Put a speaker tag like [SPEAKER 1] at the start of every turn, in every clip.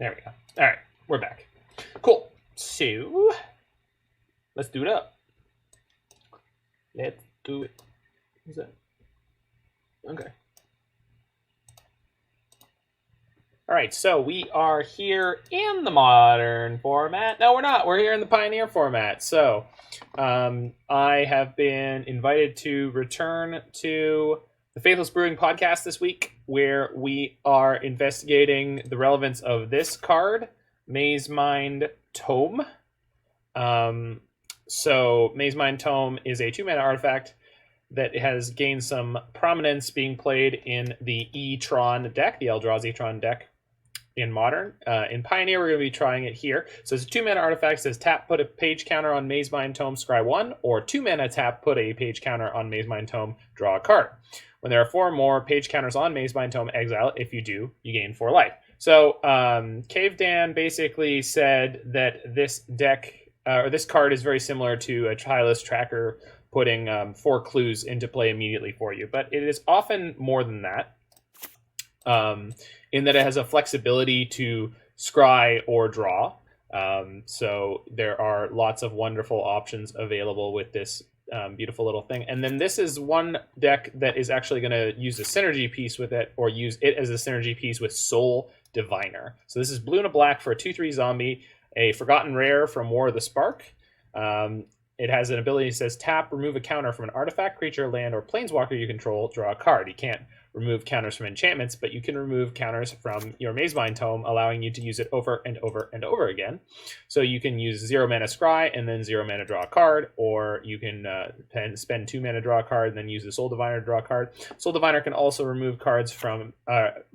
[SPEAKER 1] There we go. All right, we're back. Cool. So let's do it up. Let's do it. What's that? Okay. All right, so we are here in the modern format. No, we're not. We're here in the Pioneer format. So I have been invited to return to the Faithless Brewing Podcast this week, where we are investigating the relevance of this card, Mazemind Tome. So Mazemind Tome is a 2-mana artifact that has gained some prominence being played in the E-Tron deck, the Eldrazi-Tron deck in Modern. In Pioneer, we're going to be trying it here. So it's a 2-mana artifact. It says tap, put a page counter on Mazemind Tome, scry 1, or 2-mana tap, put a page counter on Mazemind Tome, draw a card. When there are 4 more page counters on Mazemind Tome, exile it. If you do, you gain 4 life. So Cave Dan basically said that this deck, or this card is very similar to a Tireless Tracker putting 4 clues into play immediately for you. But it is often more than that, in that it has a flexibility to scry or draw. So there are lots of wonderful options available with this beautiful little thing. And then this is one deck that is actually going to use a synergy piece with it, or use it as a synergy piece with Soul Diviner. So this is blue and a black for a 2/3 zombie, a forgotten rare from War of the Spark. It has an ability that says tap, remove a counter from an artifact, creature, land, or planeswalker you control, draw a card. You can't remove counters from enchantments, but you can remove counters from your Mazemind Tome, allowing you to use it over and over and over again. So you can use 0 mana scry and then 0 mana draw a card, or you can spend 2 mana draw a card and then use the Soul Diviner to draw a card. Soul Diviner can also remove cards from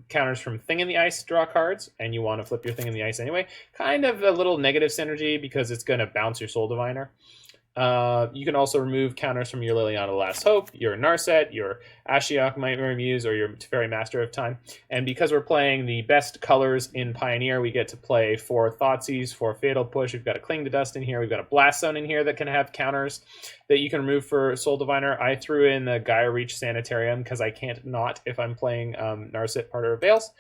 [SPEAKER 1] counters from Thing in the Ice draw cards, and you want to flip your Thing in the Ice anyway. Kind of a little negative synergy because it's going to bounce your Soul Diviner. You can also remove counters from your Liliana Last Hope, your Narset, your Ashiok Muse, or your Teferi Master of Time. And because we're playing the best colors in Pioneer, we get to play 4 Thoughtseize, 4 Fatal Push. We've got a Cling to Dust in here. We've got a Blast Zone in here that can have counters that you can remove for Soul Diviner. I threw in the Geier Reach Sanitarium because I can't not if I'm playing Narset Parter of Veils.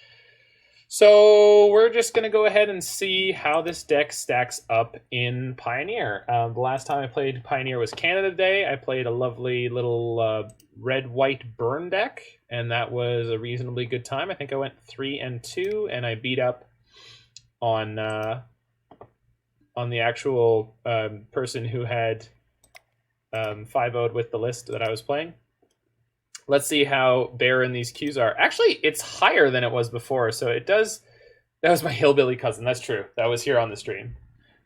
[SPEAKER 1] So we're just going to go ahead and see how this deck stacks up in Pioneer. The last time I played Pioneer was Canada Day. I played a lovely little red-white burn deck, and that was a reasonably good time. I think I went 3-2, and I beat up on the actual person who had 5-0'd with the list that I was playing. Let's see how barren these queues are. Actually, it's higher than it was before, so it does... That was my hillbilly cousin, that's true. That was here on the stream,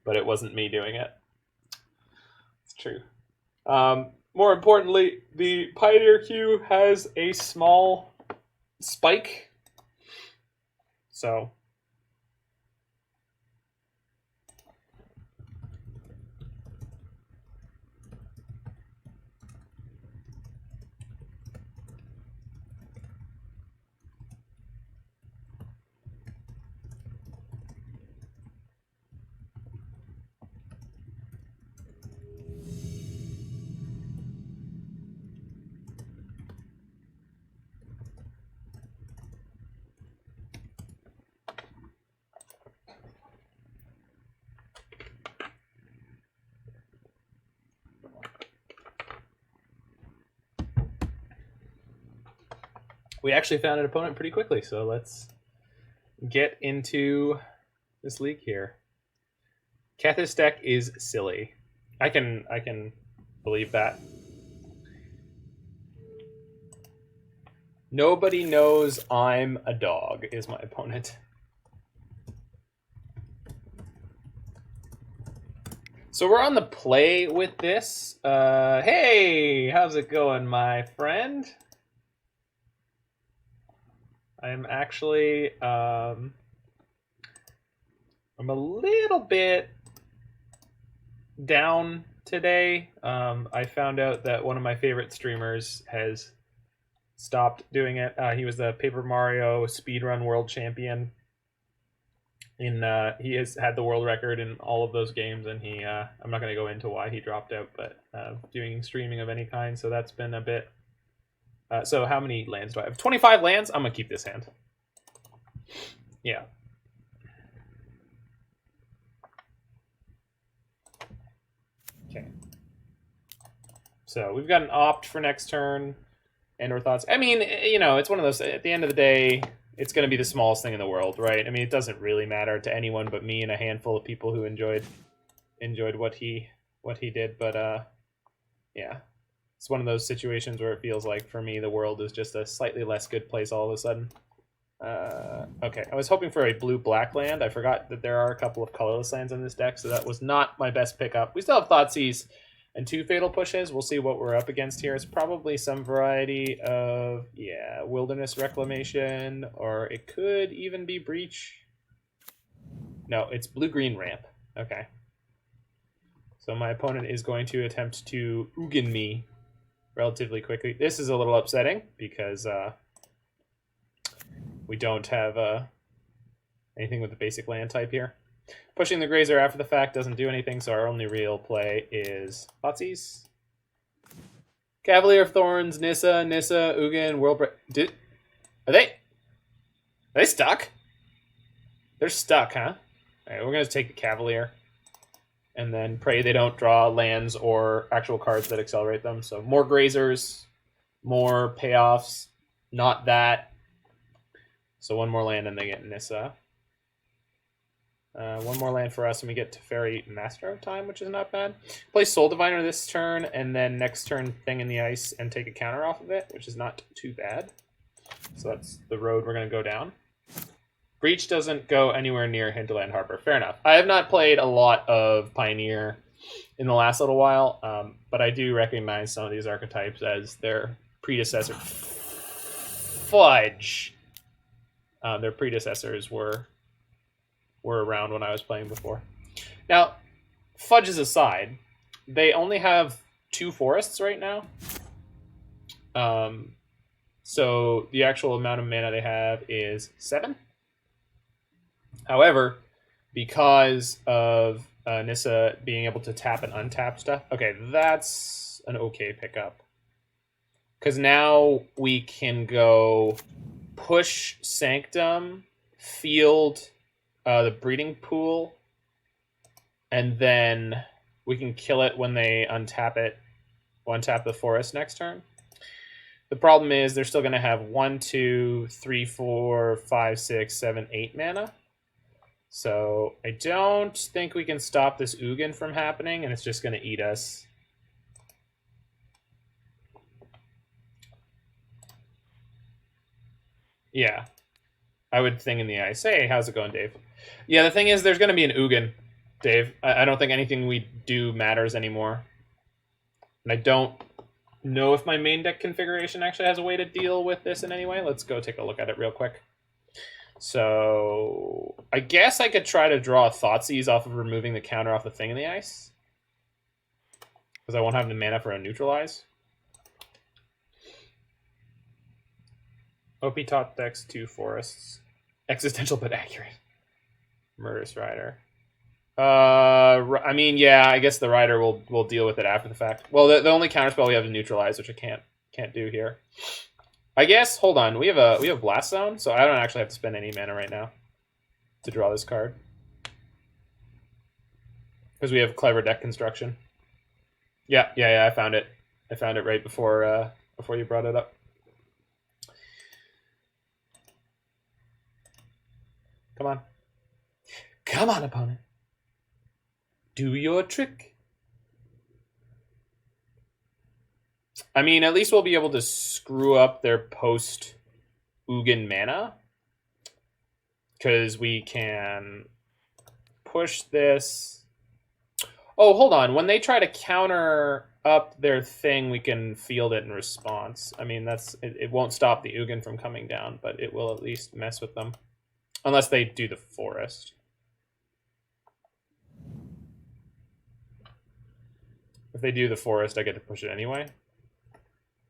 [SPEAKER 1] but it wasn't me doing it. It's true. More importantly, the Pioneer queue has a small spike. So... we actually found an opponent pretty quickly, so let's get into this league here. Keth's deck is silly. I can believe that. Nobody knows I'm a dog is my opponent. So we're on the play with this. Hey, how's it going, my friend? I'm actually, I'm a little bit down today. I found out that one of my favorite streamers has stopped doing it. He was the Paper Mario speedrun world champion. He has had the world record in all of those games, and I'm not going to go into why he dropped out, but doing streaming of any kind, so that's been a bit... so how many lands do I have? 25 lands? I'm going to keep this hand. Yeah. So we've got an opt for next turn, and or thoughts. I mean, you know, it's one of those. At the end of the day, it's going to be the smallest thing in the world, right? I mean, it doesn't really matter to anyone but me and a handful of people who enjoyed what he did. But yeah, it's one of those situations where it feels like for me the world is just a slightly less good place all of a sudden. Okay, I was hoping for a blue-black land. I forgot that there are a couple of colorless lands in this deck, so that was not my best pickup. We still have Thoughtseize and 2 Fatal Pushes. We'll see what we're up against here. It's probably some variety of, yeah, Wilderness Reclamation, or it could even be Breach. No, it's blue-green ramp. Okay. So my opponent is going to attempt to Ugin me relatively quickly. This is a little upsetting because we don't have anything with the basic land type here. Pushing the Grazer after the fact doesn't do anything, so our only real play is Thoughtseize. Cavalier of Thorns, Nissa, Ugin, Worldbreak. Are they stuck? They're stuck, huh? Alright, we're going to take the Cavalier. And then pray they don't draw lands or actual cards that accelerate them. So more Grazers, more payoffs, not that. So one more land and they get Nissa. One more land for us and we get Teferi Master of Time, which is not bad. Play Soul Diviner this turn and then next turn Thing in the Ice and take a counter off of it, which is not too bad. So that's the road we're going to go down. Breach doesn't go anywhere near Hinterland Harbor. Fair enough. I have not played a lot of Pioneer in the last little while, but I do recognize some of these archetypes as their predecessor. Fudge! Their predecessors were around when I was playing before. Now, fudges aside, they only have 2 forests right now. So the actual amount of mana they have is 7. However, because of Nissa being able to tap and untap stuff, okay, that's an okay pickup. Because now we can go push Sanctum, field the Breeding Pool, and then we can kill it when they untap the forest next turn. The problem is they're still going to have 1, 2, 3, 4, 5, 6, 7, 8 mana. So I don't think we can stop this Ugin from happening, and it's just going to eat us. Yeah. I would Thing in the Ice. Hey, how's it going, Dave? Yeah, the thing is there's going to be an Ugin, Dave. I don't think anything we do matters anymore. And I don't know if my main deck configuration actually has a way to deal with this in any way. Let's go take a look at it real quick. So I guess I could try to draw a Thoughtseize off of removing the counter off the Thing in the Ice. Because I won't have the mana for a Neutralize. OP top decks 2 forests. Existential but accurate. Murderous Rider. I mean, yeah, I guess the Rider will deal with it after the fact. Well, the only counterspell we have is Neutralize, which I can't do here. I guess, hold on, we have Blast Zone, so I don't actually have to spend any mana right now to draw this card. Because we have Clever Deck Construction. Yeah, I found it. I found it right before you brought it up. Come on. Come on, opponent. Do your trick. I mean, at least we'll be able to screw up their post-Ugin mana. Because we can push this. Oh, hold on. When they try to counter up their thing, we can field it in response. I mean, it won't stop the Ugin from coming down, but it will at least mess with them. Unless they do the forest. If they do the forest, I get to push it anyway.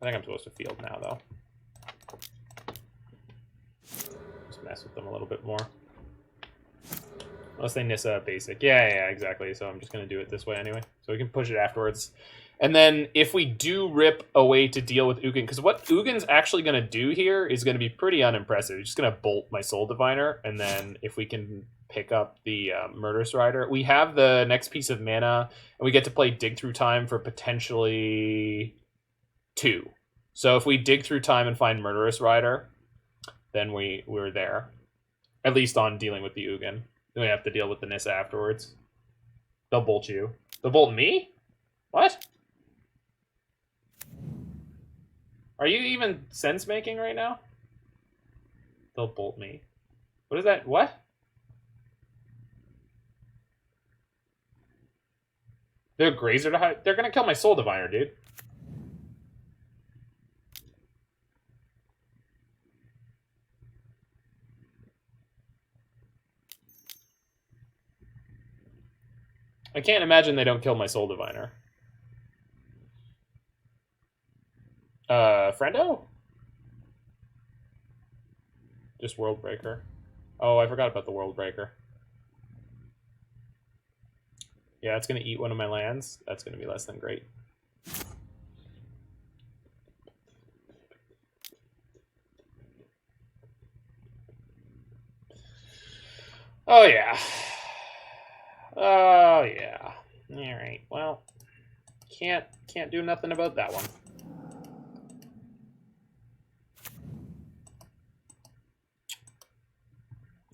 [SPEAKER 1] I think I'm supposed to field now, though. Just mess with them a little bit more. Unless they Nissa basic. Yeah, exactly. So I'm just going to do it this way anyway. So we can push it afterwards. And then if we do rip away to deal with Ugin, because what Ugin's actually going to do here is going to be pretty unimpressive. He's just going to bolt my Soul Diviner, and then if we can pick up the Murderous Rider, we have the next piece of mana, and we get to play Dig Through Time for potentially 2. So if we dig through time and find Murderous Rider, then we're there. At least on dealing with the Ugin. Then we have to deal with the Nissa afterwards. They'll bolt you. They'll bolt me? What? Are you even sense-making right now? They'll bolt me. What is that? What? They're Grazer to hide. They're gonna kill my Soul Diviner, dude. I can't imagine they don't kill my Soul Diviner. Friendo? Just World Breaker. Oh, I forgot about the World Breaker. Yeah, it's going to eat one of my lands. That's going to be less than great. Oh, yeah. Oh, yeah. Alright, well, can't do nothing about that one.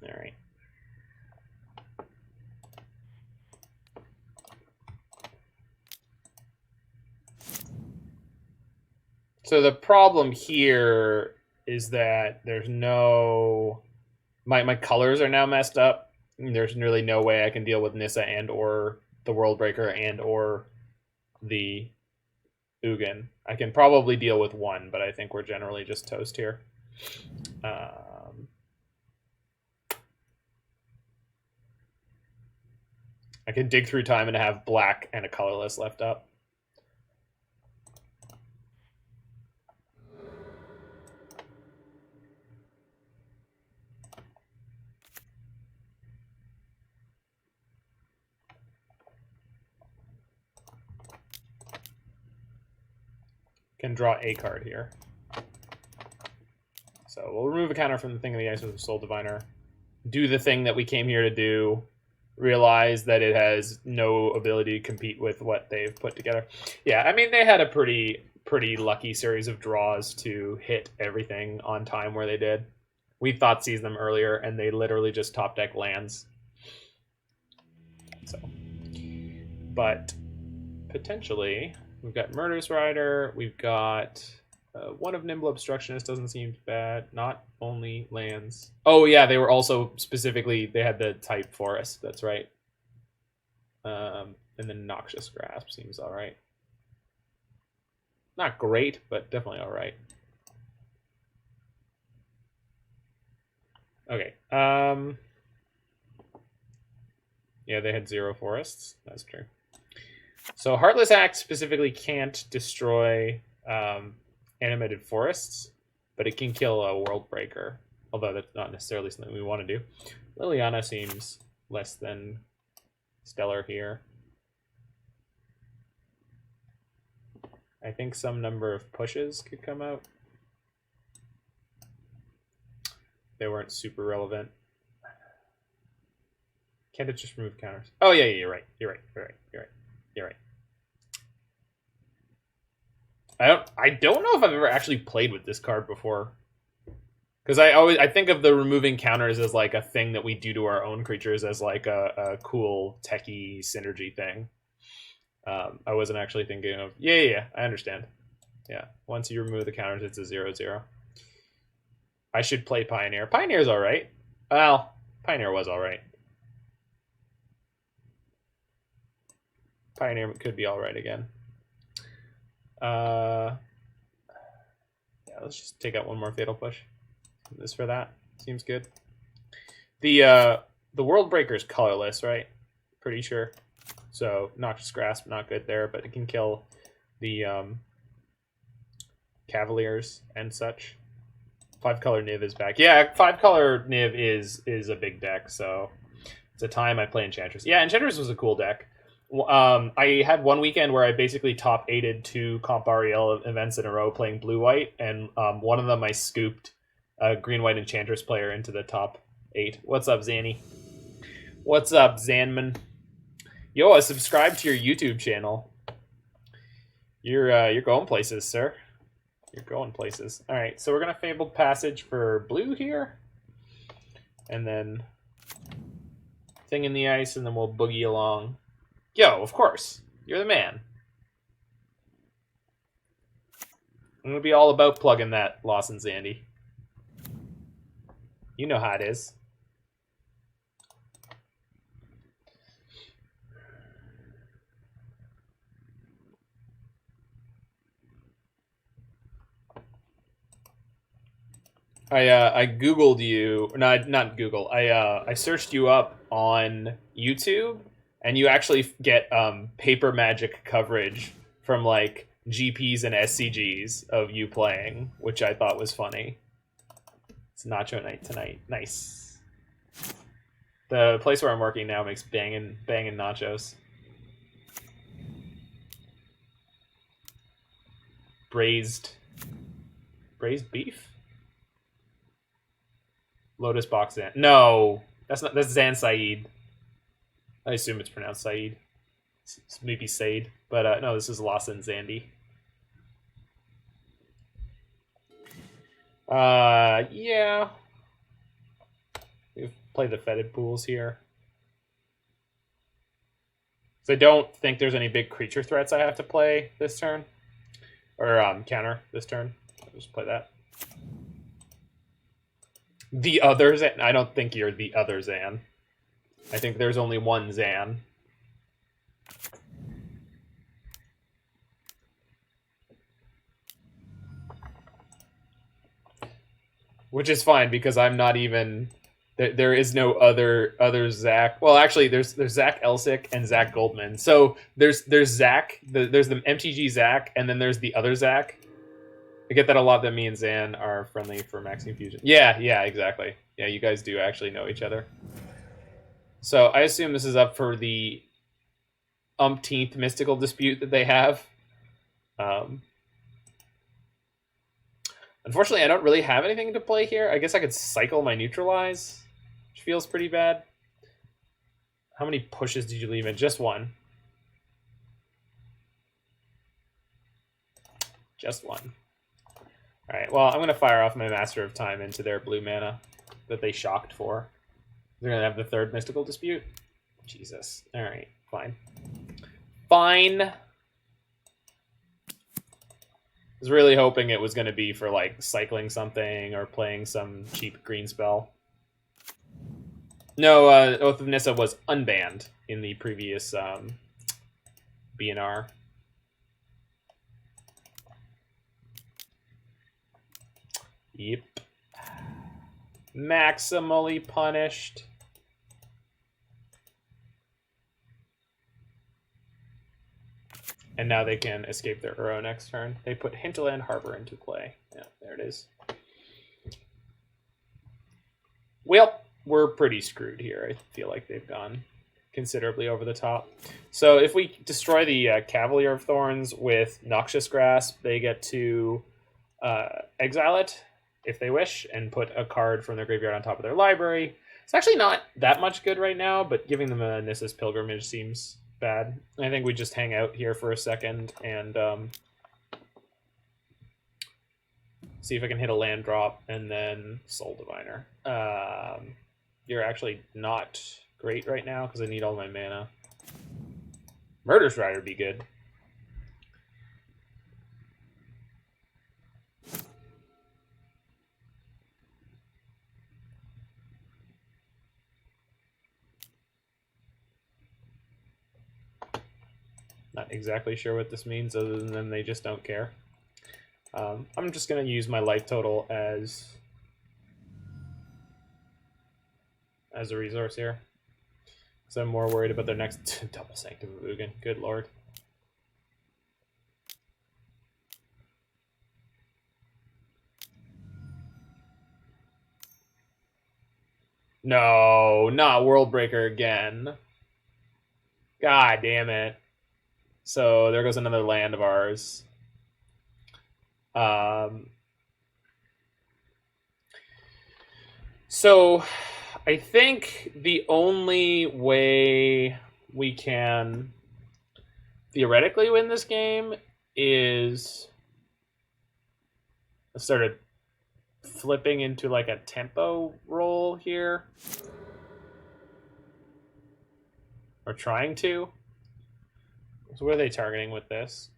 [SPEAKER 1] Alright. So the problem here is that there's no... My colors are now messed up. There's really no way I can deal with Nissa and or the World Breaker and or the Ugin. I can probably deal with one, but I think we're generally just toast here. I can dig through time and have black and a colorless left up. Can draw a card here. So we'll remove a counter from the Thing of the Ice with the Soul Diviner. Do the thing that we came here to do. Realize that it has no ability to compete with what they've put together. Yeah, I mean, they had a pretty lucky series of draws to hit everything on time where they did. We Thoughtseize them earlier, and they literally just top deck lands. So, but potentially, we've got Murderous Rider. We've got one of Nimble Obstructionist. Doesn't seem bad. Not only lands. Oh yeah, they were also specifically, they had the type Forest. That's right. And then Noxious Grasp seems all right. Not great, but definitely all right. Okay. Yeah, they had 0 forests. That's true. So Heartless Act specifically can't destroy animated forests, but it can kill a World Breaker. Although that's not necessarily something we want to do. Liliana seems less than stellar here. I think some number of pushes could come out. They weren't super relevant. Can't it just remove counters? Oh yeah, you're right. You're right. I don't know if I've ever actually played with this card before. Because I think of the removing counters as like a thing that we do to our own creatures as like a cool techie synergy thing. I wasn't actually thinking of yeah, I understand. Yeah. Once you remove the counters, it's a 0/0. I should play Pioneer. Pioneer's alright. Well, Pioneer was alright. Pioneer could be alright again. Yeah, let's just take out one more Fatal Push. This for that. Seems good. The World Breaker is colorless, right? Pretty sure. So Noxious Grasp, not good there, but it can kill the Cavaliers and such. 5-color Niv is back. Yeah, 5-color Niv is a big deck, so it's a time I play Enchantress. Yeah, Enchantress was a cool deck. I had one weekend where I basically top 8'd 2 Comp REL events in a row playing blue-white, and one of them I scooped a green-white Enchantress player into the top 8. What's up, Zanny? What's up, Zanman? Yo, I subscribed to your YouTube channel. You're going places, sir. You're going places. All right, so we're gonna Fabled Passage for blue here, and then Thing in the Ice, and then we'll boogie along. Yo, of course, you're the man. I'm gonna be all about plugging that Lawson Zandy. You know how it is. I googled you, not Google. I searched you up on YouTube, and you actually get paper magic coverage from like GPs and SCGs of you playing, which I thought was funny. It's Nacho night tonight. Nice. The place where I'm working now makes banging nachos. Braised beef? Lotus Box Zan. No, that's Zan Saeed. I assume it's pronounced Saeed. It's maybe Said, but no, this is Lawson Zandy. Yeah. We've played the Fetid Pools here. So I don't think there's any big creature threats I have to play this turn. Or counter this turn. I'll just play that. The other Zan? I don't think you're the other Zan. I think there's only one Zan. Which is fine, because I'm not even... There is no other Zach. Well, actually, there's Zach Elsick and Zach Goldman. So there's Zach, there's the MTG Zach, and then there's the other Zach. I get that a lot, that me and Zan are friendly for Maxing Fusion. Yeah, exactly. Yeah, you guys do actually know each other. So I assume this is up for the umpteenth mystical dispute that they have. Unfortunately, I don't really have anything to play here. I guess I could cycle my Neutralize, which feels pretty bad. How many pushes did you leave in? Just one. Just one. All right, well, I'm going to fire off my Master of Time into their blue mana that they shocked for. They're going to have the third mystical dispute. Jesus. All right, fine. Fine. I was really hoping it was going to be for like cycling something or playing some cheap green spell. No, Oath of Nissa was unbanned in the previous BNR. Yep. Maximally punished. And now they can escape their Uro next turn. They put Hinterland Harbor into play. Yeah, there it is. Well, we're pretty screwed here. I feel like they've gone considerably over the top. So if we destroy the Cavalier of Thorns with Noxious Grasp, they get to exile it if they wish, and put a card from their graveyard on top of their library. It's actually not that much good right now, but giving them a Nissa's Pilgrimage seems bad. I think we just hang out here for a second and see if I can hit a land drop, and then Soul Diviner. You're actually not great right now because I need all my mana. Murderous Rider would be good. Not exactly sure what this means, other than they just don't care. I'm just going to use my life total as a resource here. So I'm more worried about their next double Sanctum of Ugin. Good lord. No, not Worldbreaker again. God damn it. So there goes another land of ours. So I think the only way we can theoretically win this game is I started flipping into like a tempo roll here. Or trying to. So what are they targeting with this?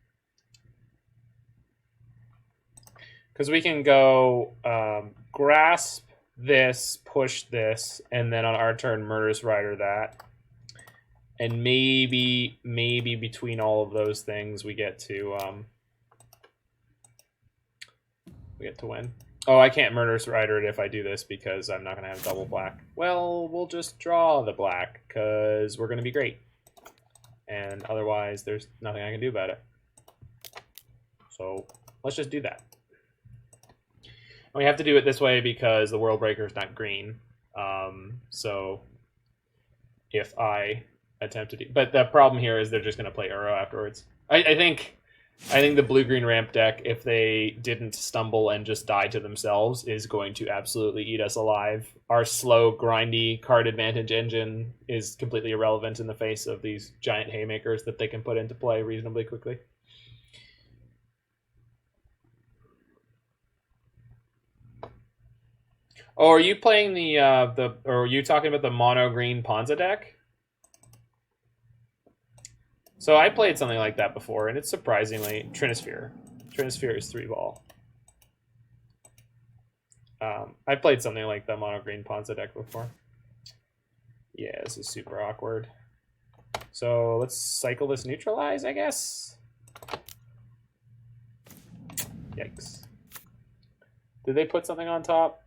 [SPEAKER 1] Because we can go grasp this, push this, and then on our turn Murderous Rider that. And maybe between all of those things we get to win. Oh, I can't Murderous Rider it if I do this because I'm not going to have double black. Well, we'll just draw the black because we're going to be great. And otherwise, there's nothing I can do about it. So let's just do that. And we have to do it this way because the World Breaker is not green. So if I attempt to do... But the problem here is they're just going to play Uro afterwards. I think the blue-green ramp deck, if they didn't stumble and just die to themselves, is going to absolutely eat us alive. Our slow, grindy card advantage engine is completely irrelevant in the face of these giant haymakers that they can put into play reasonably quickly. Oh, are you playing or are you talking about the mono-green Ponza deck? So I played something like that before, and it's surprisingly Trinisphere. Trinisphere is 3-ball. I played something like the mono green Ponza deck before. Yeah, this is super awkward. So let's cycle this Neutralize, I guess. Yikes. Did they put something on top?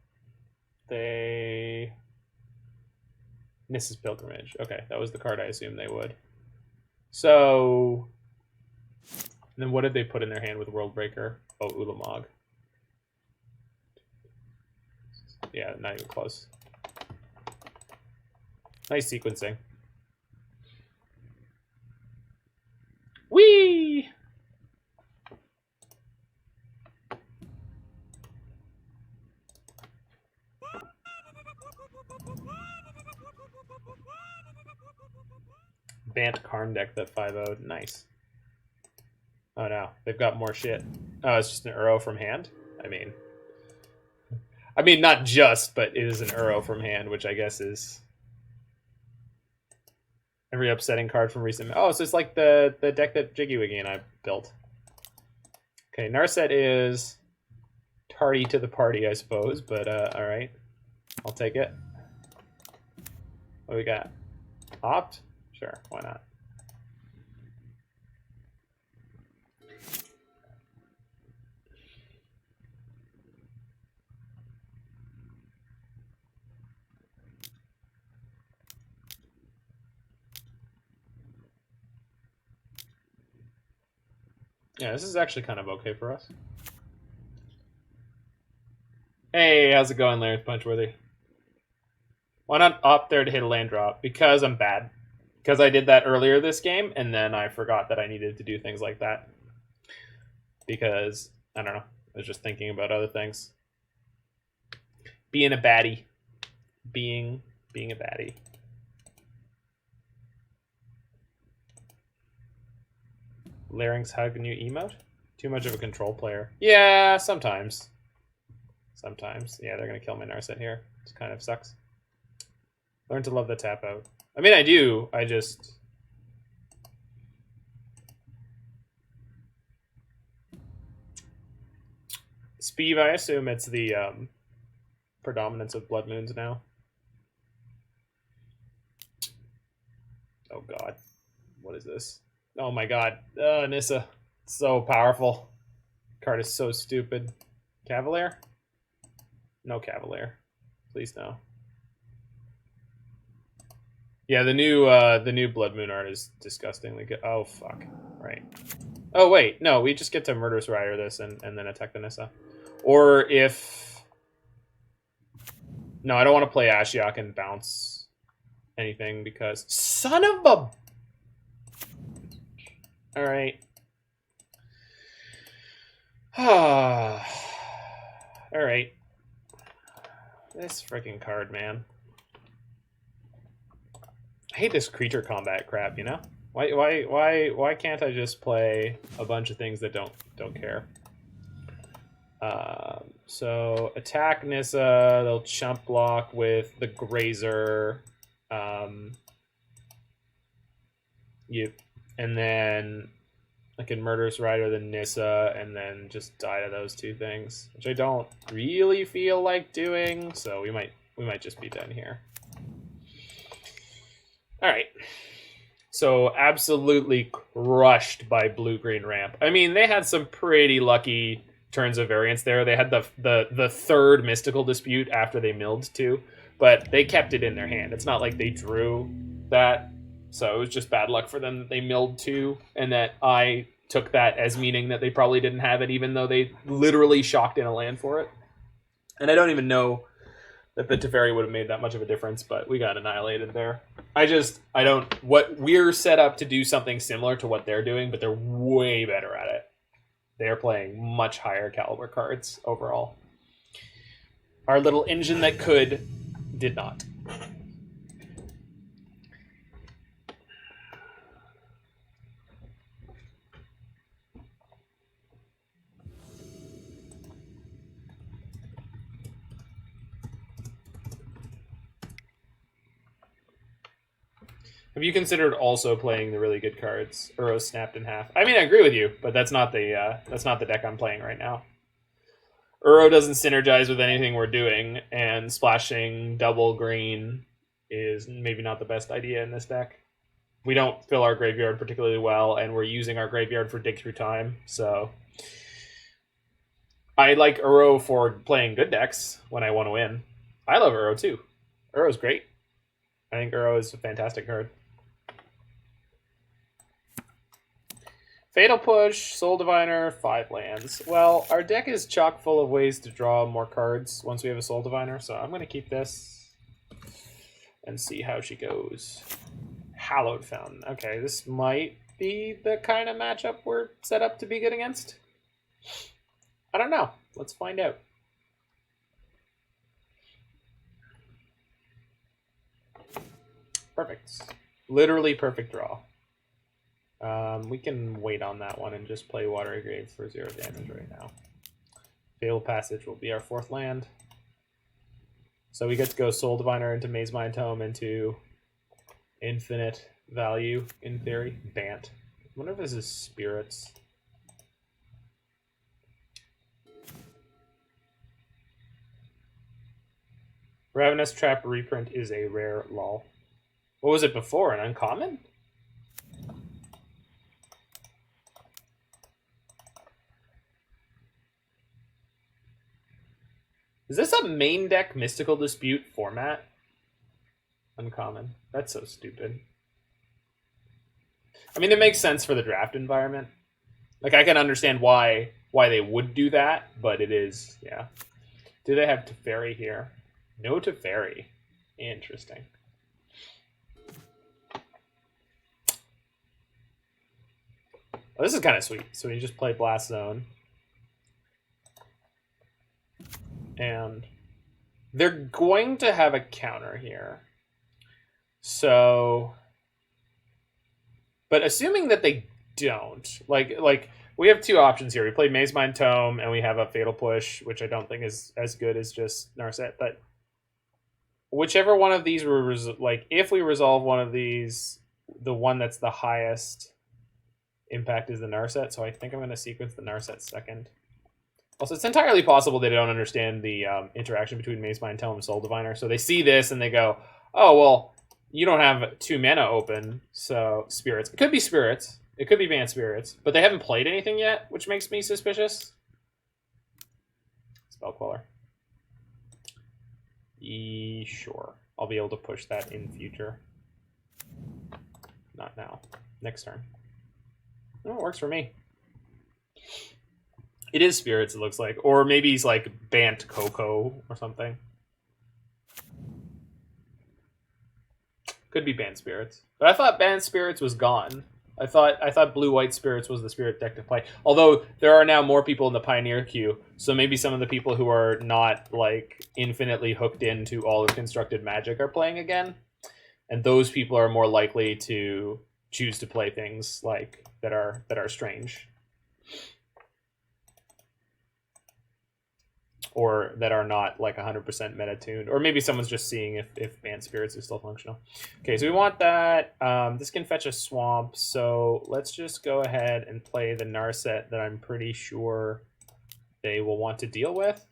[SPEAKER 1] Nissa's Pilgrimage. Okay, that was the card I assumed they would. So, then what did they put in their hand with World Breaker? Oh, Ulamog. Yeah, not even close. Nice sequencing. Whee! Bant Karn deck that 5-0'd. Nice. Oh no, they've got more shit. Oh, it's just an Uro from hand? I mean, not just, but it is an Uro from hand, which I guess is every upsetting card from recent... Oh, so it's like the deck that Jiggy Wiggy and I built. Okay, Narset is tardy to the party, I suppose, but alright. I'll take it. What do we got? Opt? Sure, why not? Yeah, this is actually kind of okay for us. Hey, how's it going, Larry Punchworthy? Why not opt there to hit a land drop? Because I'm bad. Because I did that earlier this game, and then I forgot that I needed to do things like that. Because, I don't know, I was just thinking about other things. Being a baddie. Being a baddie. Larynx Hug new emote? Too much of a control player. Yeah, sometimes. Sometimes. Yeah, they're going to kill my Narset here. It kind of sucks. Learn to love the tap out. I mean, I do. I just... Speeve, I assume it's the predominance of Blood Moons now. Oh, God. What is this? Oh, my God. Nissa. So powerful. Card is so stupid. Cavalier? No Cavalier. Please no. Yeah, the new Blood Moon art is disgustingly good. Oh, fuck. Right. Oh, wait. No, we just get to Murderous Rider this and then attack the Nissa. Or if... No, I don't want to play Ashiok and bounce anything because... Son of a All right. All right. This freaking card, man. I hate this creature combat crap, you know? Why can't I just play a bunch of things that don't care? So attack Nissa, they'll chump block with the Grazer. And then I can Murderous Rider the Nissa and then just die to those two things, which I don't really feel like doing. So we might just be done here. All right. So absolutely crushed by blue-green ramp. I mean, they had some pretty lucky turns of variance there. They had the third Mystical Dispute after they milled too, but they kept it in their hand. It's not like they drew that. So it was just bad luck for them that they milled two, and that I took that as meaning that they probably didn't have it, even though they literally shocked in a land for it. And I don't even know that the Teferi would have made that much of a difference, but we got annihilated there. We're set up to do something similar to what they're doing, but they're way better at it. They're playing much higher caliber cards overall. Our little engine that could did not. Have you considered also playing the really good cards? Uro snapped in half. I mean, I agree with you, but that's not the deck I'm playing right now. Uro doesn't synergize with anything we're doing, and splashing double green is maybe not the best idea in this deck. We don't fill our graveyard particularly well, and we're using our graveyard for dig through time, so I like Uro for playing good decks when I want to win. I love Uro too. Uro's great. I think Uro is a fantastic card. Fatal Push, Soul Diviner, 5 lands. Well, our deck is chock full of ways to draw more cards once we have a Soul Diviner, so I'm going to keep this and see how she goes. Hallowed Fountain. Okay, this might be the kind of matchup we're set up to be good against. I don't know. Let's find out. Perfect. Literally perfect draw. We can wait on that one and just play Watery Grave for 0 damage right now. Fabled Passage will be our 4th land. So we get to go Soul Diviner into Mazemind Tome into infinite value, in theory. Bant. I wonder if this is Spirits. Ravenous Trap reprint is a rare lol. What was it before? An uncommon? Is this a main deck Mystical Dispute format? Uncommon. That's so stupid. I mean, it makes sense for the draft environment. Like, I can understand why they would do that, but it is, yeah. Do they have Teferi here? No Teferi. Interesting. Well, this is kind of sweet. So you just play Blast Zone. And they're going to have a counter here. So, but assuming that they don't, like we have two options here. We play Mazemind Tome and we have a Fatal Push, which I don't think is as good as just Narset. But whichever one of these were, if we resolve one of these, the one that's the highest impact is the Narset. So I think I'm going to sequence the Narset second. Also, it's entirely possible they don't understand the interaction between Mazemind Tome and Soul Diviner. So they see this and they go, oh, well, you don't have 2 mana open, so Spirits. It could be Spirits. It could be Banned Spirits. But they haven't played anything yet, which makes me suspicious. Spell Queller. Sure. I'll be able to push that in future. Not now. Next turn. Oh, it works for me. It is Spirits, it looks like. Or maybe he's like Bant Coco or something. Could be Banned Spirits. But I thought Banned Spirits was gone. I thought blue-white spirits was the spirit deck to play. Although there are now more people in the Pioneer queue, so maybe some of the people who are not like infinitely hooked into all of constructed Magic are playing again, and those people are more likely to choose to play things like that are strange, or that are not like 100% meta tuned, or maybe someone's just seeing if banned spirits is still functional. Okay, so we want that. This can fetch a swamp, so let's just go ahead and play the Narset that I'm pretty sure they will want to deal with.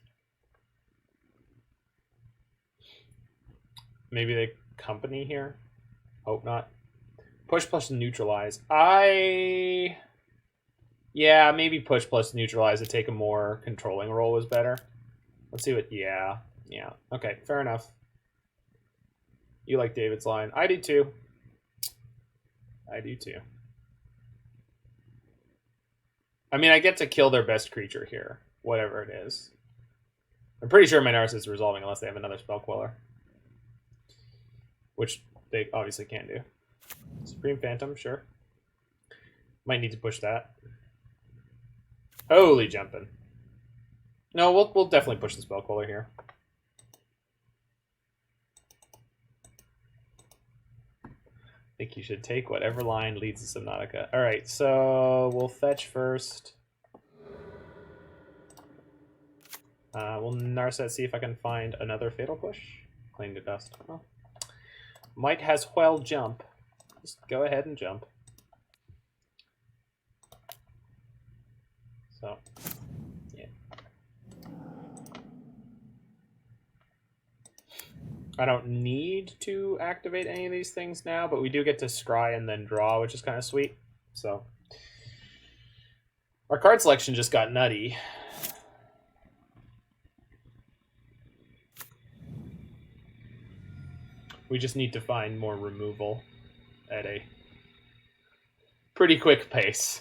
[SPEAKER 1] Maybe they company here. Hope not. Push plus neutralize. Yeah, maybe push plus neutralize to take a more controlling role was better. Let's see what... Yeah. Okay, fair enough. You like David's line. I do too. I mean, I get to kill their best creature here, whatever it is. I'm pretty sure my Narset is resolving unless they have another Spell Queller, which they obviously can't do. Supreme Phantom, sure. Might need to push that. Holy jumping. No, we'll definitely push the Spell Queller here. I think you should take whatever line leads to Subnautica. Alright, so we'll fetch first. We'll Narset, see if I can find another Fatal Push. Cling to Dust. Well, might has well jump. Just go ahead and jump. So, yeah. I don't need to activate any of these things now, but we do get to scry and then draw, which is kind of sweet. So, our card selection just got nutty. We just need to find more removal at a pretty quick pace.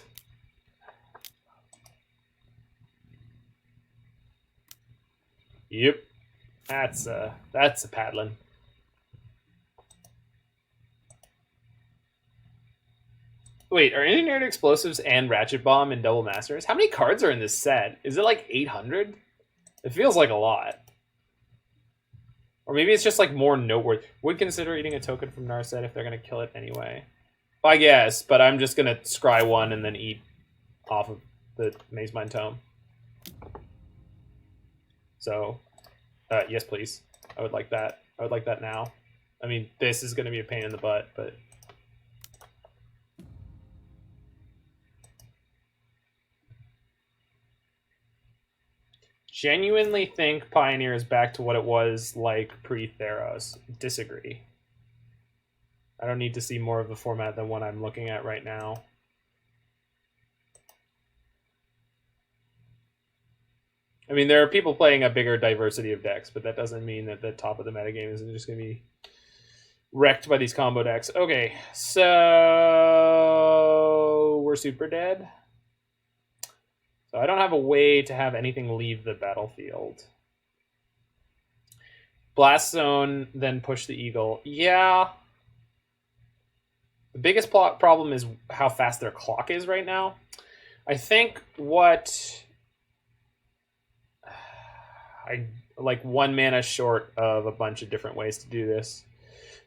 [SPEAKER 1] Yep, that's a paddling. Wait, are Engineered Explosives and Ratchet Bomb in Double Masters? How many cards are in this set? Is it like 800? It feels like a lot. Or maybe it's just like more noteworthy. Would consider eating a token from Narset if they're going to kill it anyway. I guess, but I'm just going to scry one and then eat off of the Mazemind Tome. So, yes, please. I would like that. I would like that now. I mean, this is going to be a pain in the butt, but... Genuinely think Pioneer is back to what it was like pre-Theros. Disagree. I don't need to see more of the format than what I'm looking at right now. I mean, there are people playing a bigger diversity of decks, but that doesn't mean that the top of the metagame isn't just going to be wrecked by these combo decks. Okay, so we're super dead. So I don't have a way to have anything leave the battlefield. Blast Zone, then push the Eagle. Yeah. The biggest problem is how fast their clock is right now. I think what... I like 1 mana short of a bunch of different ways to do this,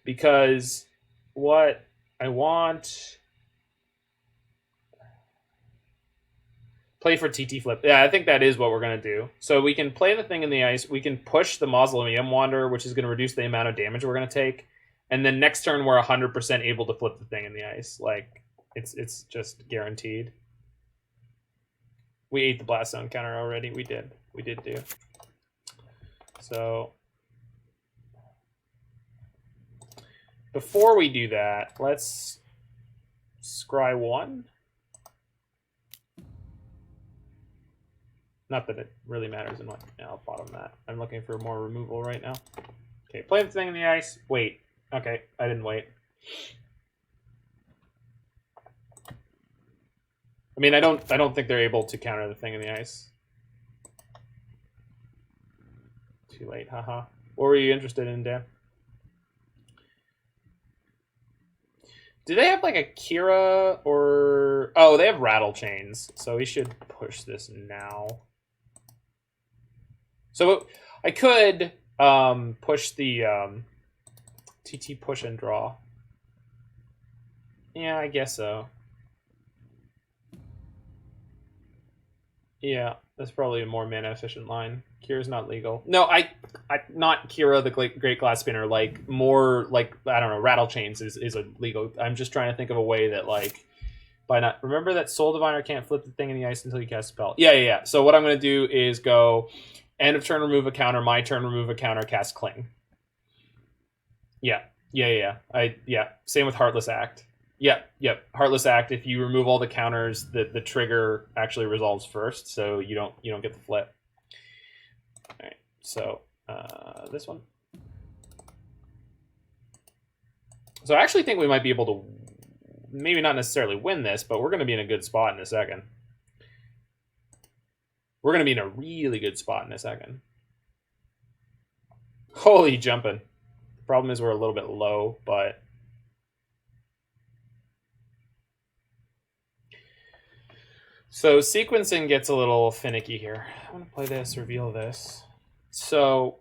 [SPEAKER 1] because what I want, play for TT flip. Yeah, I think that is what we're going to do. So we can play the thing in the ice. We can push the Mausoleum Wanderer, which is going to reduce the amount of damage we're going to take. And then next turn, we're 100% able to flip the thing in the ice. Like, it's just guaranteed. We ate the Blast Zone counter already. We did do. So before we do that, let's scry one. Not that it really matters in what. Yeah, I'll bottom that. I'm looking for more removal right now. Okay, play the thing in the ice. Wait. Okay, I didn't wait. I mean, I don't think they're able to counter the thing in the ice. Too late, haha. What were you interested in, Dan? Do they have like a Kira or... Oh, they have Rattle Chains. So we should push this now. So I could push the TT push and draw. Yeah, I guess so. Yeah, that's probably a more mana efficient line. Kira's not legal. No, I not Kira the Great Glass Spinner. Like more like, I don't know, Rattle Chains is illegal. I'm just trying to think of a way that like by not remember that Soul Diviner can't flip the thing in the ice until you cast a spell. Yeah. So what I'm gonna do is go end of turn, remove a counter. My turn, remove a counter. Cast Cling. Yeah. Same with Heartless Act. Yep. Heartless Act. If you remove all the counters, the trigger actually resolves first, so you don't get the flip. All right. So this one. So I actually think we might be able to, maybe not necessarily win this, but we're going to be in a good spot in a second. We're going to be in a really good spot in a second. Holy jumping. The problem is we're a little bit low, but... So sequencing gets a little finicky here. I'm going to play this, reveal this. So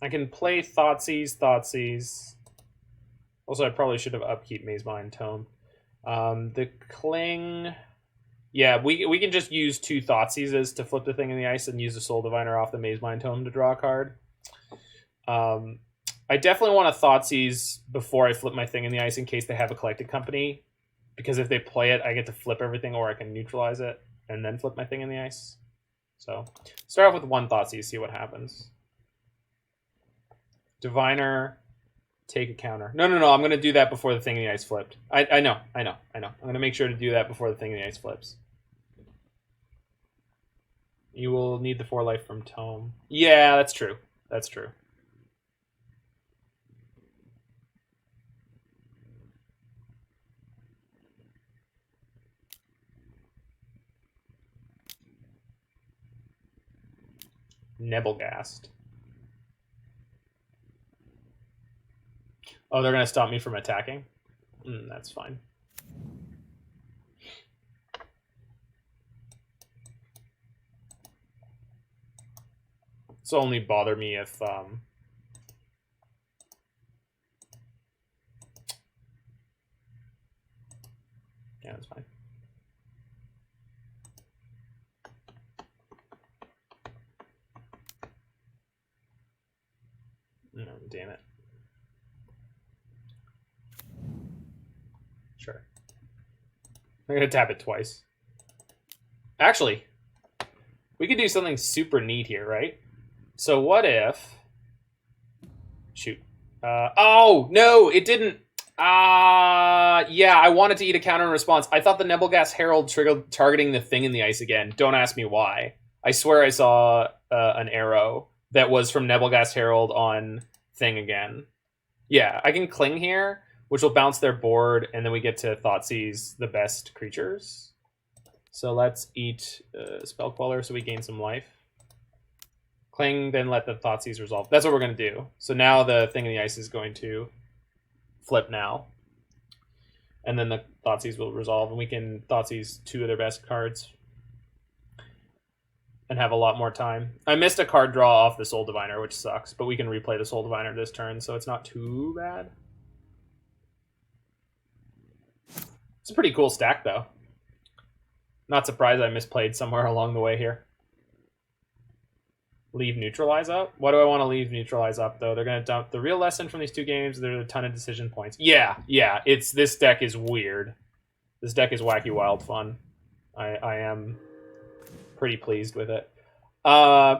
[SPEAKER 1] I can play Thoughtseize. Also, I probably should have upkeep Mazemind Tome. The Cling... Yeah, we can just use 2 Thoughtseizes to flip the thing in the ice and use the Soul Diviner off the Mazemind Tome to draw a card. I definitely want to Thoughtseize before I flip my thing in the ice in case they have a Collected Company. Because if they play it, I get to flip everything, or I can neutralize it and then flip my thing in the ice. So, start off with 1 Thoughtseize, see what happens. Diviner, take a counter. No, I'm going to do that before the thing in the ice flipped. I know. I'm going to make sure to do that before the thing in the ice flips. You will need the 4 life from Tome. Yeah, that's true. Nebelgast. Oh, they're going to stop me from attacking? That's fine. It's only bother me if... Yeah, that's fine. No, damn it. Sure. I'm going to tap it twice. Actually, we could do something super neat here, right? So what if... Shoot. Oh, no, it didn't. Yeah, I wanted to eat a counter in response. I thought the Nebelgast Herald triggered targeting the thing in the ice again. Don't ask me why. I swear I saw an arrow that was from Nebelgast Herald on thing again. Yeah, I can Cling here, which will bounce their board, and then we get to Thoughtseize the best creatures. So let's eat Spell Queller so we gain some life. Cling, then let the Thoughtseize resolve. That's what we're going to do. So now the thing in the ice is going to flip now. And then the Thoughtseize will resolve, and we can Thoughtseize 2 of their best cards and have a lot more time. I missed a card draw off the Soul Diviner, which sucks, but we can replay the Soul Diviner this turn, so it's not too bad. It's a pretty cool stack, though. Not surprised I misplayed somewhere along the way here. Leave Neutralize up? Why do I want to leave Neutralize up, though? They're going to dump the real lesson from these 2 games. There's a ton of decision points. Yeah. This deck is weird. This deck is wacky wild fun. I am pretty pleased with it.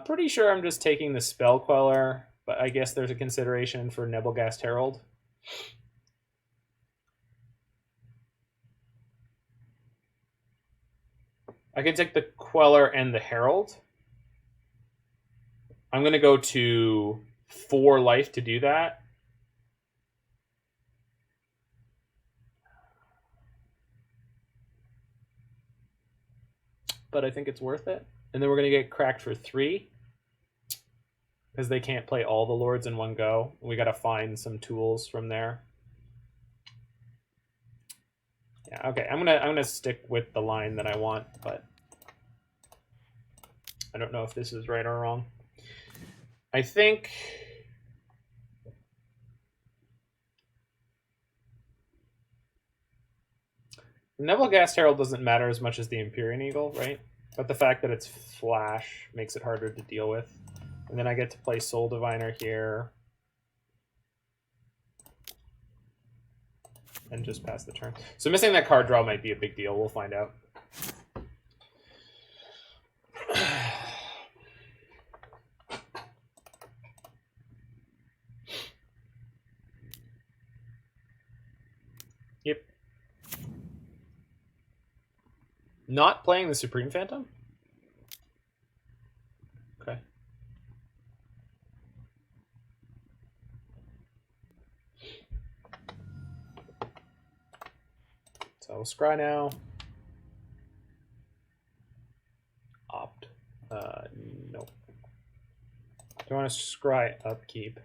[SPEAKER 1] Pretty sure I'm just taking the Spell Queller, but I guess there's a consideration for Nebelgast Herald. I can take the Queller and the Herald. I'm going to go to 4 life to do that. But I think it's worth it. And then we're going to get cracked for 3. because they can't play all the lords in one go. We got to find some tools from there. Yeah, okay. I'm gonna stick with the line that I want, but I don't know if this is right or wrong. I think Nebelgast Herald doesn't matter as much as the Empyrean Eagle, right? But the fact that it's flash makes it harder to deal with. And then I get to play Soul Diviner here. And just pass the turn. So missing that card draw might be a big deal. We'll find out. Yep. Not playing the Supreme Phantom? Okay. So I'll scry now. Opt. No. Do I want to scry upkeep?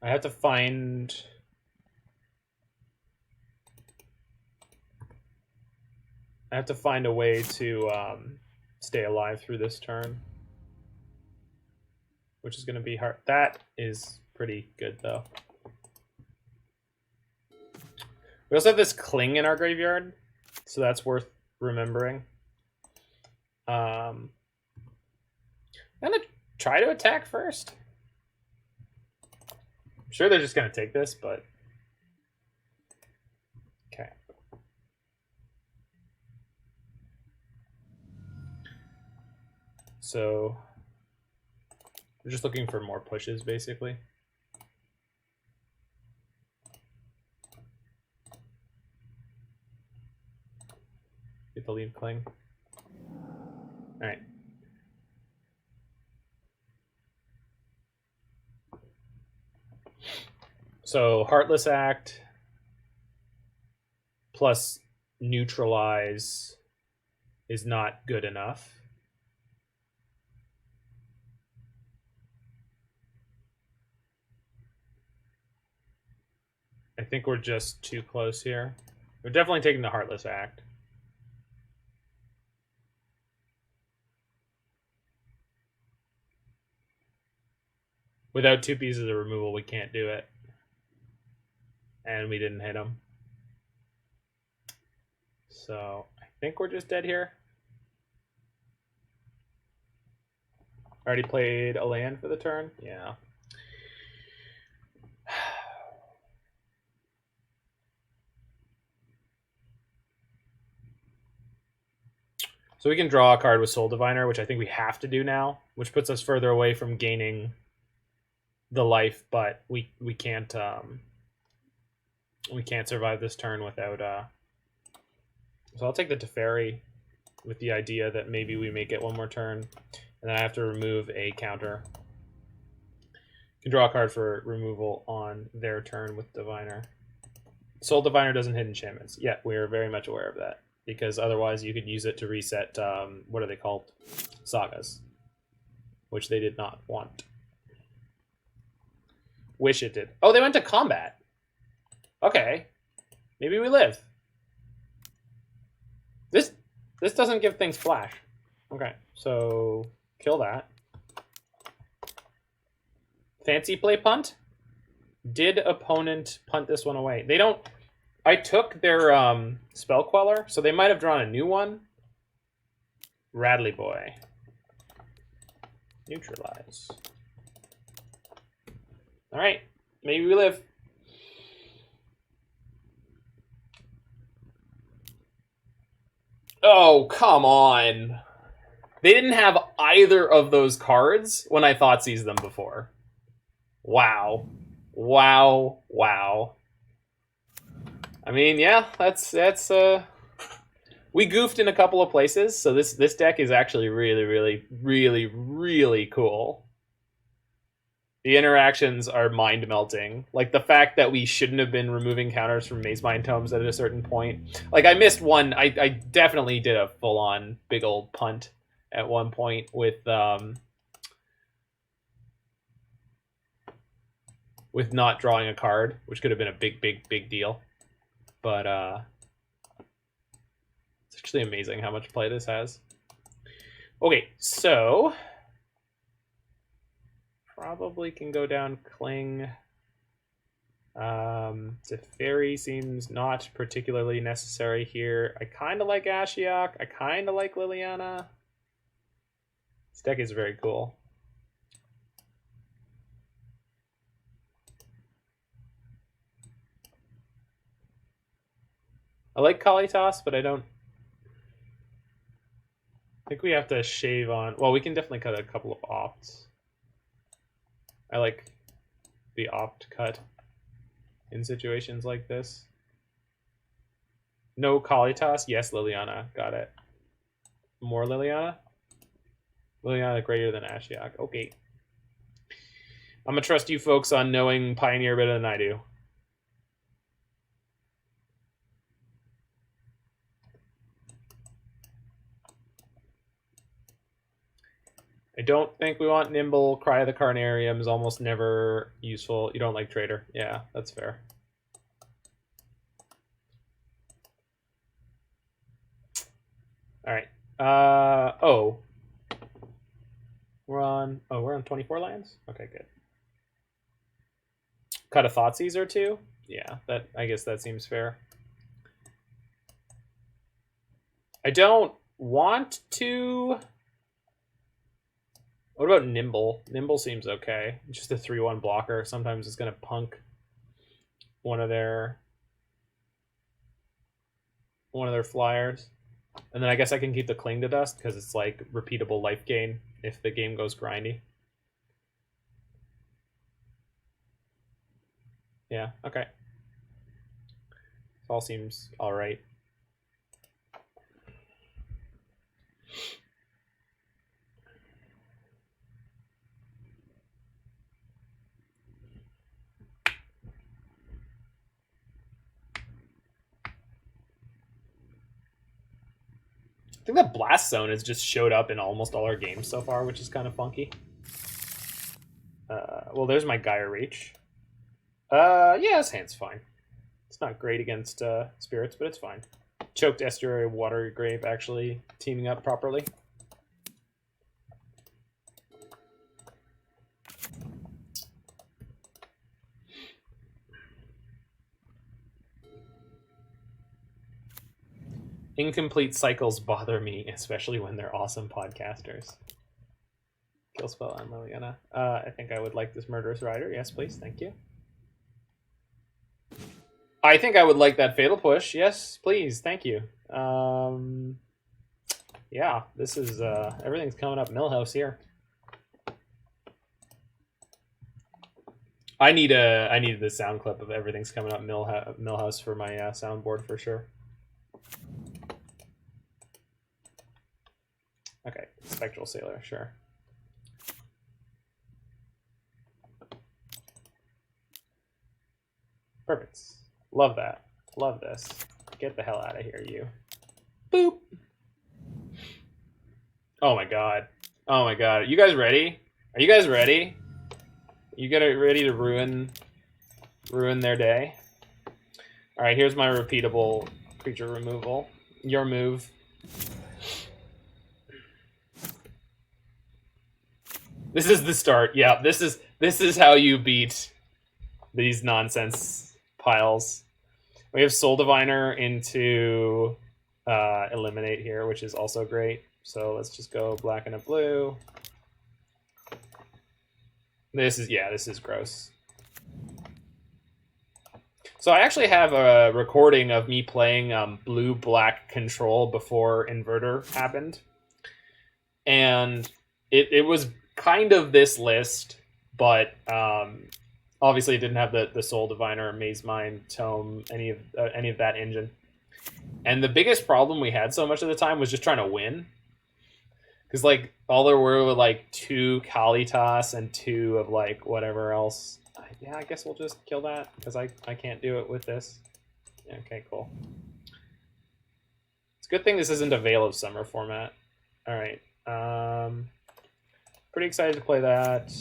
[SPEAKER 1] I have to find... I have to find a way to stay alive through this turn, which is going to be hard. That is pretty good, though. We also have this Cling in our graveyard, so that's worth remembering. I'm going to try to attack first. I'm sure they're just going to take this, but... Okay. So we're just looking for more pushes, basically. Get the lead Cling. All right. So Heartless Act plus Neutralize is not good enough. I think we're just too close here. We're definitely taking the Heartless Act. Without 2 pieces of removal, we can't do it. And we didn't hit him. So I think we're just dead here. Already played a land for the turn? Yeah. So we can draw a card with Soul Diviner, which I think we have to do now, which puts us further away from gaining the life, but we can't survive this turn without so I'll take the Teferi with the idea that maybe we make it one more turn, and then I have to remove a counter. You can draw a card for removal on their turn with Diviner. Soul Diviner doesn't hit enchantments. Yeah, we are very much aware of that, because otherwise you could use it to reset, what are they called? Sagas, which they did not want. Wish it did. Oh, they went to combat. Okay. Maybe we live. This doesn't give things flash. Okay, so kill that. Fancy play punt? Did opponent punt this one away? They don't... I took their Spell Queller, so they might have drawn a new one. Radley Boy. Neutralize. All right, maybe we live. Oh, come on. They didn't have either of those cards when I Thoughtseize them before. Wow. Wow. Wow. I mean, yeah, that's we goofed in a couple of places, so this deck is actually really cool. The interactions are mind-melting. Like, the fact that we shouldn't have been removing counters from Mazemind Tomes at a certain point. Like, I missed one. I definitely did a full-on big old punt at one point with with not drawing a card, which could have been a big deal. But it's actually amazing how much play this has. Okay, so probably can go down Cling. Teferi seems not particularly necessary here. I kind of like Ashiok. I kind of like Liliana. This deck is very cool. I like Kalitas, but I don't think we have to shave on... Well, we can definitely cut a couple of opts. I like the opt cut in situations like this. No Kalitas? Yes, Liliana. Got it. More Liliana? Liliana greater than Ashiok. Okay. I'm going to trust you folks on knowing Pioneer better than I do. I don't think we want Nimble. Cry of the Carnarium is almost never useful. You don't like Traitor. Yeah, that's fair. All right. Oh. We're on 24 lands? Okay, good. Cut a Thoughtseize or two? Yeah, I guess that seems fair. I don't want to... What about Nimble? Nimble seems okay. Just a 3/1 blocker. Sometimes it's going to punk one of their flyers. And then I guess I can keep the Cling to Dust because it's like repeatable life gain if the game goes grindy. Yeah, okay. All seems all right. I think that Blast Zone has just showed up in almost all our games so far, which is kind of funky. Well, there's my Geier Reach. Yeah, this hand's fine. It's not great against spirits, but it's fine. Choked Estuary, Watery Grave actually teaming up properly. Incomplete cycles bother me, especially when they're awesome podcasters. Kill spell on Liliana. I think I would like this Murderous Rider. Yes, please. Thank you. I think I would like that Fatal Push. Yes, please. Thank you. Yeah, this is... everything's coming up Millhouse here. I need the sound clip of everything's coming up Millhouse for my soundboard for sure. Okay, Spectral Sailor, sure. Perfect. Love that. Love this. Get the hell out of here, you. Boop. Oh my god. Oh my god. Are you guys ready? Are you guys ready? You get ready to ruin their day? Alright, here's my repeatable creature removal. Your move. This is the start. Yeah, this is how you beat these nonsense piles. We have Soul Diviner into Eliminate here, which is also great. So let's just go black and a blue. This is gross. So I actually have a recording of me playing blue-black control before Inverter happened. And it was kind of this list, but obviously it didn't have the Soul Diviner, Mazemind Tome, any of that engine. And the biggest problem we had so much of the time was just trying to win. Because like all there were like 2 Kalitas and 2 of like whatever else. Yeah, I guess we'll just kill that because I can't do it with this. Okay, cool. It's a good thing this isn't a Veil of Summer format. All right. Pretty excited to play that.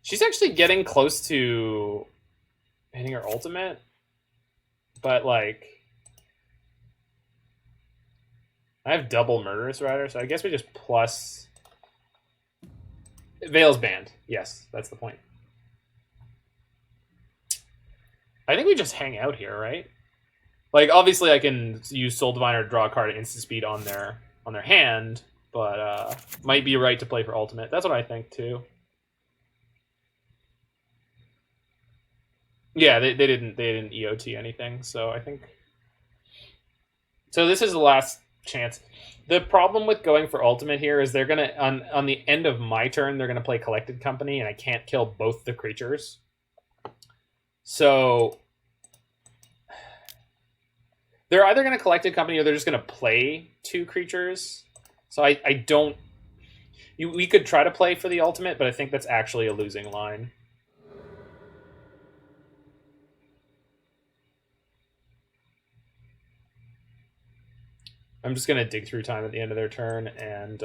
[SPEAKER 1] She's actually getting close to hitting her ultimate, but like I have double Murderous Rider, so I guess we just plus Veil's banned. Yes, that's the point. I think we just hang out here, right? Like obviously I can use Soul Diviner to draw a card at instant speed on their hand, but might be right to play for ultimate. That's what I think too. Yeah, they didn't EOT anything, so I think so. This is the last chance. The problem with going for ultimate here is they're gonna on the end of my turn they're gonna play Collected Company, and I can't kill both the creatures. So they're either gonna Collected Company or they're just gonna play 2 creatures. So I don't. We could try to play for the ultimate, but I think that's actually a losing line. I'm just going to dig through time at the end of their turn, and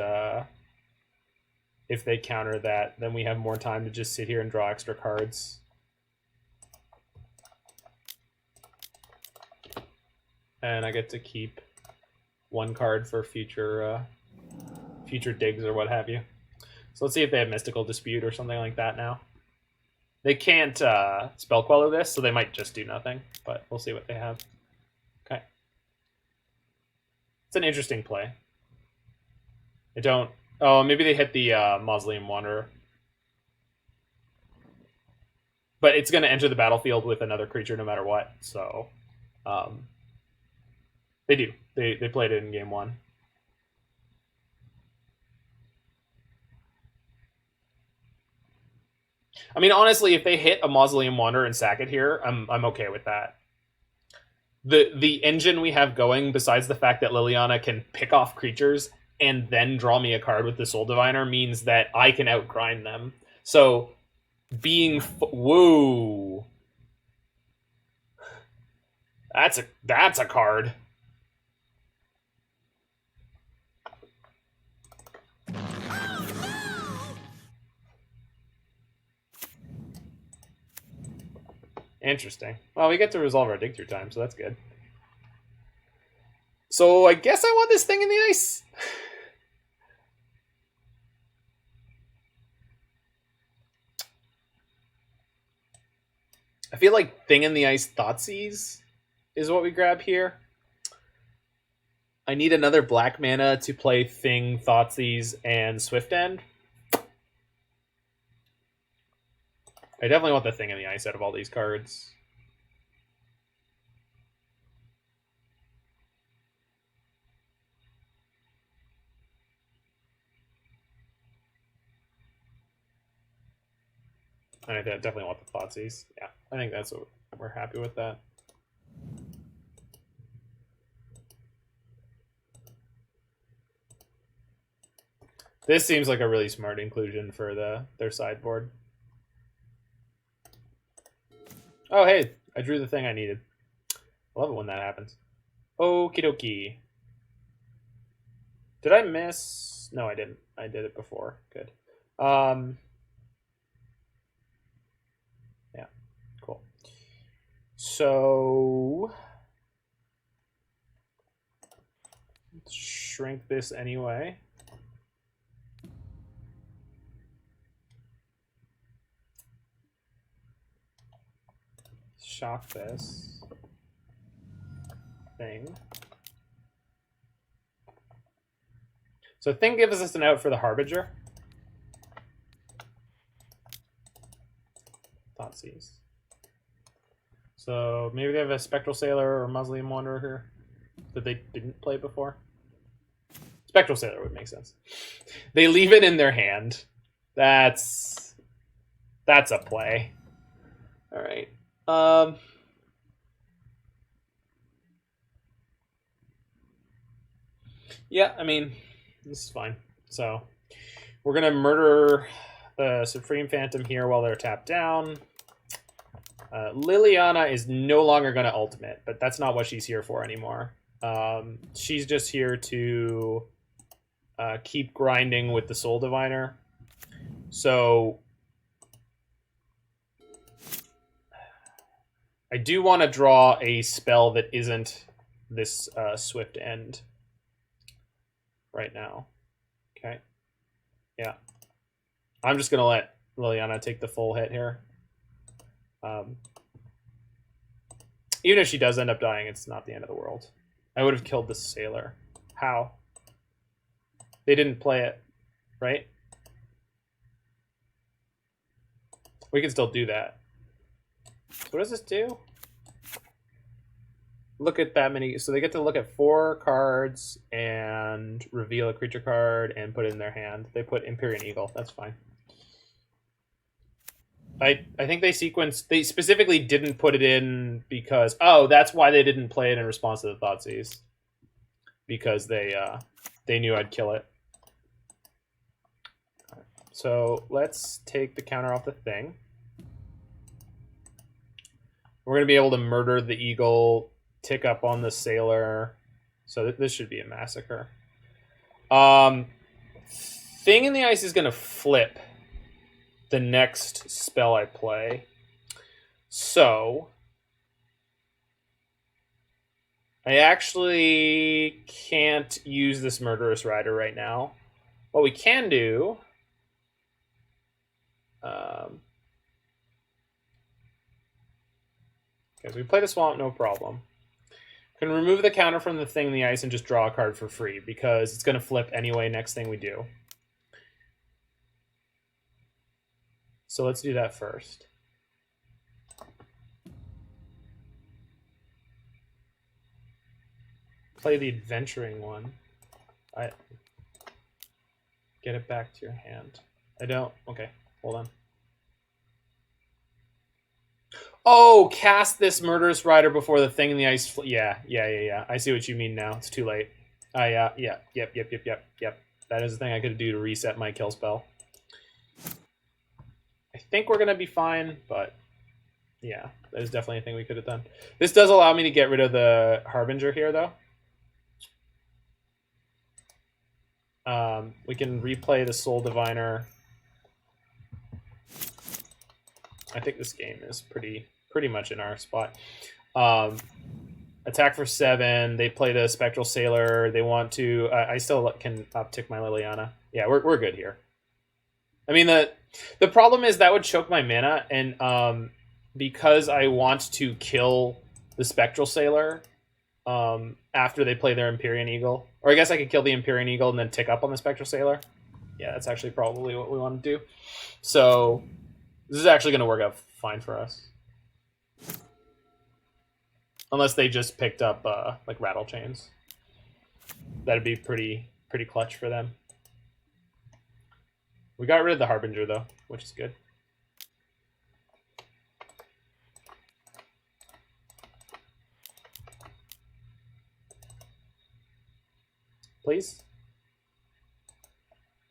[SPEAKER 1] if they counter that, then we have more time to just sit here and draw extra cards. And I get to keep 1 card for future digs or what have you. So let's see if they have Mystical Dispute or something like that now. They can't Spell Queller this, so they might just do nothing, but we'll see what they have. Okay. It's an interesting play. I don't... Oh, maybe they hit the Mausoleum Wanderer. But it's going to enter the battlefield with another creature no matter what, so... they do. They played it in game 1. I mean, honestly, if they hit a Mausoleum Wanderer and sack it here, I'm okay with that. The engine we have going, besides the fact that Liliana can pick off creatures and then draw me a card with the Soul Diviner, means that I can outgrind them. So, being... Whoa! That's a card. Interesting. Well, we get to resolve our dig through time, so that's good. So I guess I want this thing in the ice. I feel like Thing in the Ice Thoughtseize is what we grab here. I need another black mana to play Thing, Thoughtseize, and Swift End. I definitely want the Thing in the Ice out of all these cards. I definitely want the Thoughtseize. Yeah, I think that's what we're happy with that. This seems like a really smart inclusion for their sideboard. Oh, hey, I drew the thing I needed. I love it when that happens. Okie dokie. Did I miss? No, I didn't. I did it before. Good. Yeah, cool. So let's shrink this anyway. Shock this thing. So Thing gives us an out for the Harbinger. Thoughtseize. So maybe they have a Spectral Sailor or Mausoleum Wanderer here that they didn't play before. Spectral Sailor would make sense. They leave it in their hand. That's a play. All right. Yeah, I mean, this is fine. So we're gonna murder the Supreme Phantom here while they're tapped down. Liliana is no longer gonna ultimate, but that's not what she's here for anymore. She's just here to keep grinding with the Soul Diviner. So I do want to draw a spell that isn't this Swift End right now. Okay. Yeah. I'm just going to let Liliana take the full hit here. Even if she does end up dying, it's not the end of the world. I would have killed the sailor. How? They didn't play it, right? We can still do that. What does this do? Look at that many. So they get to look at 4 cards and reveal a creature card and put it in their hand. They put Empyrean Eagle. That's fine. I think they specifically didn't put it in because, oh, that's why they didn't play it in response to the Thoughtseize. Because they knew I'd kill it. So let's take the counter off the thing. We're going to be able to murder the eagle, tick up on the sailor. So this should be a massacre. Thing in the Ice is going to flip the next spell I play. So I actually can't use this Murderous Rider right now. What we can do... okay, so we play the Swamp, no problem. Can remove the counter from the Thing in the Ice and just draw a card for free because it's going to flip anyway next thing we do. So let's do that first. Play the Adventuring one. Get it back to your hand. I don't. Okay, hold on. Oh, cast this Murderous Rider before the Thing in the Ice. Yeah. I see what you mean now. It's too late. Yeah. Yep. That is the thing I could do to reset my kill spell. I think we're going to be fine, but yeah, that is definitely a thing we could have done. This does allow me to get rid of the Harbinger here, though. We can replay the Soul Diviner. I think this game is pretty much in our spot. Attack for 7. They play the Spectral Sailor. They want to... I still can uptick my Liliana. Yeah, we're good here. I mean, the problem is that would choke my mana, and because I want to kill the Spectral Sailor after they play their Empyrean Eagle, or I guess I could kill the Empyrean Eagle and then tick up on the Spectral Sailor. Yeah, that's actually probably what we want to do. So this is actually going to work out fine for us. Unless they just picked up like Rattle Chains. That'd be pretty clutch for them. We got rid of the Harbinger, though, which is good. Please?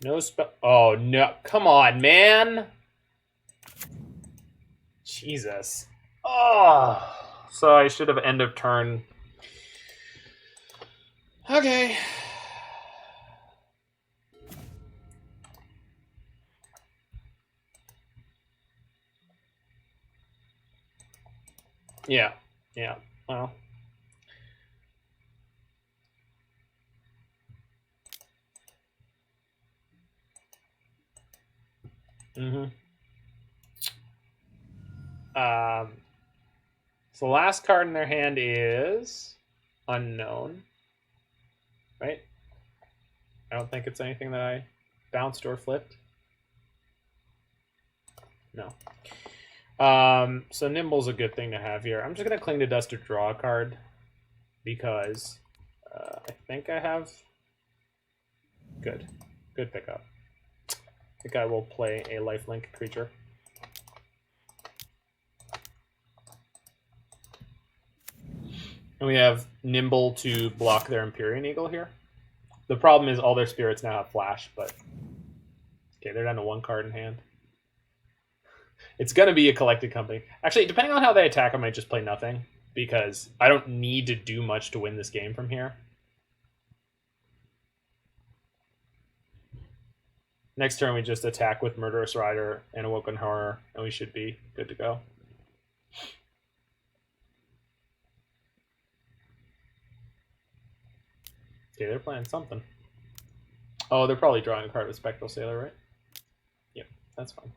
[SPEAKER 1] No spell. Oh, no. Come on, man. Jesus. Oh. So I should have end of turn. Okay. Yeah. Well. So the last card in their hand is Unknown. Right? I don't think it's anything that I bounced or flipped. No. So Nimble's a good thing to have here. I'm just going to Cling to Dust to draw a card because I think I have... Good pickup. I think I will play a lifelink creature. And we have Nimble to block their Empyrean Eagle here. The problem is all their spirits now have flash, but... Okay, they're down to 1 card in hand. It's going to be a Collected Company. Actually, depending on how they attack, I might just play nothing, because I don't need to do much to win this game from here. Next turn, we just attack with Murderous Rider and Awoken Horror, and we should be good to go. Okay, they're playing something. Oh, they're probably drawing a card with Spectral Sailor, right? Yep, that's fine.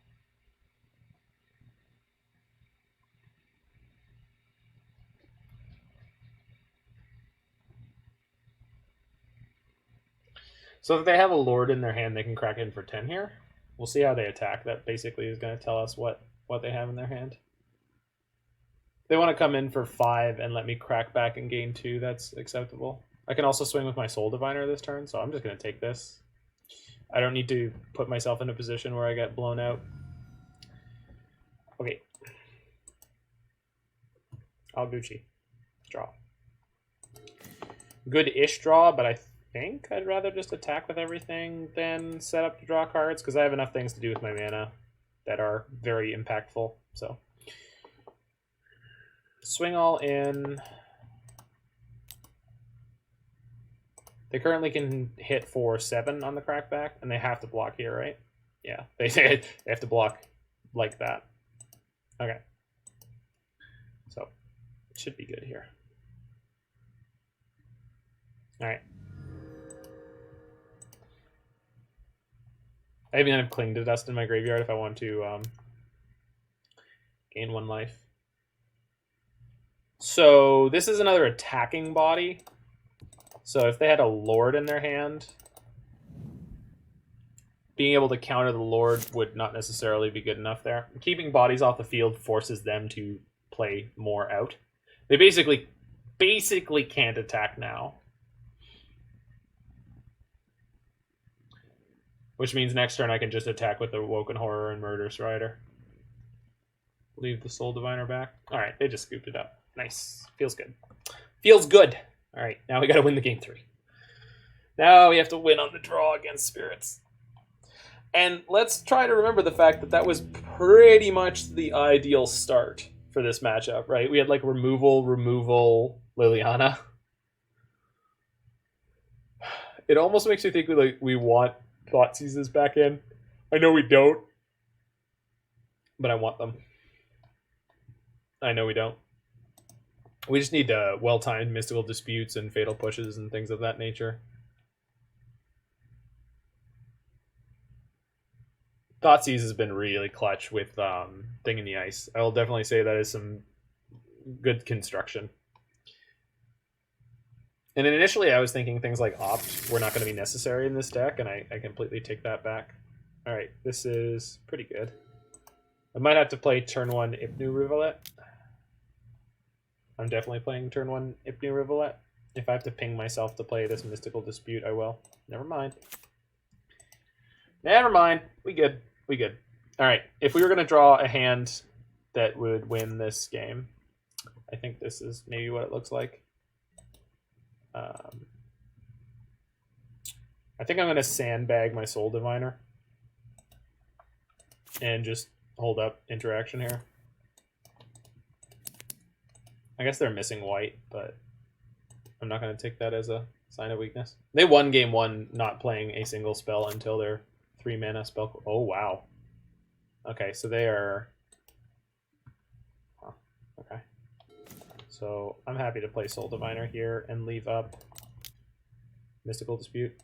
[SPEAKER 1] So if they have a Lord in their hand, they can crack in for 10 here. We'll see how they attack. That basically is going to tell us what they have in their hand. They want to come in for 5 and let me crack back and gain 2. That's acceptable. I can also swing with my Soul Diviner this turn, so I'm just going to take this. I don't need to put myself in a position where I get blown out. Okay. I'll Gucci. Draw. Good-ish draw, but I think I'd rather just attack with everything than set up to draw cards, because I have enough things to do with my mana that are very impactful, so... Swing all in. They currently can hit for 7 on the crackback, and they have to block here, right? Yeah, they have to block like that. Okay. So, it should be good here. Alright. I even have Cling to Dust in my graveyard if I want to gain 1 life. So this is another attacking body. So if they had a Lord in their hand, being able to counter the Lord would not necessarily be good enough there. Keeping bodies off the field forces them to play more out. They basically can't attack now. Which means next turn I can just attack with the Woken Horror and Murderous Rider. Leave the Soul Diviner back. Alright, they just scooped it up. Nice. Feels good. Feels good. All right, now we got to win the game 3. Now we have to win on the draw against Spirits. And let's try to remember the fact that that was pretty much the ideal start for this matchup, right? We had like removal, Liliana. It almost makes me think we want Thoughtseizes back in. I know we don't, but I want them. I know we don't. We just need well-timed Mystical Disputes and Fatal Pushes and things of that nature. Thoughtseize has been really clutch with Thing in the Ice. I will definitely say that is some good construction. And initially I was thinking things like Opt were not going to be necessary in this deck, and I completely take that back. Alright, this is pretty good. I might have to play turn 1 Ipnu Rivulet. I'm definitely playing turn 1 Ipnu Rivulet. If I have to ping myself to play this Mystical Dispute, I will. Never mind. Never mind. We good. We good. Alright, if we were going to draw a hand that would win this game, I think this is maybe what it looks like. I think I'm going to sandbag my Soul Diviner and just hold up interaction here. I guess they're missing white, but I'm not going to take that as a sign of weakness. They won game 1 not playing a single spell until their 3 mana spell. Oh, wow. Okay, so they are... Huh. Okay. So I'm happy to play Soul Diviner here and leave up Mystical Dispute.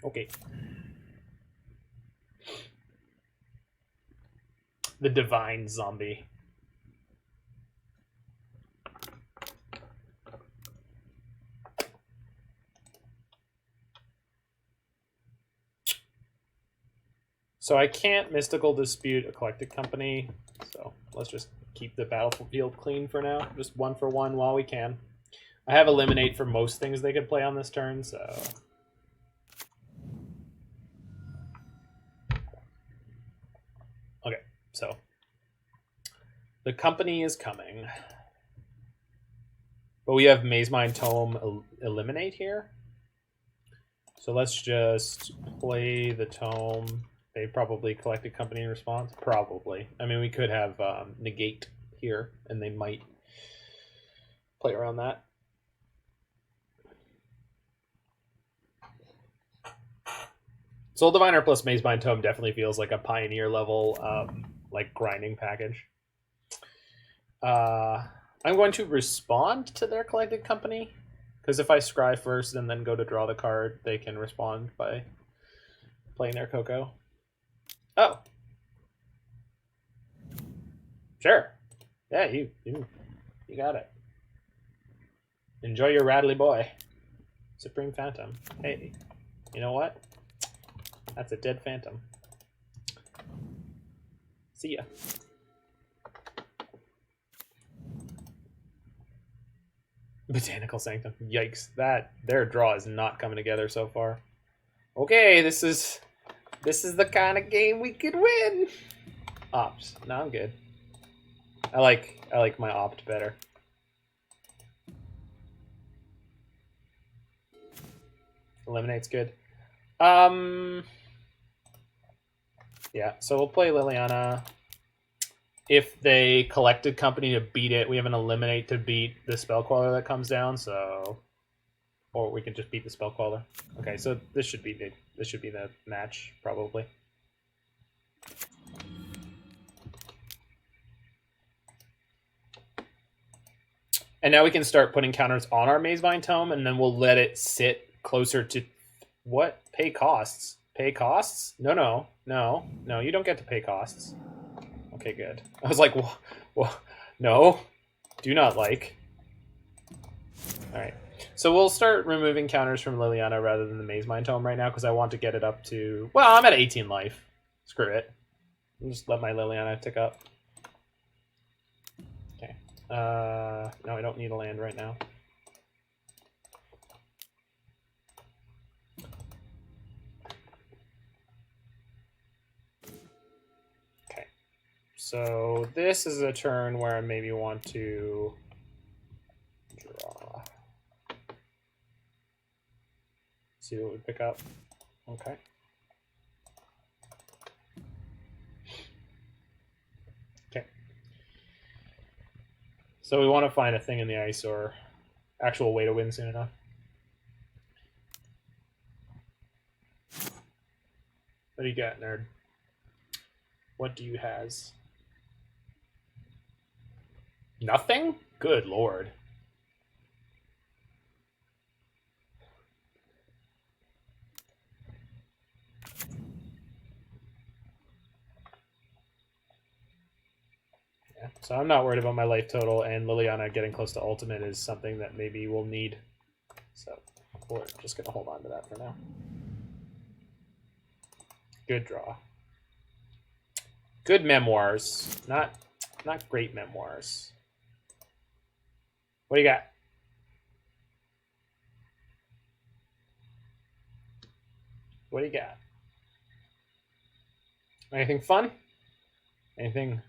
[SPEAKER 1] Okay. The Divine Zombie. So I can't Mystical Dispute Eclectic Company, so let's just keep the battlefield clean for now. Just 1 for 1 while we can. I have Eliminate for most things they could play on this turn, so... Okay, so... The company is coming. But we have Mazemind Tome Eliminate here. So let's just play the Tome... They probably collected company in response. Probably. I mean, we could have Negate here, and they might play around that. Soul Diviner plus Mazemind Tome definitely feels like a Pioneer level like grinding package. I'm going to respond to their collected company, because if I scry first and then go to draw the card, they can respond by playing their Coco. Oh, sure. Yeah, you got it. Enjoy your rattly boy, Supreme Phantom. Hey, you know what? That's a dead phantom. See ya. Botanical Sanctum. Yikes! Their draw is not coming together so far. Okay, this is the kind of game we could win. Opt. No, I'm good. I like my opt better. Eliminate's good. Yeah, so we'll play Liliana. If they collected company to beat it, we have an eliminate to beat the Spellcaller that comes down, so or we can just beat the Spellcaller. Okay, so this should be the match, probably. And now we can start putting counters on our Mazemind Tome, and then we'll let it sit closer to what? Pay costs. Pay costs? No, you don't get to pay costs. Okay, good. I was like, no, do not like. All right, so we'll start removing counters from Liliana rather than the Mazemind Tome right now, because I want to get it up to, well, I'm at 18 life. Screw it. I'll just let my Liliana tick up. Okay. No, I don't need a land right now. So this is a turn where I maybe want to draw. See what we pick up. Okay. Okay. So we want to find a thing in the ice or actual way to win soon enough. What do you got, nerd? What do you has? Nothing? Good lord. Yeah, so I'm not worried about my life total, and Liliana getting close to ultimate is something that maybe we'll need. So we're just going to hold on to that for now. Good draw. Good memoirs. Not great memoirs. What do you got? What do you got? Anything fun? Anything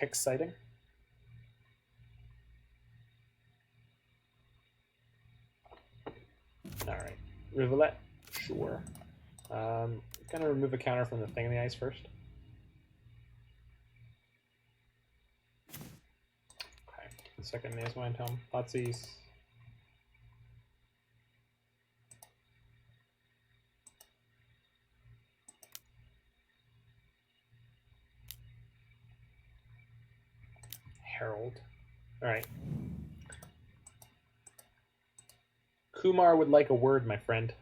[SPEAKER 1] exciting? All right. Rivulet? Sure. Gonna remove a counter from the thing in the ice first. Okay. Second Mazemind Tome. Thoughtseize. Herald. All right. Kumar would like a word, my friend.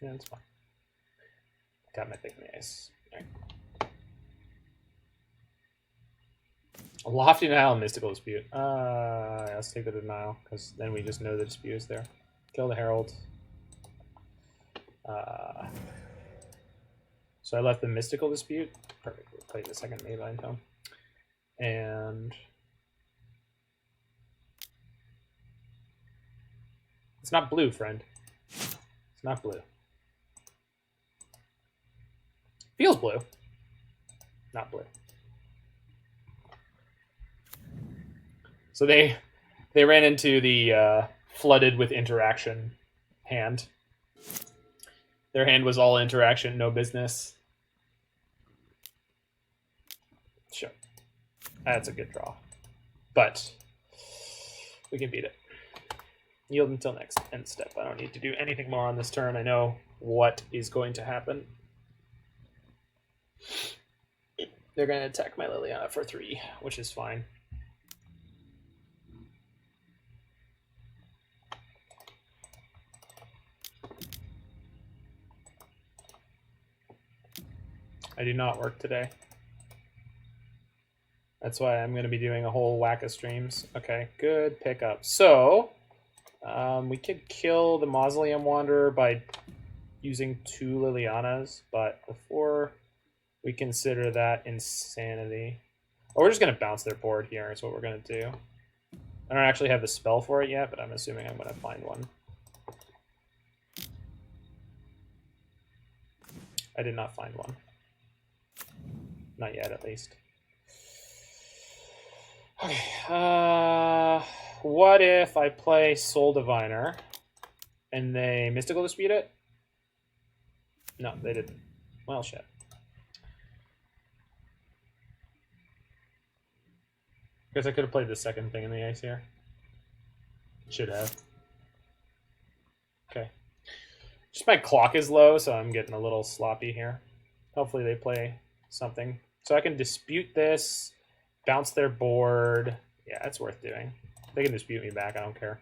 [SPEAKER 1] Yeah, that's fine. Got my thing in the ice. All right. A Lofty Denial and Mystical Dispute. Let's take the denial, because then we just know the dispute is there. Kill the Herald. So I left the Mystical Dispute. Perfect. We'll play the second Mazemind Tome. And it's not blue, friend. It's not blue. Feels blue. Not blue. So they ran into the flooded with interaction hand. Their hand was all interaction, no business. Sure. That's a good draw. But we can beat it. Yield until next end step. I don't need to do anything more on this turn. I know what is going to happen. They're going to attack my Liliana for 3, which is fine. I do not work today. That's why I'm going to be doing a whole whack of streams. Okay, good pickup. So, we could kill the Mausoleum Wanderer by using 2 Lilianas, but before we consider that insanity... Oh, we're just going to bounce their board here is what we're going to do. I don't actually have the spell for it yet, but I'm assuming I'm going to find one. I did not find one. Not yet, at least. Okay, what if I play Soul Diviner and they Mystical Dispute it? No, they didn't. Well, shit. Guess I could have played the second thing in the ice here. Should have. Okay. Just my clock is low, so I'm getting a little sloppy here. Hopefully they play something. So I can dispute this, bounce their board. Yeah, that's worth doing. They can dispute me back, I don't care.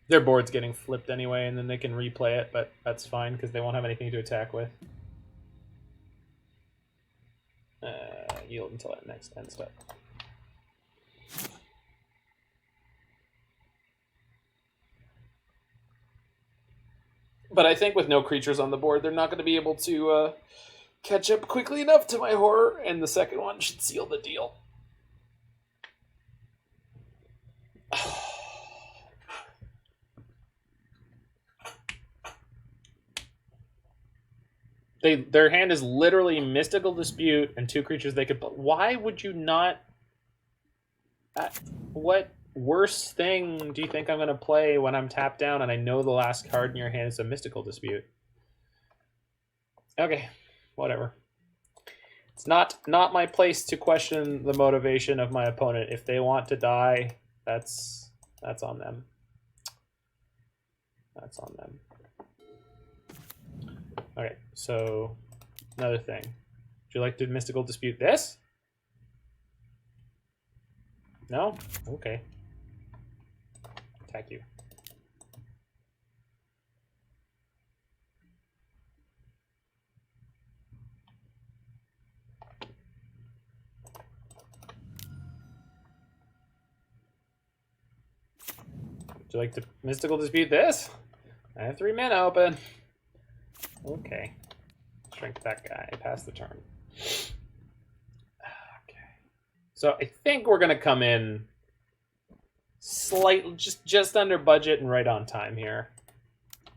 [SPEAKER 1] Their board's getting flipped anyway, and then they can replay it, but that's fine because they won't have anything to attack with. Yield until that next end step. But I think with no creatures on the board, they're not going to be able to catch up quickly enough to my horror, and the second one should seal the deal. Their hand is literally Mystical Dispute and 2 creatures they could... Why would you not... What worse thing do you think I'm going to play when I'm tapped down and I know the last card in your hand is a Mystical Dispute? Okay, whatever. It's not my place to question the motivation of my opponent. If they want to die, that's on them. That's on them. Okay, so another thing. Would you like to Mystical Dispute this? No? Okay. Attack you. Would you like to Mystical Dispute this? I have 3 mana open. Okay. Shrink that guy. Pass the turn. Okay. So I think we're going to come in slightly, just under budget and right on time here.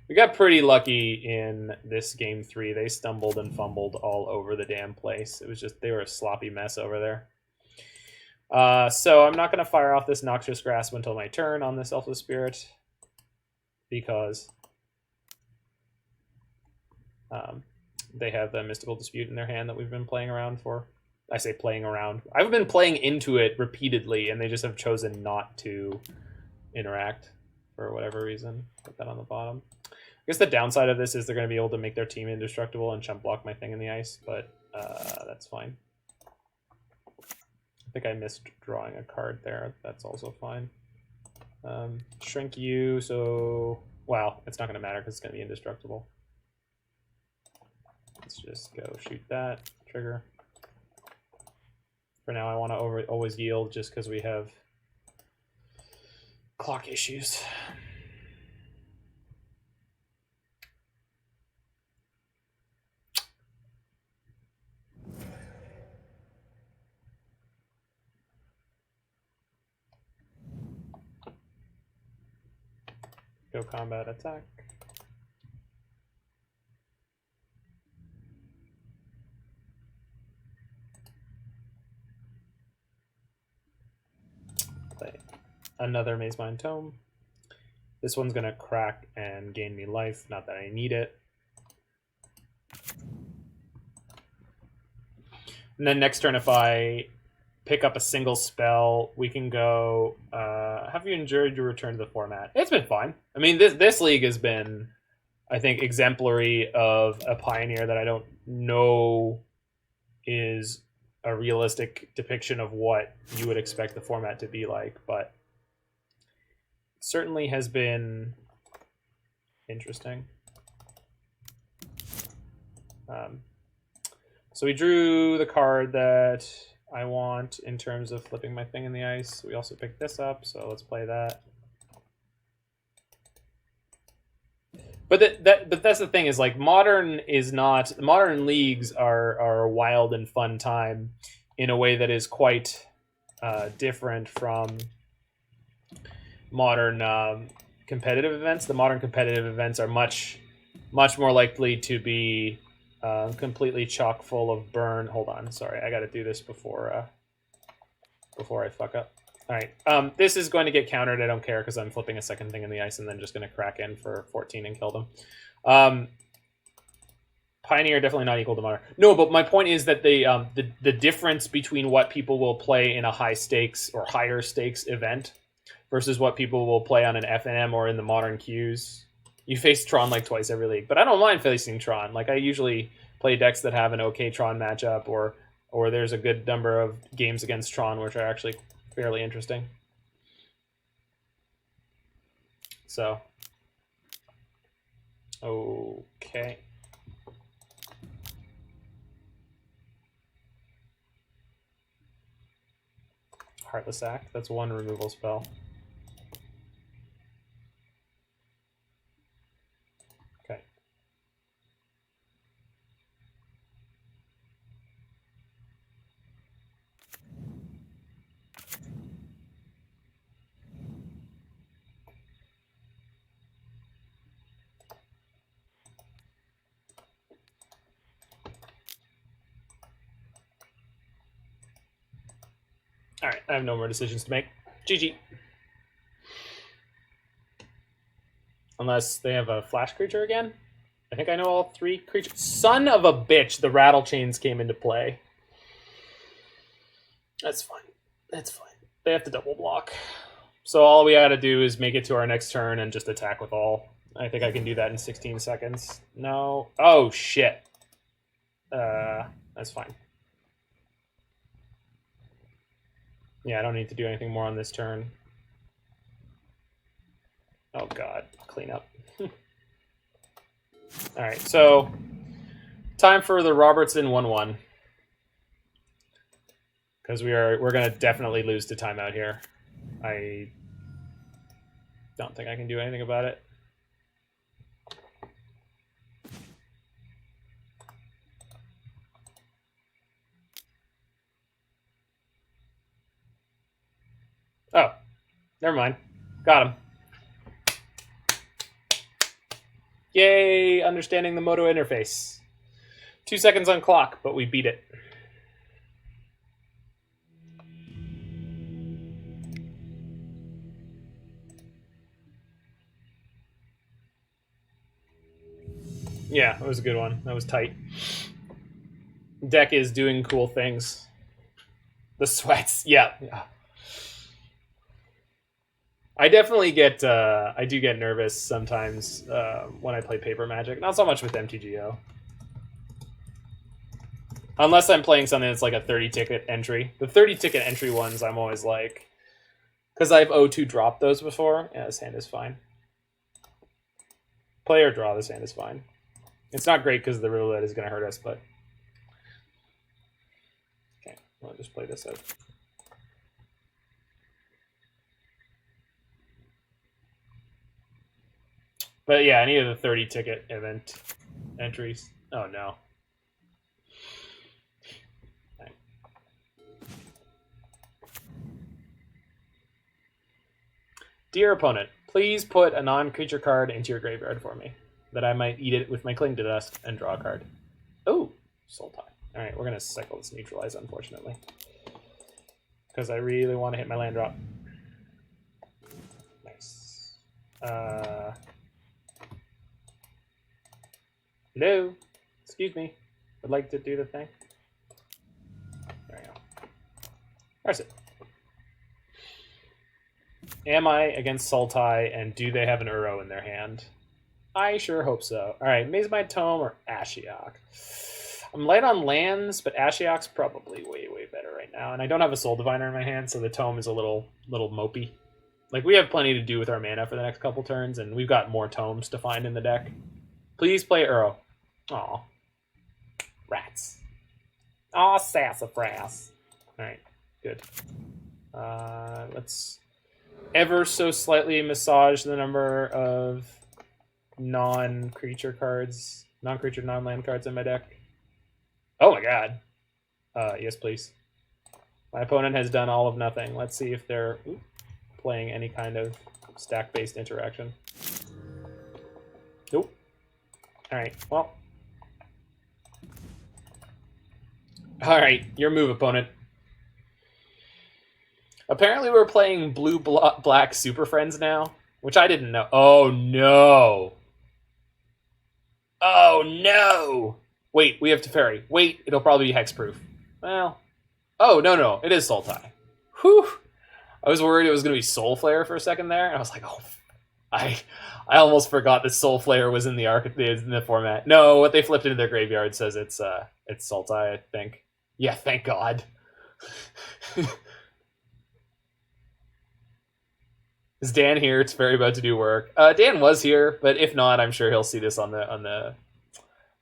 [SPEAKER 1] We got pretty lucky in this game 3. They stumbled and fumbled all over the damn place. It was just, they were a sloppy mess over there. So I'm not going to fire off this Noxious Grasp until my turn on this Faithless Spirit, because they have the Mystical Dispute in their hand that we've been playing around for. I say playing around. I've been playing into it repeatedly, and they just have chosen not to interact for whatever reason. Put that on the bottom. I guess the downside of this is they're going to be able to make their team indestructible and chump block my thing in the ice, but that's fine. I think I missed drawing a card there. That's also fine. Shrink you, so... Wow, it's not going to matter because it's going to be indestructible. Let's just go shoot that. Trigger. For now, I want to always yield just because we have clock issues. Go combat attack. Play another Mazemind Tome. This one's gonna crack and gain me life, not that I need it. And then next turn, if I pick up a single spell, we can go... have you enjoyed your return to the format? It's been fun. I mean, this league has been I think, exemplary of a Pioneer that I don't know is a realistic depiction of what you would expect the format to be like, but it certainly has been interesting. So we drew the card that I want in terms of flipping my thing in the ice. We also picked this up, so let's play that. But that's the thing, is like modern leagues are a wild and fun time in a way that is quite different from modern competitive events. The modern competitive events are much more likely to be completely chock full of burn. Hold on, sorry, I got to do this before I fuck up. All right, this is going to get countered. I don't care because I'm flipping a second thing in the ice and then just going to crack in for 14 and kill them. Pioneer definitely not equal to Modern. No, but my point is that the difference between what people will play in a high stakes or higher stakes event versus what people will play on an FNM or in the Modern queues. You face Tron like twice every league, but I don't mind facing Tron. Like I usually play decks that have an okay Tron matchup, or there's a good number of games against Tron which are actually fairly interesting. So, okay. Heartless Act, that's one removal spell. Okay. All right, I have no more decisions to make. GG. Unless they have a flash creature again. I think I know all three creatures. Son of a bitch, the rattle chains came into play. That's fine. That's fine. They have to double block. So all we gotta do is make it to our next turn and just attack with all. I think I can do that in 16 seconds. No. Oh, shit. That's fine. Yeah, I don't need to do anything more on this turn. Oh god, clean up. Alright, so time for the Robertson 1-1. Because we're gonna definitely lose to timeout here. I don't think I can do anything about it. Oh, never mind. Got him. Yay, understanding the Moto interface. 2 seconds on clock, but we beat it. Yeah, that was a good one. That was tight. Deck is doing cool things. The sweats, yeah. I definitely get, I do get nervous sometimes when I play Paper Magic. Not so much with MTGO. Unless I'm playing something that's like a 30-ticket entry. The 30-ticket entry ones, I'm always like... Because I've O2 dropped those before. Yeah, this hand is fine. Play or draw, this hand is fine. It's not great because the roulette is going to hurt us, but... Okay, I'll just play this out. But yeah, any of the 30-ticket event entries. Oh no. Okay. Dear opponent, please put a non-creature card into your graveyard for me, that I might eat it with my Cling to Dust and draw a card. Oh, Soul Tie. All right, we're gonna cycle this Neutralize, unfortunately, because I really want to hit my land drop. Nice. Hello? Excuse me. I'd like to do the thing. There we go. Narset. Am I against Sultai, and do they have an Uro in their hand? I sure hope so. All right, Mazemind Tome or Ashiok. I'm light on lands, but Ashiok's probably way better right now. And I don't have a Soul Diviner in my hand, so the Tome is a little mopey. Like, we have plenty to do with our mana for the next couple turns, and we've got more tomes to find in the deck. Please play Uro. Aw. Rats. Aw, sassafras. Alright, good. Let's ever so slightly massage the number of non-creature cards, non-land cards in my deck. Oh my god. Yes, please. My opponent has done all of nothing. Let's see if they're playing any kind of stack-based interaction. Nope. Alright, well. Alright, your move, opponent. Apparently we're playing blue-black Super Friends now, which I didn't know. Oh, no. Oh, no. Wait, we have Teferi. Wait, it'll probably be hexproof. Well. Oh, no. It is Sultai. Whew. I was worried it was going to be Soul Flare for a second there, and I was like, oh, I almost forgot that Soul Flare was in the format. No, what they flipped into their graveyard says it's Sultai, I think. Yeah, thank God. Is Dan here? It's very about to do work. Dan was here, but if not, I'm sure he'll see this on the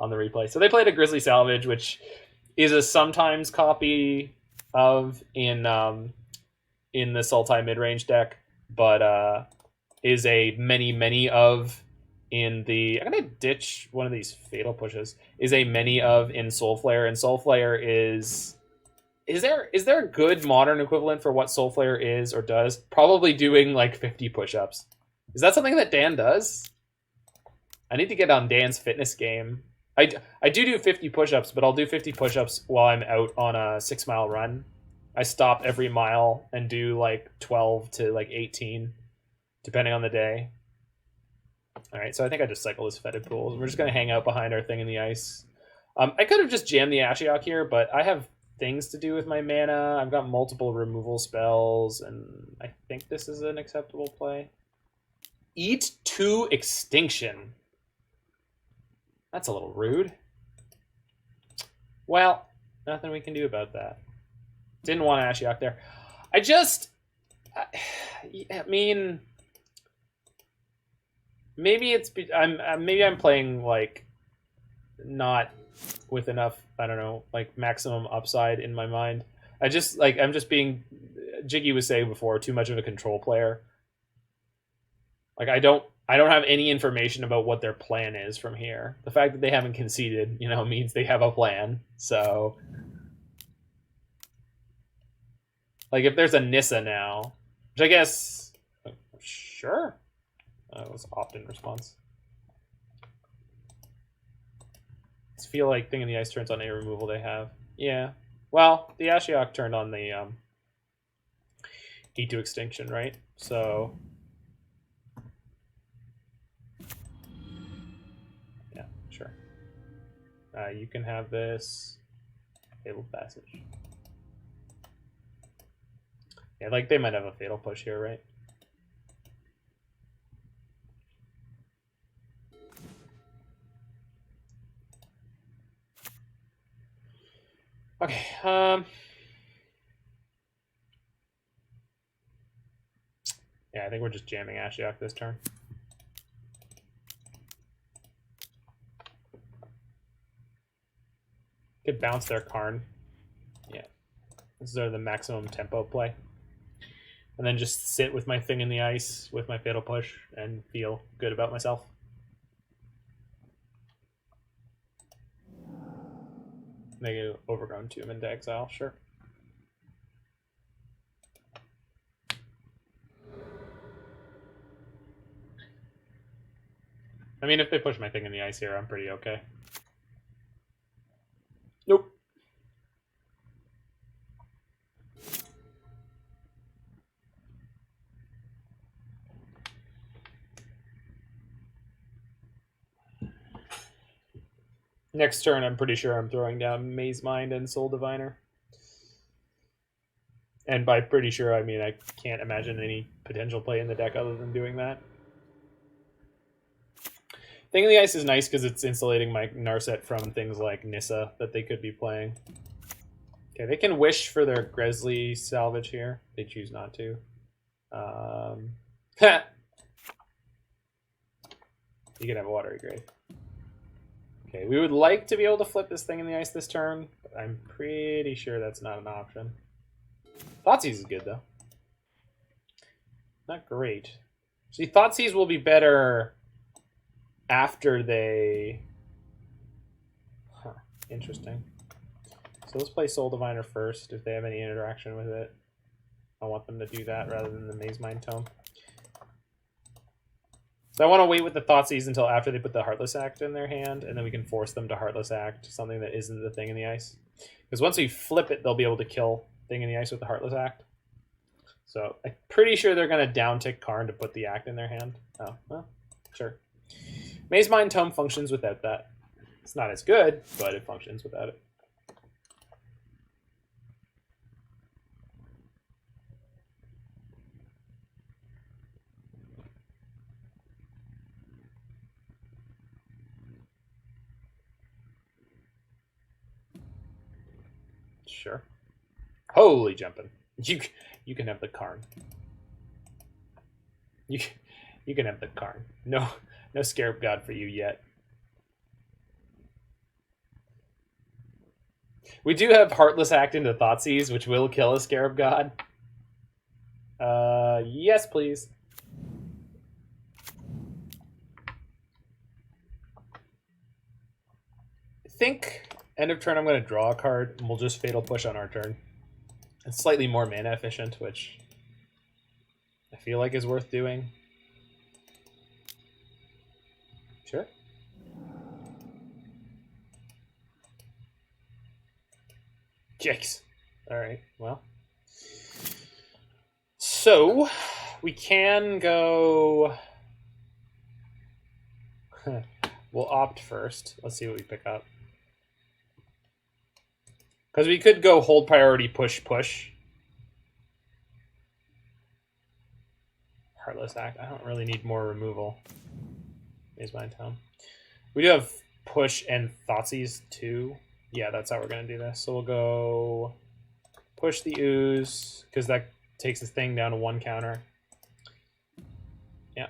[SPEAKER 1] replay. So they played a Grizzly Salvage, which is a sometimes copy of in the Sultai midrange deck, but is a many of in the... I'm going to ditch one of these Fatal Pushes. Is a many of in Soul Flare, and Soul Flare is... Is there a good modern equivalent for what Soul Flare is or does? Probably doing like 50 push-ups. Is that something that Dan does? I need to get on Dan's fitness game. I do 50 push-ups, but I'll do 50 push-ups while I'm out on a 6-mile run. I stop every mile and do like 12 to like 18, depending on the day. All right, so I think I just cycle this Fetid Pools. We're just going to hang out behind our thing in the ice. I could have just jammed the Ashiok here, but I have things to do with my mana. I've got multiple removal spells, and I think this is an acceptable play. Eat 2 Extinction. That's a little rude. Well, nothing we can do about that. Didn't want Ashiok there. I mean, maybe I'm playing like not with enough, I don't know, like maximum upside in my mind. I'm just being, Jiggy was saying before, too much of a control player. Like I don't have any information about what their plan is from here. The fact that they haven't conceded, means they have a plan. So like if there's a Nissa now, which I guess, sure. That was opt-in response. I feel like Thing in the Ice turns on a removal they have. Yeah. Well, the Ashiok turned on the Eat to Extinction, right? So yeah, sure. You can have this Fabled Passage. Yeah, like they might have a Fatal Push here, right? Okay, yeah, I think we're just jamming Ashiok this turn. Could bounce their Karn. Yeah. This is the maximum tempo play. And then just sit with my Thing in the Ice with my Fatal Push and feel good about myself. Negative Overgrown Tomb into exile, sure. I mean, if they push my Thing in the Ice here, I'm pretty okay. Nope. Next turn, I'm pretty sure I'm throwing down Mazemind and Soul Diviner. And by pretty sure, I mean I can't imagine any potential play in the deck other than doing that. Thing in the Ice is nice because it's insulating my Narset from things like Nissa that they could be playing. Okay, they can wish for their Grizzly salvage here. They choose not to. You can have a Watery Grave. Okay, we would like to be able to flip this Thing in the Ice this turn, but I'm pretty sure that's not an option. Thoughtseize is good, though. Not great. See, Thoughtseize will be better after they... Huh, interesting. So let's play Soul Diviner first, if they have any interaction with it. I want them to do that rather than the Mazemind Tome. So I want to wait with the Thoughtseize until after they put the Heartless Act in their hand, and then we can force them to Heartless Act, something that isn't the Thing in the Ice. Because once we flip it, they'll be able to kill Thing in the Ice with the Heartless Act. So I'm pretty sure they're going to downtick Karn to put the Act in their hand. Oh, well, sure. Mazemind Tome functions without that. It's not as good, but it functions without it. Sure. Holy jumping. You can have the Karn. You can have the Karn. No Scarab God for you yet. We do have Heartless Act into Thoughtseize, which will kill a Scarab God. Yes, please. I think end of turn I'm going to draw a card, and we'll just Fatal Push on our turn. It's slightly more mana efficient, which I feel like is worth doing. Sure. Yikes. Alright, well. So, we can go... We'll opt first. Let's see what we pick up. Because we could go hold priority, push, push. Heartless Act. I don't really need more removal. Mazemind Tome. We do have push and Thoughtseize too. Yeah, that's how we're going to do this. So we'll go push the Ooze, because that takes this thing down to 1 counter. Yeah.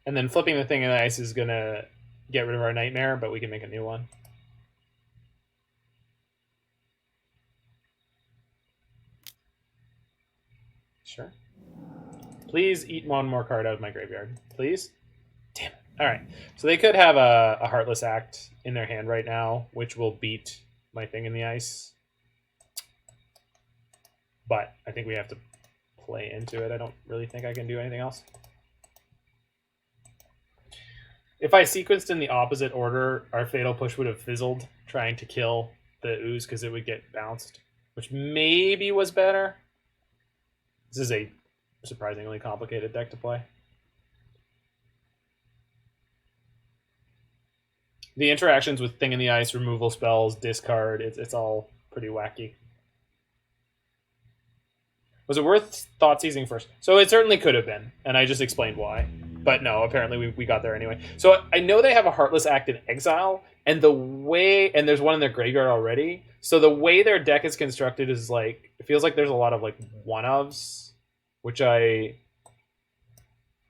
[SPEAKER 1] And then flipping the Thing in the Ice is going to get rid of our Nightmare, but we can make a new one. Sure. Please eat one more card out of my graveyard. Please? Damn it. Alright. So they could have a Heartless Act in their hand right now, which will beat my Thing in the Ice. But I think we have to play into it. I don't really think I can do anything else. If I sequenced in the opposite order, our Fatal Push would have fizzled trying to kill the Ooze because it would get bounced, which maybe was better. This is a surprisingly complicated deck to play. The interactions with Thing in the Ice, removal spells, discard, it's all pretty wacky. Was it worth Thoughtseizing first? So it certainly could have been, and I just explained why. But no, apparently we got there anyway. So I know they have a Heartless Act in exile, and there's one in their graveyard already. So the way their deck is constructed is like, it feels like there's a lot of like one-ofs, which I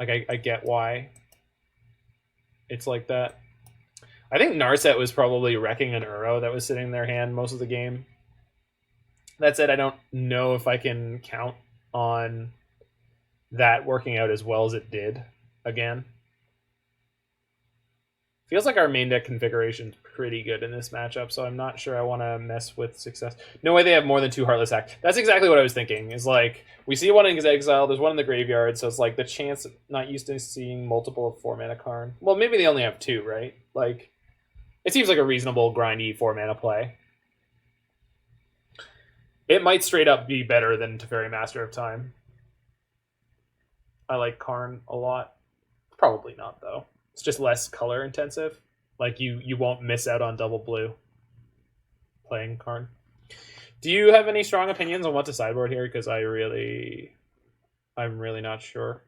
[SPEAKER 1] get why it's like that. I think Narset was probably wrecking an Uro that was sitting in their hand most of the game. That said, I don't know if I can count on that working out as well as it did again. Feels like our main deck configuration is pretty good in this matchup, so I'm not sure I want to mess with success. No way they have more than 2 Heartless Act. That's exactly what I was thinking. Is like, we see one in exile, there's one in the graveyard, so it's like the chance of not used to seeing multiple of 4 mana Karn. Well, maybe they only have 2, right? Like, it seems like a reasonable, grindy 4 mana play. It might straight up be better than Teferi Master of Time. I like Karn a lot. Probably not, though. It's just less color intensive. Like, you won't miss out on double blue playing Karn. Do you have any strong opinions on what to sideboard here? Because I'm really not sure.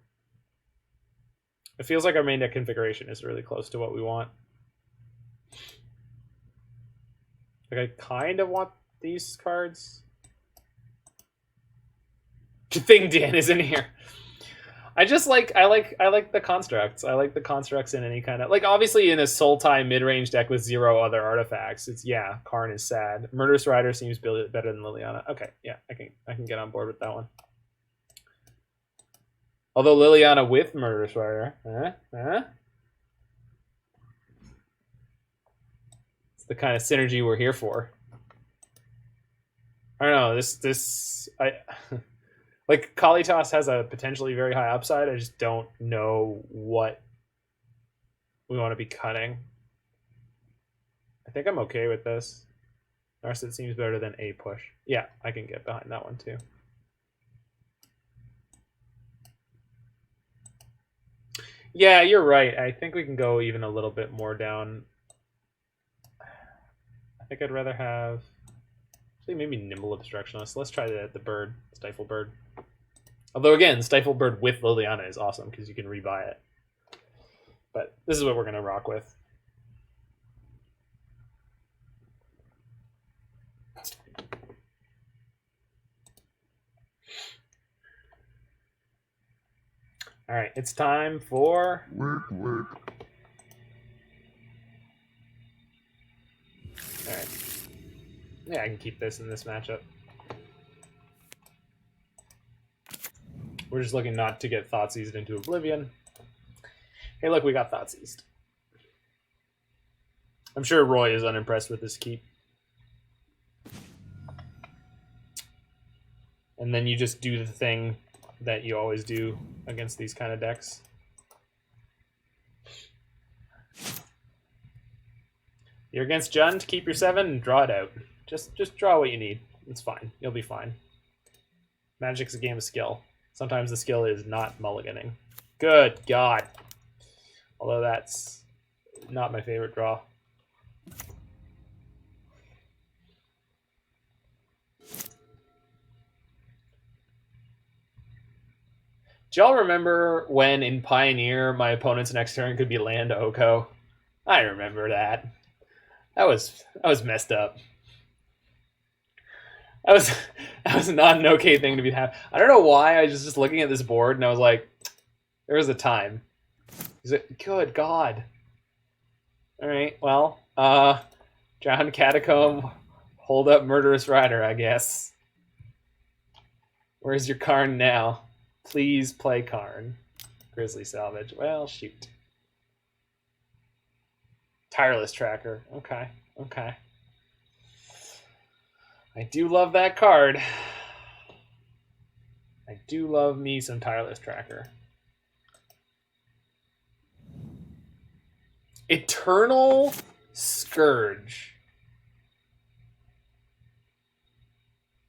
[SPEAKER 1] It feels like our main deck configuration is really close to what we want. Like, I kind of want these cards. Good thing Dan is in here. I like the constructs. I like the constructs in any kind of, like, obviously in a Sultai mid-range deck with 0 other artifacts, it's, yeah, Karn is sad. Murderous Rider seems better than Liliana. Okay, yeah, I can get on board with that one. Although Liliana with Murderous Rider, it's the kind of synergy we're here for. I don't know. Like, Kalitas has a potentially very high upside. I just don't know what we want to be cutting. I think I'm okay with this. Narset seems better than a push. Yeah, I can get behind that one too. Yeah, you're right. I think we can go even a little bit more down. I think I'd rather have... Actually, maybe Nimble Obstructionist. Let's try the bird, Stifle Bird. Although, again, Stifle Bird with Liliana is awesome because you can rebuy it. But this is what we're going to rock with. All right, it's time for...
[SPEAKER 2] Work.
[SPEAKER 1] All right. Yeah, I can keep this in this matchup. We're just looking not to get Thoughtseized into oblivion. Hey, look, we got Thoughtseized. I'm sure Roy is unimpressed with this keep. And then you just do the thing that you always do against these kind of decks. You're against Jund, keep your 7 and draw it out. Just draw what you need. It's fine. You'll be fine. Magic's a game of skill. Sometimes the skill is not mulliganing. Good God. Although that's not my favorite draw. Do y'all remember when in Pioneer my opponent's next turn could be land Oko? I remember that. That was messed up. That was not an okay thing to be having. I don't know why. I was just looking at this board and I was like, there was a time. He's like, good God. All right, well, Drowned Catacomb, hold up Murderous Rider, I guess. Where's your Karn now? Please play Karn. Grizzly Salvage. Well, shoot. Tireless Tracker. Okay. I do love that card. I do love me some Tireless Tracker. Eternal Scourge.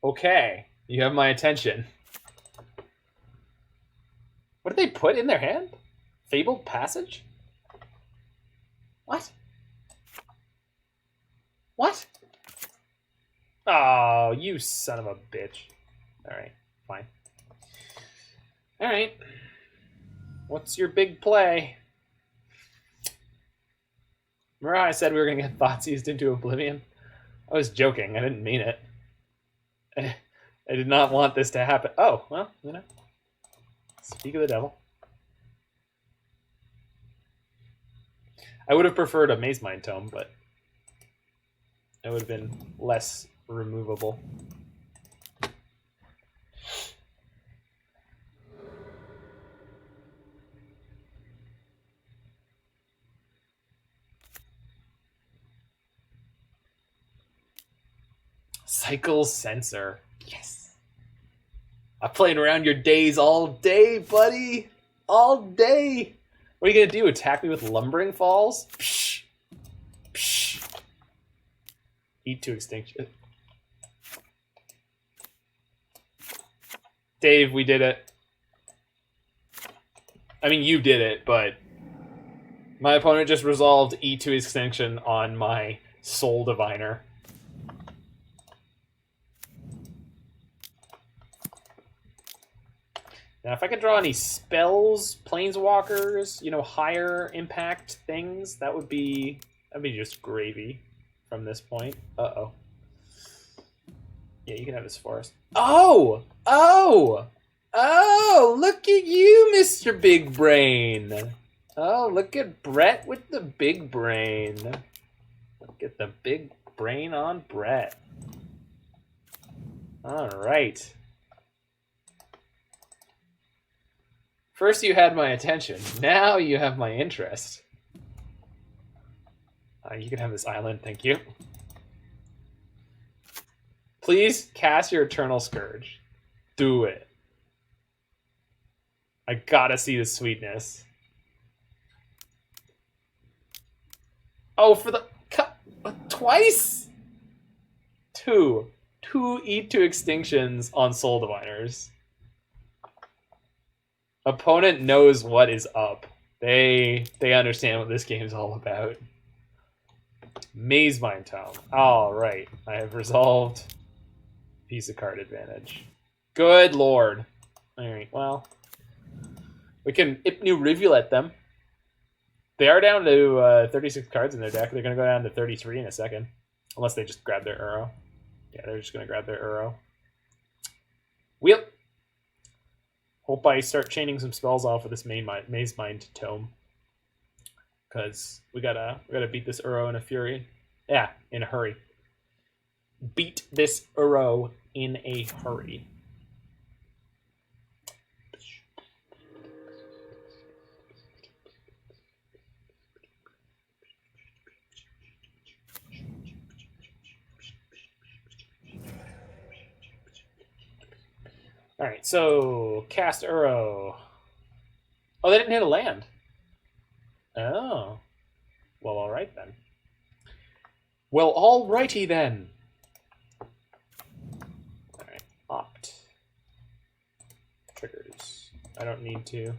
[SPEAKER 1] Okay. You have my attention. What did they put in their hand? Fabled Passage? What? Oh, you son of a bitch. Alright, fine. Alright. What's your big play? Remember how I said we were going to get Thoughtseized into oblivion? I was joking. I didn't mean it. I did not want this to happen. Oh, well, you know. Speak of the devil. I would have preferred a Mazemind Tome, but it would have been less removable. Cycle Sensor. Yes. I'm playing around your days all day, buddy. All day. What are you going to do? Attack me with Lumbering Falls? Psh. Psh. Eat to extinction. Dave, we did it. I mean, you did it, but my opponent just resolved Eat to extinction on my Soul Diviner. Now, if I could draw any spells, planeswalkers, you know, higher impact things, that'd be just gravy from this point. Uh-oh. Yeah, you can have this forest. Oh! Oh! Oh! Look at you, Mr. Big Brain! Oh, look at Brett with the big brain. Look at the big brain on Brett. All right. First you had my attention. Now you have my interest. You can have this island, thank you. Please cast your Eternal Scourge. Do it. I gotta see the sweetness. Oh, for the twice? Two eat to extinctions on Soul Diviners. Opponent knows what is up. They understand what this game is all about. Mazemind Tome. All right, I have resolved piece of card advantage. Good lord. All right, well, we can Ipnu Rivulet them. They are down to 36 cards in their deck. They're going to go down to 33 in a second. Unless they just grab their Uro. Yeah, they're just going to grab their Uro. Wheel. Hope I start chaining some spells off with this Mazemind Tome. Because we gotta beat this Uro in a fury. Yeah, in a hurry. Beat this Uro in a hurry. All right, so cast Uro. Oh, they didn't hit a land. Oh. Well, all right then. Well, alrighty then. All right, opt. Triggers. I don't need to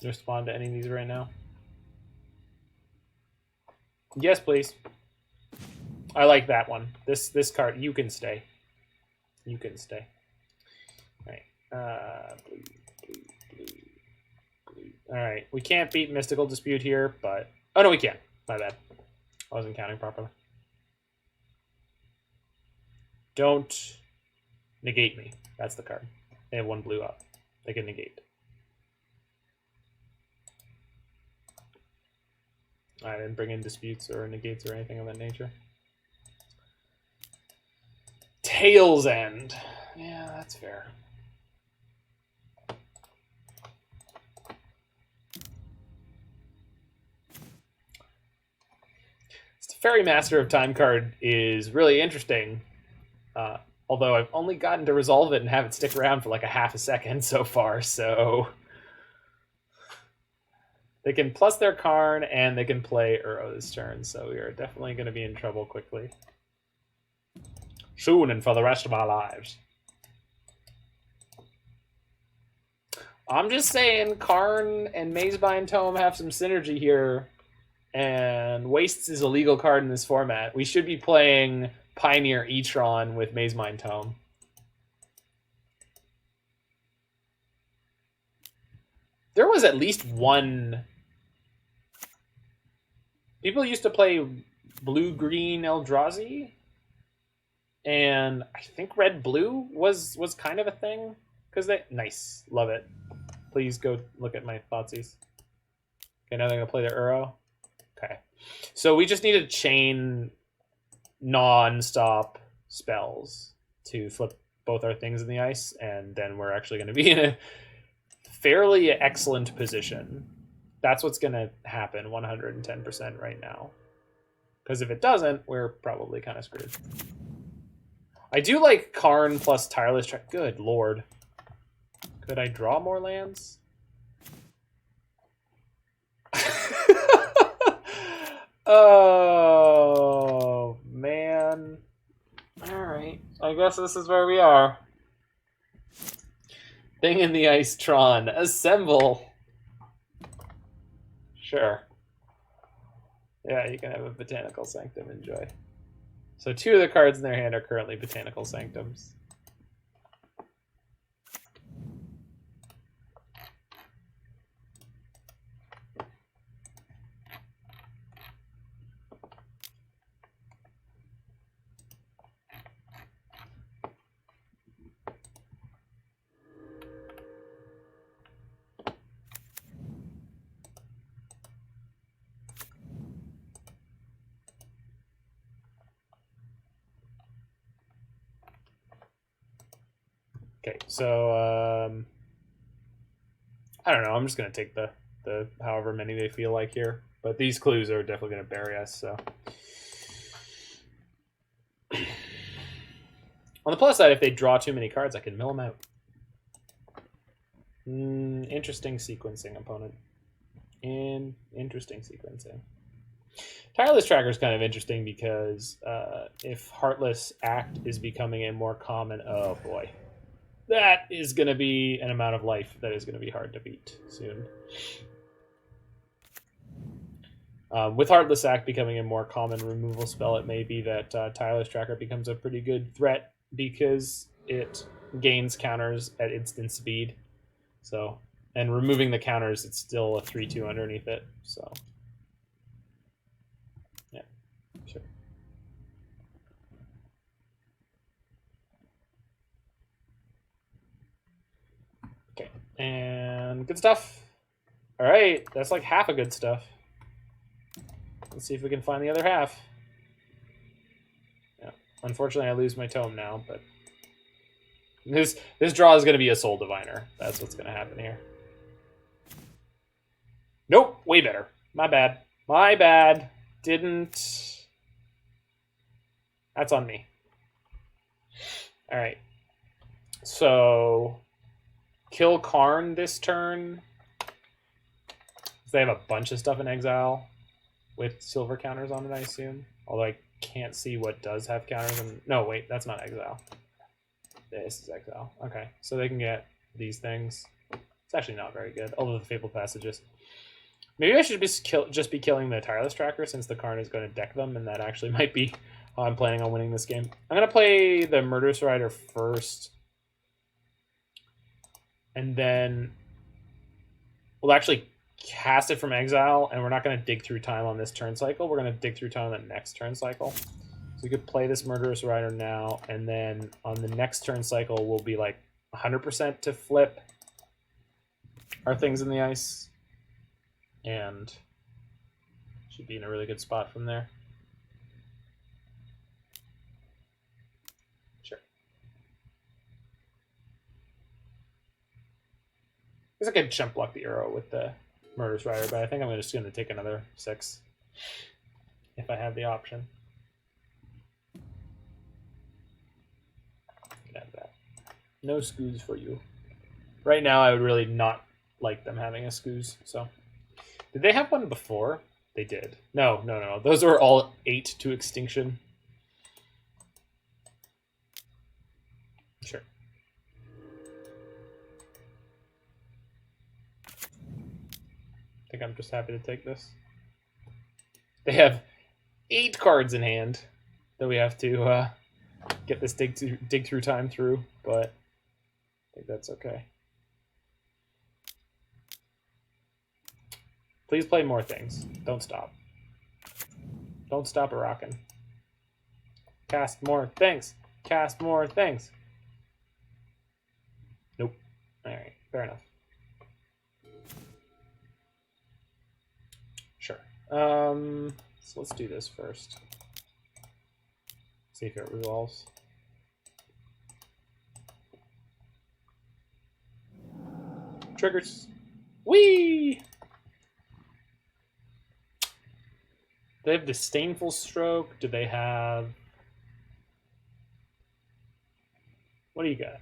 [SPEAKER 1] respond to any of these right now. Yes, please. I like that one. This card, you can stay. You can stay. Blue. Alright, we can't beat Mystical Dispute here, but... Oh, no, we can. My bad. I wasn't counting properly. Don't negate me. That's the card. They have one blue up. They can negate. I didn't bring in disputes or negates or anything of that nature. Tail's End. Yeah, that's fair. Fairy Master of Time card is really interesting, although I've only gotten to resolve it and have it stick around for like a half a second so far, so... They can plus their Karn, and they can play Uro this turn, so we are definitely going to be in trouble quickly. Soon and for the rest of our lives. I'm just saying, Karn and Mazemind Tome have some synergy here. And Wastes is a legal card in this format. We should be playing Pioneer E-Tron with Mazemind Tome. There was at least one... People used to play blue-green Eldrazi. And I think red-blue was kind of a thing. Because they... Nice. Love it. Please go look at my Thoughtseize. Okay, now they're going to play their Uro. Okay, so we just need to chain non-stop spells to flip both our things in the ice, and then we're actually going to be in a fairly excellent position. That's what's going to happen 110% right now. Because if it doesn't, we're probably kind of screwed. I do like Karn plus Tireless Track. Good lord. Could I draw more lands? Oh, man. Alright. I guess this is where we are. Thing in the Ice Tron. Assemble. Sure. Yeah, you can have a Botanical Sanctum. Enjoy. So 2 of the cards in their hand are currently Botanical Sanctums. Okay, so I don't know. I'm just gonna take the however many they feel like here, but these clues are definitely gonna bury us. So on the plus side, if they draw too many cards, I can mill them out. Interesting sequencing, opponent. Interesting sequencing. Tireless Tracker is kind of interesting because if Heartless Act is becoming a more common... Oh, boy. That is going to be an amount of life that is going to be hard to beat soon. With Heartless Act becoming a more common removal spell, it may be that Tireless Tracker becomes a pretty good threat because it gains counters at instant speed. So, and removing the counters, it's still a 3/2 underneath it. So, yeah, sure. Okay, and good stuff. All right, that's like half of good stuff. Let's see if we can find the other half. Yeah, unfortunately, I lose my tome now, but this draw is going to be a Soul Diviner. That's what's going to happen here. Nope, way better. My bad. My bad. Didn't. That's on me. All right. So, kill Karn this turn. They have a bunch of stuff in exile with silver counters on it, I assume. Although I can't see what does have counters. No, wait, that's not exile. This is exile. Okay, so they can get these things. It's actually not very good, although the Fabled Passages. Maybe I should just be killing the Tireless Tracker since the Karn is going to deck them, and that actually might be how I'm planning on winning this game. I'm going to play the Murderous Rider first, and then we'll actually cast it from exile, and we're not going to dig through time on this turn cycle. We're going to dig through time on the next turn cycle. So we could play this Murderous Rider now, and then on the next turn cycle, we'll be like 100% to flip our things in the ice, and should be in a really good spot from there. Sure. I guess I could jump block the arrow with the Murderous Rider, but I think I'm just going to take another 6 if I have the option. Have that. No scoos for you. Right now, I would really not like them having a scoos. So, did they have one before? They did. No. Those were all 8 to extinction. Sure. I think I'm just happy to take this. They have 8 cards in hand that we have to get this dig through time through, but I think that's okay. Please play more things. Don't stop. Don't stop a rockin'. Cast more things. Cast more things. Nope. Alright, fair enough. Sure. So let's do this first. See if it resolves. Triggers. Whee! They have Disdainful Stroke. Do they have... What do you got?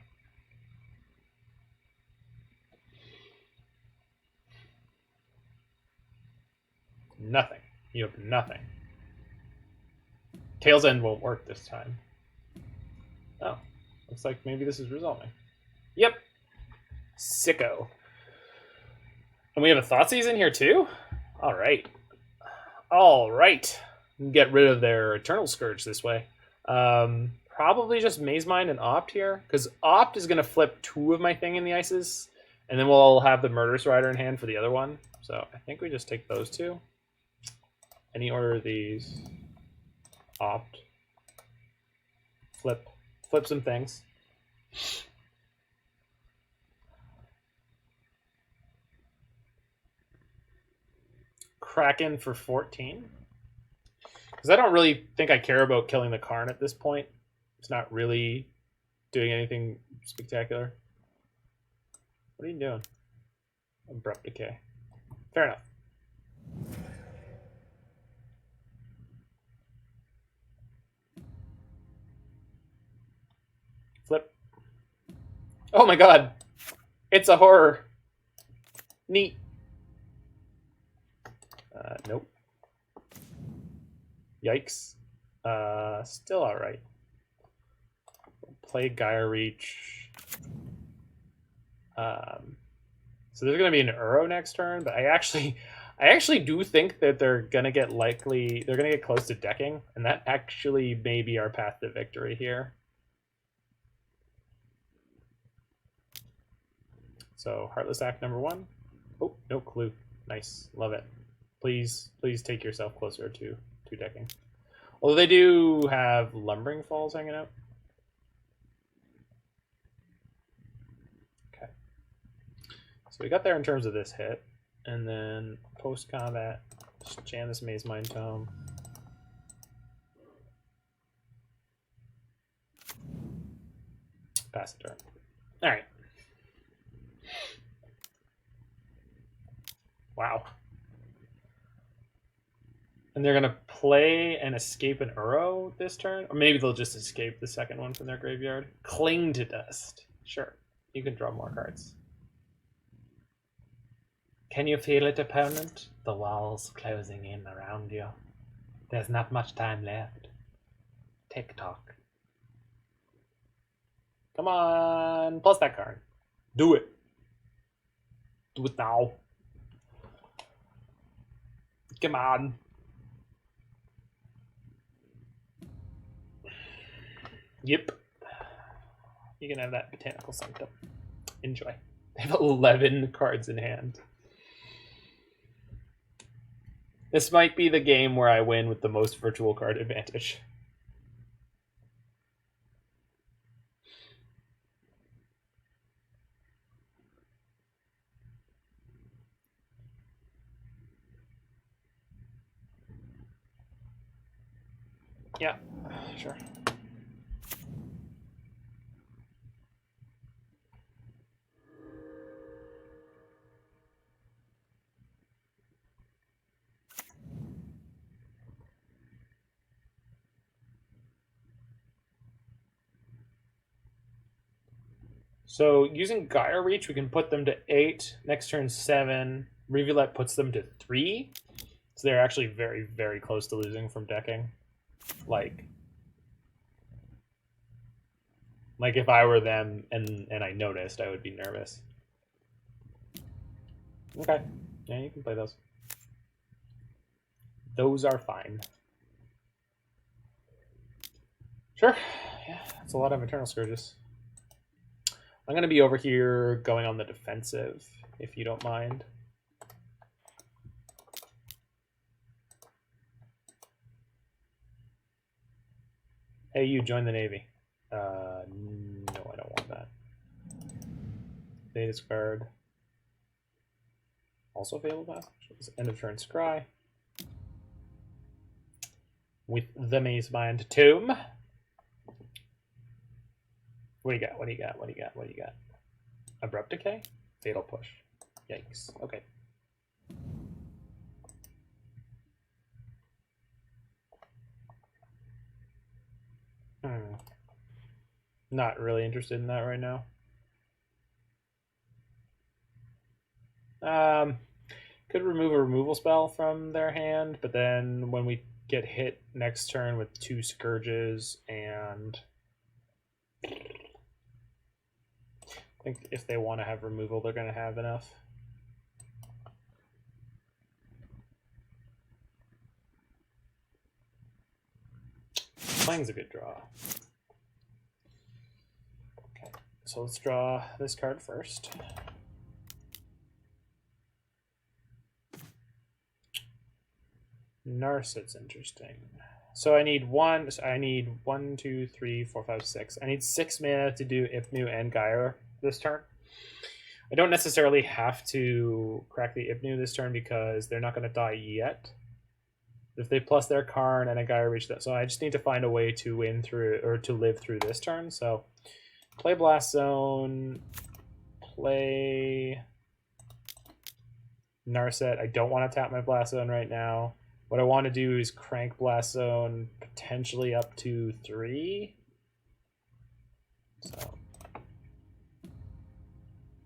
[SPEAKER 1] Nothing. You have nothing. Tail's End won't work this time. Oh. Looks like maybe this is resolving. Yep. Sicko. And we have a Thoughtseize in here too? Alright. Alright. Get rid of their Eternal Scourge this way. Probably just Mazemind and Opt here, because Opt is going to flip 2 of my thing in the ices, and then we'll have the Murderous Rider in hand for the other one. So I think we just take those 2. Any order of these. Opt. Flip some things. Kraken for 14. Because I don't really think I care about killing the Karn at this point. It's not really doing anything spectacular. What are you doing? Abrupt Decay. Fair enough. Flip. Oh my god! It's a horror! Neat. Nope. Yikes. Still alright. Play Geier Reach. So there's going to be an Uro next turn, but I actually do think that they're going to get close to decking, and that actually may be our path to victory here. So Heartless Act number 1. Oh, no clue. Nice. Love it. Please take yourself closer to decking. Although they do have Lumbering Falls hanging out. Okay. So we got there in terms of this hit. And then post-combat, just jam this Mazemind Tome. Pass the turn. Alright. Wow. And they're going to play and escape an Uro this turn? Or maybe they'll just escape the second one from their graveyard. Cling to Dust. Sure. You can draw more cards. Can you feel it, opponent? The walls closing in around you. There's not much time left. Tick-tock. Come on. Plus that card. Do it. Do it now. Come on. Yep. You can have that Botanical Sanctum. Enjoy. They have 11 cards in hand. This might be the game where I win with the most virtual card advantage. Yeah, sure. So using Geier Reach, we can put them to 8. Next turn 7. Rivulet puts them to 3. So they're actually very, very close to losing from decking. Like if I were them and I noticed, I would be nervous. Okay. Yeah, you can play those. Those are fine. Sure. Yeah, that's a lot of Eternal Scourges. I'm going to be over here going on the defensive, if you don't mind. Hey, you join the Navy. No, I don't want that. They discard. Also Fabled Passage. End of turn scry. With the Mazemind Tome. What do you got? What do you got? What do you got? What do you got? Abrupt Decay? Fatal Push. Yikes. Okay. Not really interested in that right now. Could remove a removal spell from their hand, but then when we get hit next turn with 2 Scourges and... I think if they want to have removal, they're going to have enough. Playing's a good draw. Okay, so let's draw this card first. Narset's interesting. So I need 1, 2, 3, 4, 5, 6. I need 6 mana to do Ipnu and Geier this turn. I don't necessarily have to crack the Ipnu this turn because they're not going to die yet. If they plus their Karn and a Geier reach that, so I just need to find a way to win through or to live through this turn. So Play Blast Zone. Play Narset. I don't want to tap my Blast Zone right now. What I want to do is crank Blast Zone potentially up to 3. So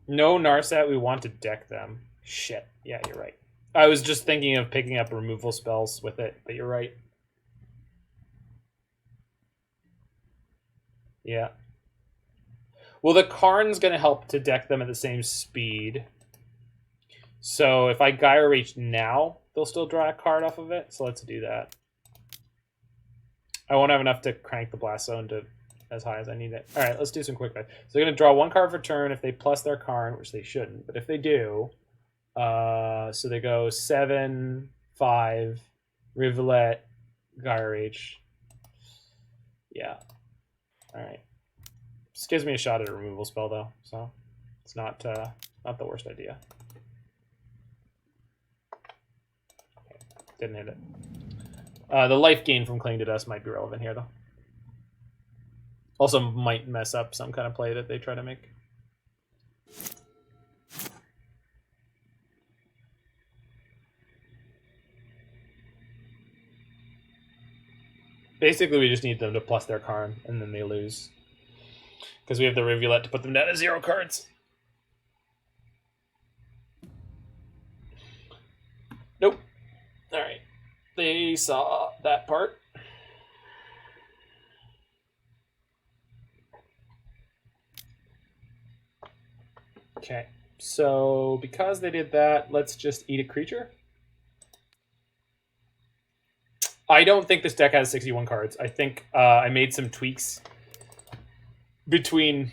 [SPEAKER 1] no Narset, we want to deck them. Shit. Yeah, you're right. I was just thinking of picking up removal spells with it, but you're right. Yeah. Well, the Karn's going to help to deck them at the same speed. So if I Geier Reach now, they'll still draw a card off of it. So let's do that. I won't have enough to crank the Blast Zone to as high as I need it. All right, let's do some quick play. So they're going to draw 1 card for turn if they plus their Karn, which they shouldn't. But if they do, so they go 7, 5, Rivulet, Geier Reach. Yeah. All right. This gives me a shot at a removal spell, though, so it's not the worst idea. Okay. Didn't hit it. The life gain from Cling to Dust might be relevant here, though. Also might mess up some kind of play that they try to make. Basically, we just need them to plus their Karn, and then they lose. Because we have the Rivulet to put them down to 0 cards. Nope. Alright. They saw that part. Okay. So, because they did that, let's just eat a creature. I don't think this deck has 61 cards. I think I made some tweaks between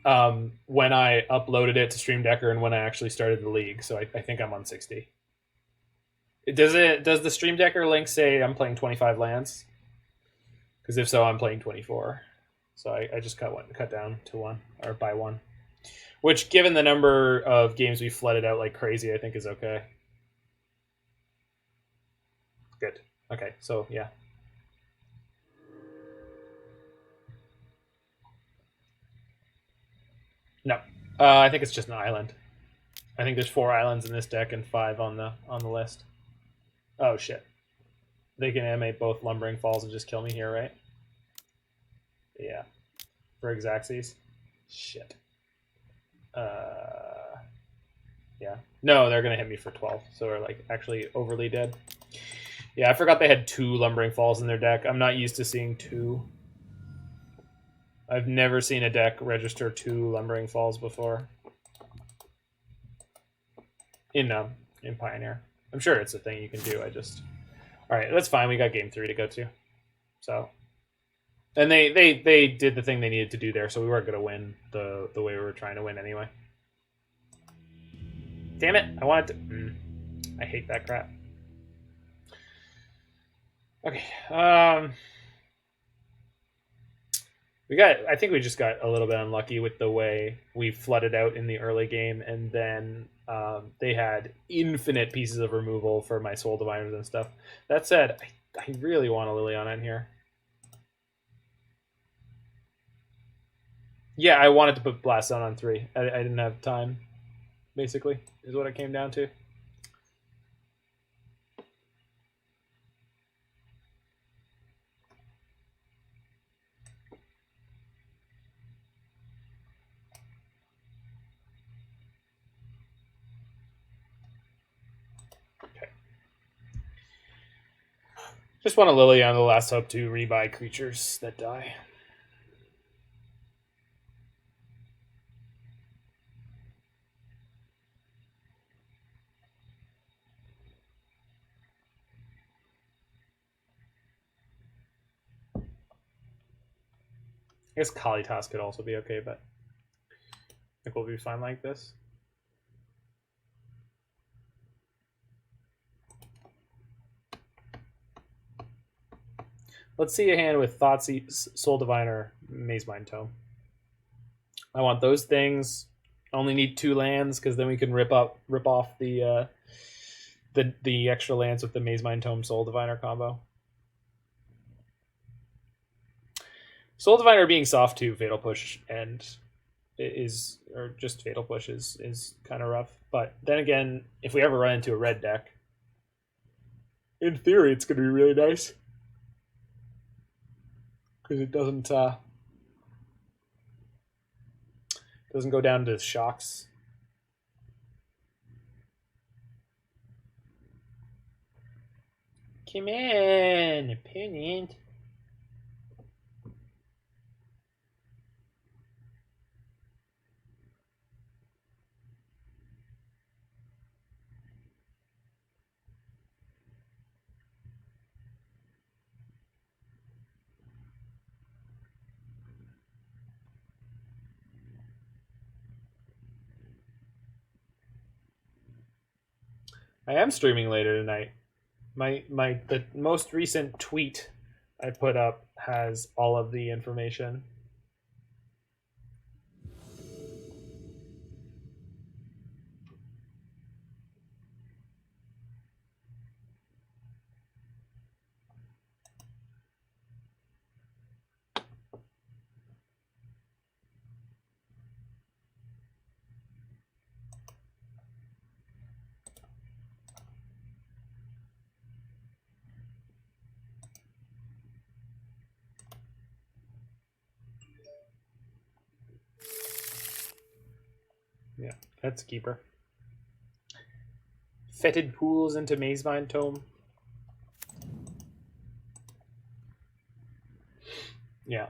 [SPEAKER 1] when I uploaded it to Stream Decker and when I actually started the league. So I think I'm on 60. Does the Stream Decker link say I'm playing 25 lands? Because if so, I'm playing 24. So I just cut down to 1, or by 1. Which, given the number of games we flooded out like crazy, I think is okay. Good. Okay, so yeah. No, I think it's just an island. I think there's 4 islands in this deck and 5 on the list. Oh shit! They can animate both Lumbering Falls and just kill me here, right? Yeah. For Xaxes. Shit. Yeah. No, they're gonna hit me for 12, so we're like actually overly dead. Yeah, I forgot they had 2 Lumbering Falls in their deck. I'm not used to seeing 2. I've never seen a deck register 2 Lumbering Falls before. In Pioneer. I'm sure it's a thing you can do. Alright, that's fine. We got game 3 to go to. So. And they did the thing they needed to do there, so we weren't gonna win the way we were trying to win anyway. Damn it! I wanted to. I hate that crap. Okay. I think we just got a little bit unlucky with the way we flooded out in the early game, and then they had infinite pieces of removal for my Soul Diviners and stuff. That said, I really want a Liliana in here. Yeah, I wanted to put Blast Zone on 3. I didn't have time, basically, is what it came down to. Just want a Liliana, the last hope to rebuy creatures that die. I guess Kalitas could also be okay, but I think we'll be fine like this. Let's see a hand with Thoughtseize, Soul Diviner, Mazemind Tome. I want those things. I only need 2 lands because then we can rip off the extra lands with the Mazemind Tome Soul Diviner combo. Soul Diviner being soft to Fatal Push and or just Fatal Push is kind of rough. But then again, if we ever run into a red deck, in theory, it's going to be really nice. Because it doesn't go down to shocks. Come on, opponent. I am streaming later tonight. The most recent tweet I put up has all of the information. Yeah, that's a keeper. Fetid Pools into Mazemind Tome. Yeah.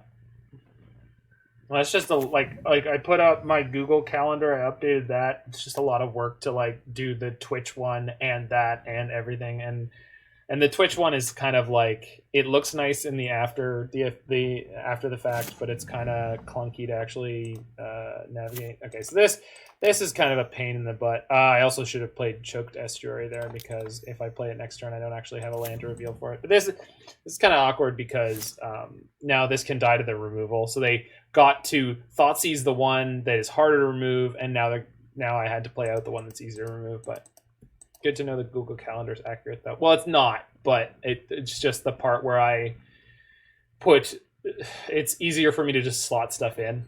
[SPEAKER 1] Well, that's just like I put up my Google Calendar. I updated that. It's just a lot of work to like do the Twitch one and that and everything. And the Twitch one is kind of like, it looks nice in the after the fact, but it's kind of clunky to actually navigate. Okay, so this is kind of a pain in the butt. I also should have played Choked Estuary there, because if I play it next turn, I don't actually have a land to reveal for it. But this is kind of awkward because now this can die to the removal. So they got to Thoughtseize the one that is harder to remove, and now I had to play out the one that's easier to remove. But good to know the Google Calendar is accurate, though. Well, it's not, but it's just the part where I put. It's easier for me to just slot stuff in,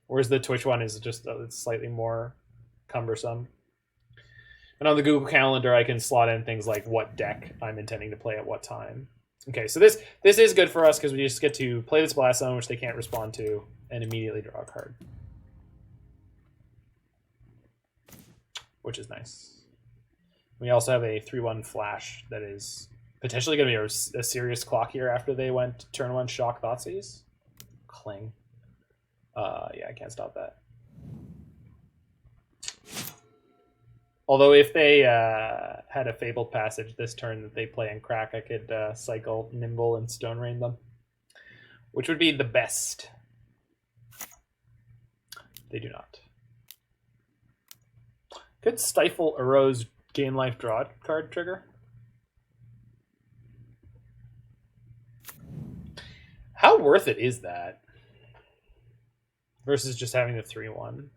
[SPEAKER 1] whereas the Twitch one is just it's slightly more cumbersome. And on the Google Calendar, I can slot in things like what deck I'm intending to play at what time. Okay, so this is good for us because we just get to play this Blast Zone, which they can't respond to, and immediately draw a card, which is nice. We also have a 3/1 flash that is potentially going to be a serious clock here after they went turn 1 shock Thoughtseize. Cling. Yeah, I can't stop that. Although if they had a Fabled Passage this turn that they play and crack, I could cycle Nimble and Stone Rain them, which would be the best. They do not. Could Stifle Arrow's gain life draw card trigger? How worth it is that? Versus just having the 3/1.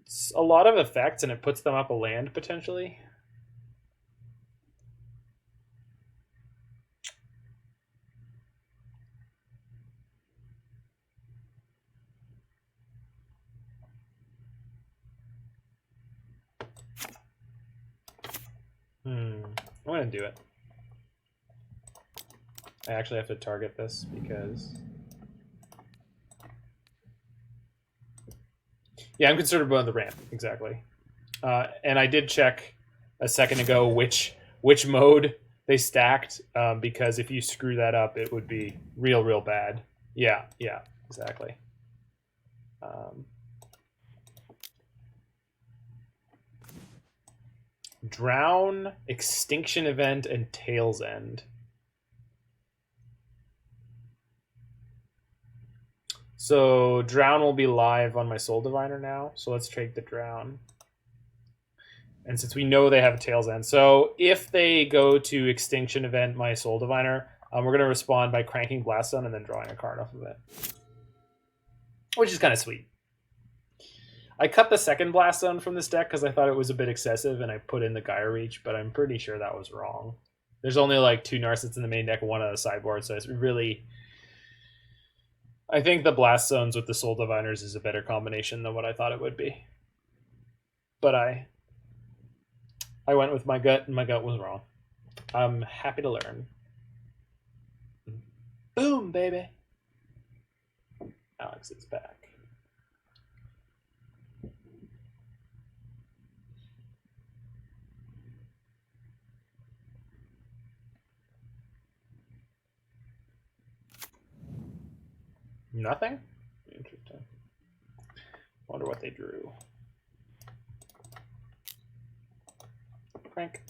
[SPEAKER 1] It's a lot of effects and it puts them up a land potentially. I'm gonna do it. I actually have to target this because... Yeah, I'm concerned about the ramp, exactly. And I did check a second ago which mode they stacked, because if you screw that up, it would be real bad. Yeah, exactly. Drown, Extinction Event, and Tail's End. So Drown will be live on my Soul Diviner now. So let's take the Drown. And since we know they have a Tail's End, so if they go to Extinction Event my Soul Diviner, we're going to respond by cranking Blast Zone and then drawing a card off of it, which is kind of sweet. I cut the second Blast Zone from this deck because I thought it was a bit excessive, and I put in the Geier Reach, but I'm pretty sure that was wrong. There's only like 2 Narsets in the main deck and 1 on the sideboard, so it's really... I think the Blast Zones with the Soul Diviners is a better combination than what I thought it would be. But I went with my gut, and my gut was wrong. I'm happy to learn. Boom, baby. Alex is back. Nothing? Interesting. Wonder what they drew. Crank.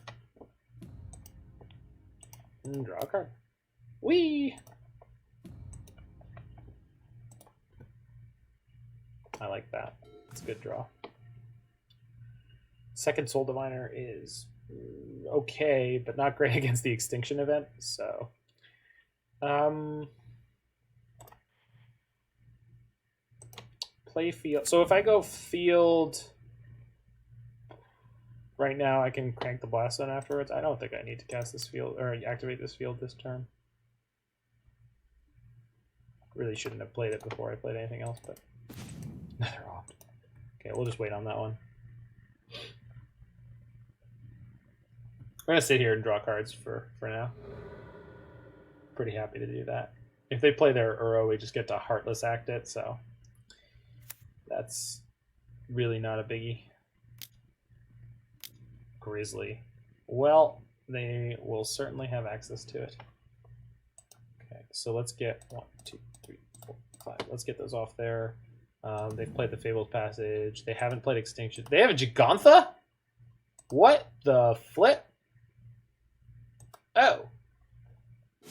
[SPEAKER 1] And draw a card. Whee! I like that. It's a good draw. Second Soul Diviner is okay, but not great against the Extinction event, so... play field. So if I go field right now, I can crank the Blast Zone afterwards. I don't think I need to cast this field or activate this field this turn. Really shouldn't have played it before I played anything else, but they're off. Okay, we'll just wait on that one. I'm gonna sit here and draw cards for now. Pretty happy to do that. If they play their Uro, we just get to Heartless Act it, so that's really not a biggie. Grizzly. Well, they will certainly have access to it. Okay, so let's get 1, 2, 3, 4, 5. Let's get those off there. They've played the Fabled Passage. They haven't played Extinction. They have a Gigantha? What the flip? Oh.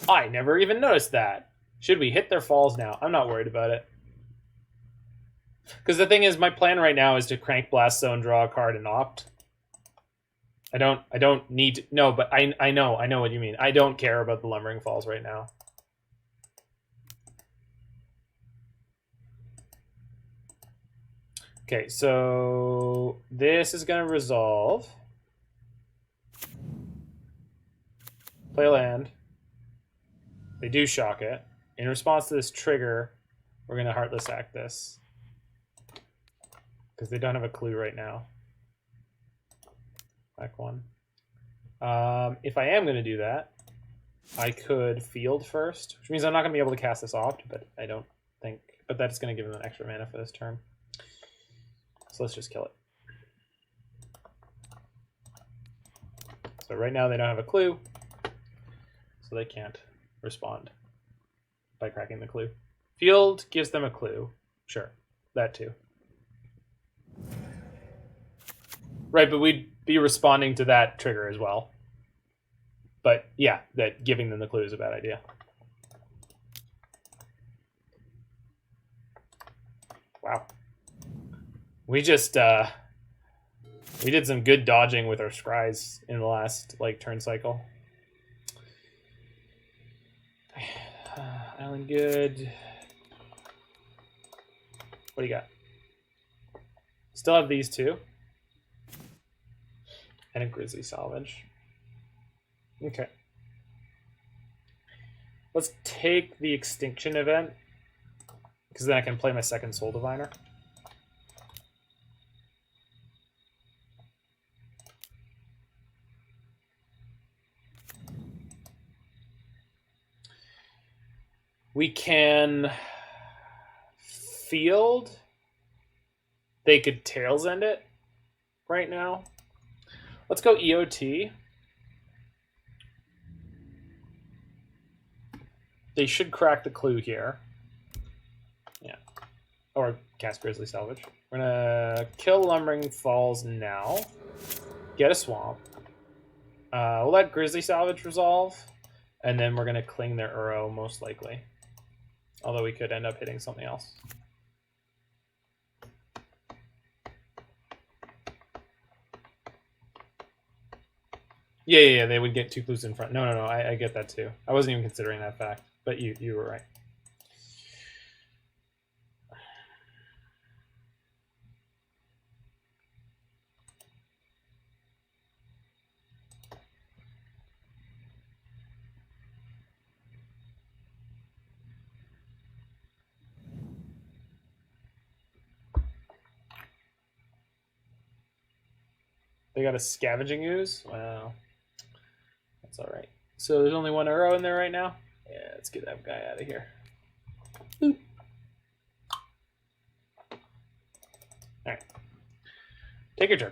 [SPEAKER 1] I never even noticed that. Should we hit their falls now? I'm not worried about it. Because the thing is, my plan right now is to crank Blast Zone, draw a card, and opt. I don't need to, no, but I know what you mean. I don't care about the Lumbering Falls right now. Okay, so this is going to resolve. Play a land. They do shock it. In response to this trigger, we're going to Heartless Act this. Because they don't have a clue right now. Back one. If I am going to do that, I could field first, which means I'm not going to be able to cast this opt, but I don't think... But that's going to give them an extra mana for this turn. So let's just kill it. So right now they don't have a clue, so they can't respond by cracking the clue. Field gives them a clue. Sure, that too. Right, but we'd be responding to that trigger as well. But yeah, that giving them the clue is a bad idea. Wow. We just we did some good dodging with our scries in the last turn cycle. Island good. What do you got? Still have these two. And a Grizzly Salvage. Okay. Let's take the Extinction event, because then I can play my second Soul Diviner. We can field. They could Tails End it right now. Let's go EOT. They should crack the clue here. Yeah. Or cast Grizzly Salvage. We're going to kill Lumbering Falls now. Get a Swamp. We'll let Grizzly Salvage resolve. And then we're going to cling their Uro, most likely. Although we could end up hitting something else. Yeah, they would get 2 clues in front. No, I get that too. I wasn't even considering that fact, but you were right. They got a Scavenging Ooze? Wow. That's alright. So there's only one Uro in there right now? Yeah, let's get that guy out of here. Boop. Alright. Take your turn.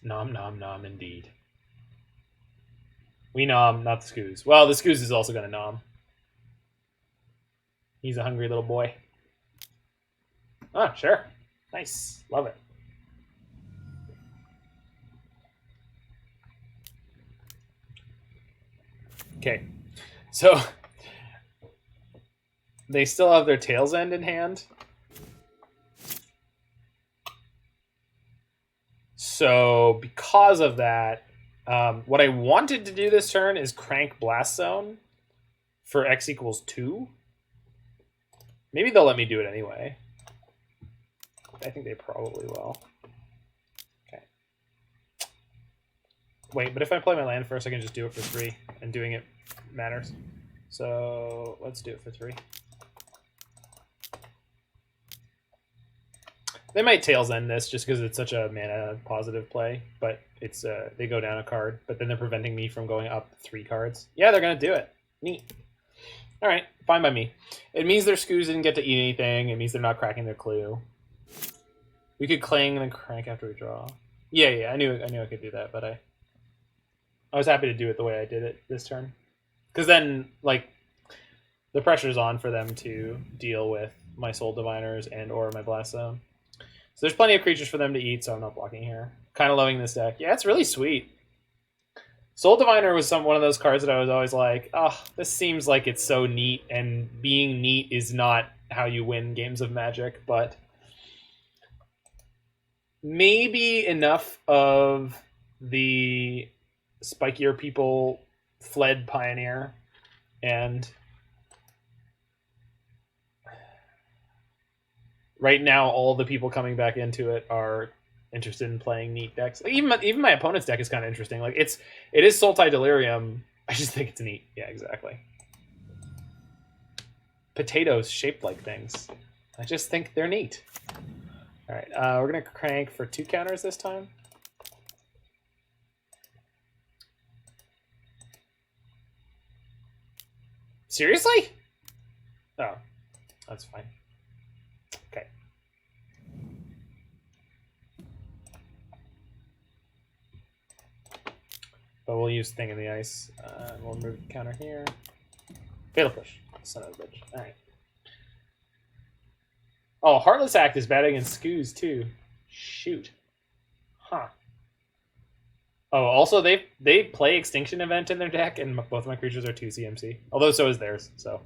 [SPEAKER 1] Nom nom nom indeed. We nom, not the Scooz. Well, the Scooz is also gonna nom. He's a hungry little boy. Oh, sure. Nice. Love it. Okay. So they still have their Tail's End in hand. So because of that, what I wanted to do this turn is crank Blast Zone for X equals 2. Maybe they'll let me do it anyway. I think they probably will. Okay. Wait, but if I play my land first, I can just do it for 3, and doing it matters. So let's do it for 3. They might Tail's End this just because it's such a mana positive play, but it's they go down a card, but then they're preventing me from going up 3 cards. Yeah, they're gonna do it. Neat. All right, fine by me. It means their Scooz didn't get to eat anything. It means they're not cracking their clue. We could cling and then crank after we draw. Yeah, I knew I could do that, but I was happy to do it the way I did it this turn, because then like the pressure's on for them to deal with my Soul Diviners and or my Blast Zone. So there's plenty of creatures for them to eat, so I'm not blocking here. Kind of loving this deck. Yeah, it's really sweet. Soul Diviner was one of those cards that I was always like, oh, this seems like it's so neat, and being neat is not how you win games of Magic, but maybe enough of the spikier people fled Pioneer, and right now all the people coming back into it are interested in playing neat decks. Like even my opponent's deck is kind of interesting. Like it is Sultai Delirium. I just think it's neat. Yeah, exactly. Potatoes shaped like things. I just think they're neat. All right, we're gonna crank for 2 counters this time. Seriously? Oh, that's fine. Okay. But we'll use Thing in the Ice. We'll move the counter here. Fatal Push. Son of a bitch. All right. Oh, Heartless Act is bad against Scooz too. Shoot. Huh. Oh, also they play Extinction Event in their deck, and both my creatures are 2 CMC. Although so is theirs, so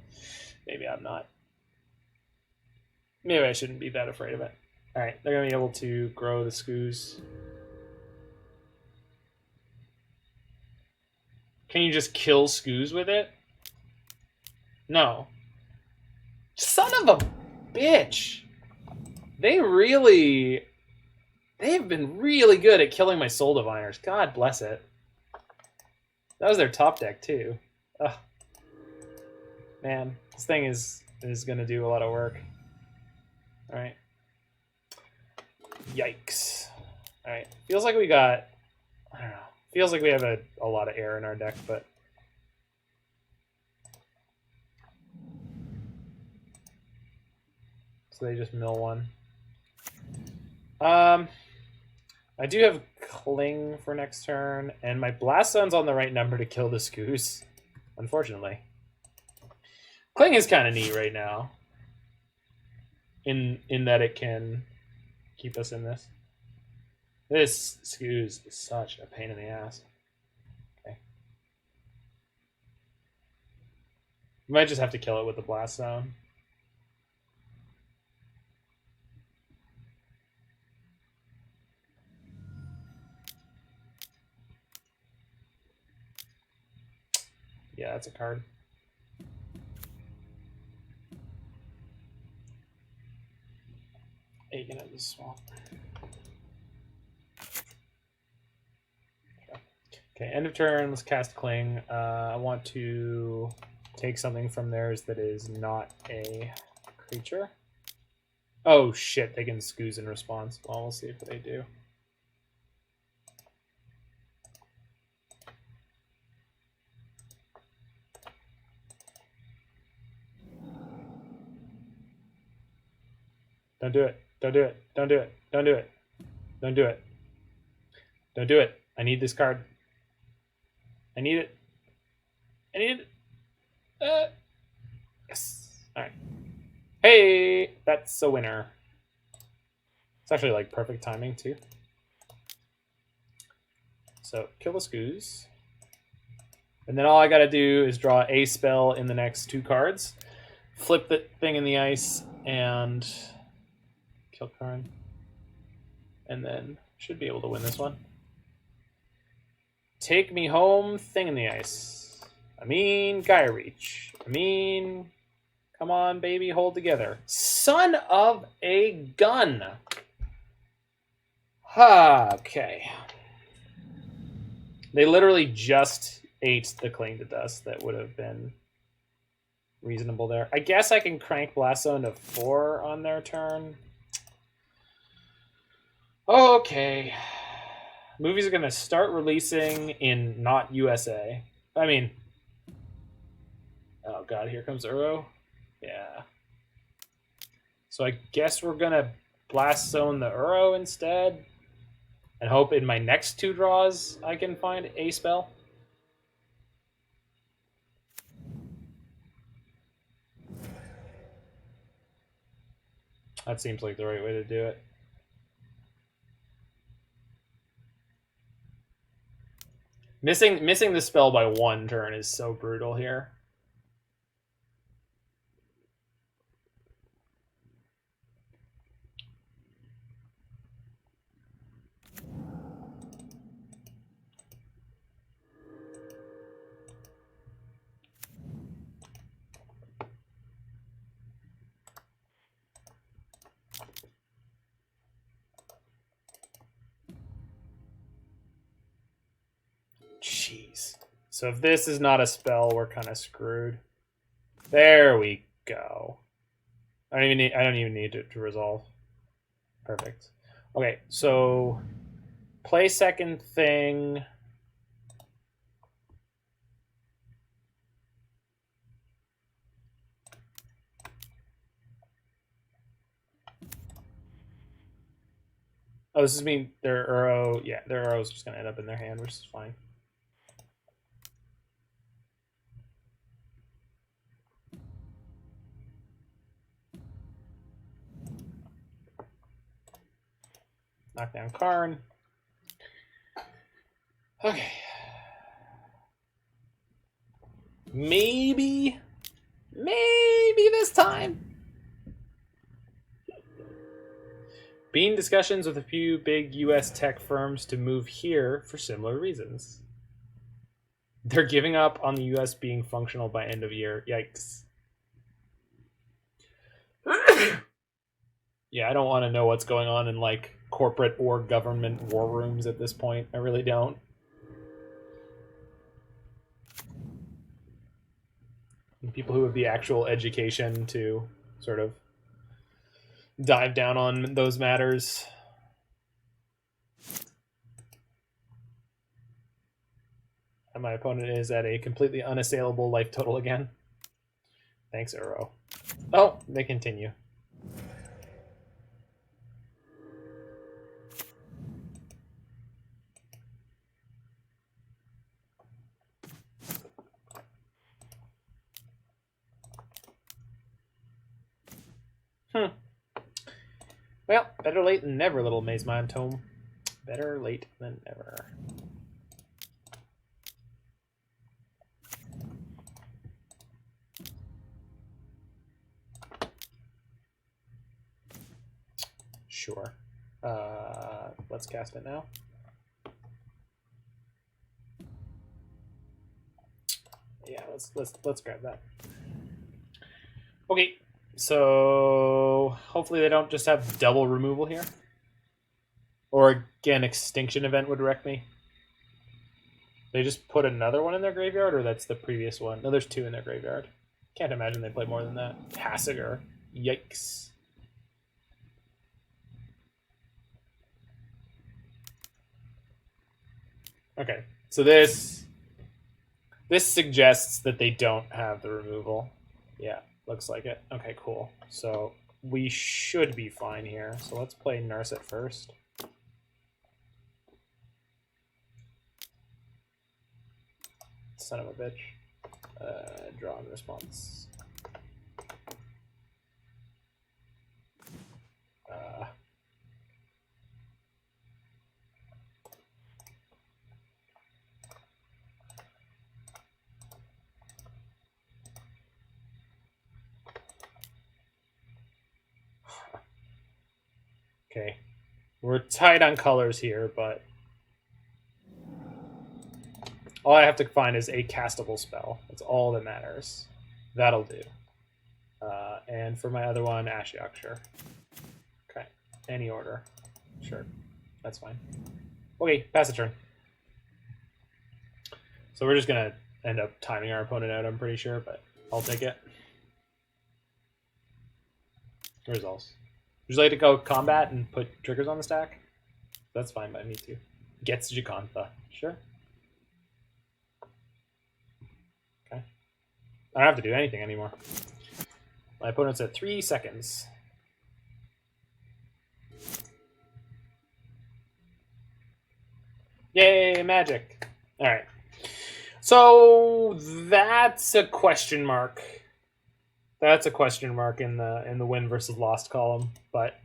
[SPEAKER 1] maybe I'm not. Maybe I shouldn't be that afraid of it. All right, they're gonna be able to grow the Scooz. Can you just kill Scooz with it? No. Son of a bitch! They've been really good at killing my Soul Diviners. God bless it. That was their top deck too. Ugh. Man, this thing is gonna do a lot of work. Alright. Yikes. Alright. Feels like we got, I don't know. Feels like we have a lot of air in our deck, but so they just mill 1. I do have Cling for next turn, and my Blast Zone's on the right number to kill the Scooz, unfortunately. Cling is kind of neat right now, in that it can keep us in this. This Scooz is such a pain in the ass. Okay. We might just have to kill it with the Blast Zone. Yeah, that's a card. Hey, you can have this swamp. Okay, end of turn. Let's cast Cling. I want to take something from theirs that is not a creature. Oh shit, they can Scooze in response. Well, we'll see if they do. Don't do it. Don't do it. Don't do it. Don't do it. Don't do it. Don't do it. I need this card. I need it. I need it. Yes. All right. Hey, that's a winner. It's actually like perfect timing too. So kill the Scooze. And then all I gotta do is draw a spell in the next 2 cards. Flip the thing in the ice and kill Karn. And then should be able to win this one. Take me home, thing in the ice. I mean, Geier Reach. I mean, come on, baby, hold together. Son of a gun. Okay. They literally just ate the Cling to Dust. That would have been reasonable there. I guess I can crank Blast Zone to 4 on their turn. Okay. Movies are going to start releasing in not USA. I mean... Oh god, here comes Uro. Yeah. So I guess we're going to Blast Zone the Uro instead. And hope in my next 2 draws I can find a spell. That seems like the right way to do it. Missing the spell by 1 turn is so brutal here. Jeez. So if this is not a spell, we're kind of screwed. There we go. I don't even need to resolve. Perfect. Okay, so play second thing. Oh, this is mean their Uro. Yeah, their Uro is just gonna end up in their hand, which is fine. Knock down Karn. Okay. Maybe this time. Be in discussions with a few big US tech firms to move here for similar reasons. They're giving up on the US being functional by end of year. Yikes. Yeah, I don't want to know what's going on in like corporate or government war rooms at this point. I really don't. And people who have the actual education to sort of dive down on those matters. And my opponent is at a completely unassailable life total again. Thanks, Uro. Oh, they continue. Well, better late than never, little Mazemind Tome. Better late than never. Sure. Let's cast it now. Yeah, let's grab that. Okay. So hopefully they don't just have double removal here. Or again, Extinction Event would wreck me. They just put another one in their graveyard, or that's the previous one? No, there's 2 in their graveyard. Can't imagine they play more than that. Hassiger. Yikes. Okay, so this suggests that they don't have the removal. Yeah, looks like it. Okay, cool. So we should be fine here. So let's play Narset first. Son of a bitch. Draw in response. Okay. We're tight on colors here, but all I have to find is a castable spell. That's all that matters. That'll do. And for my other one, Ashiok, sure. Okay. Any order. Sure. That's fine. Okay, pass the turn. So we're just going to end up timing our opponent out, I'm pretty sure, but I'll take it. Results. Would you like to go combat and put triggers on the stack? That's fine by me too. Gets Jacantha. Sure. Okay. I don't have to do anything anymore. My opponent's at 3 seconds. Yay, magic. Alright. So that's a question mark. That's a question mark in the win versus lost column, but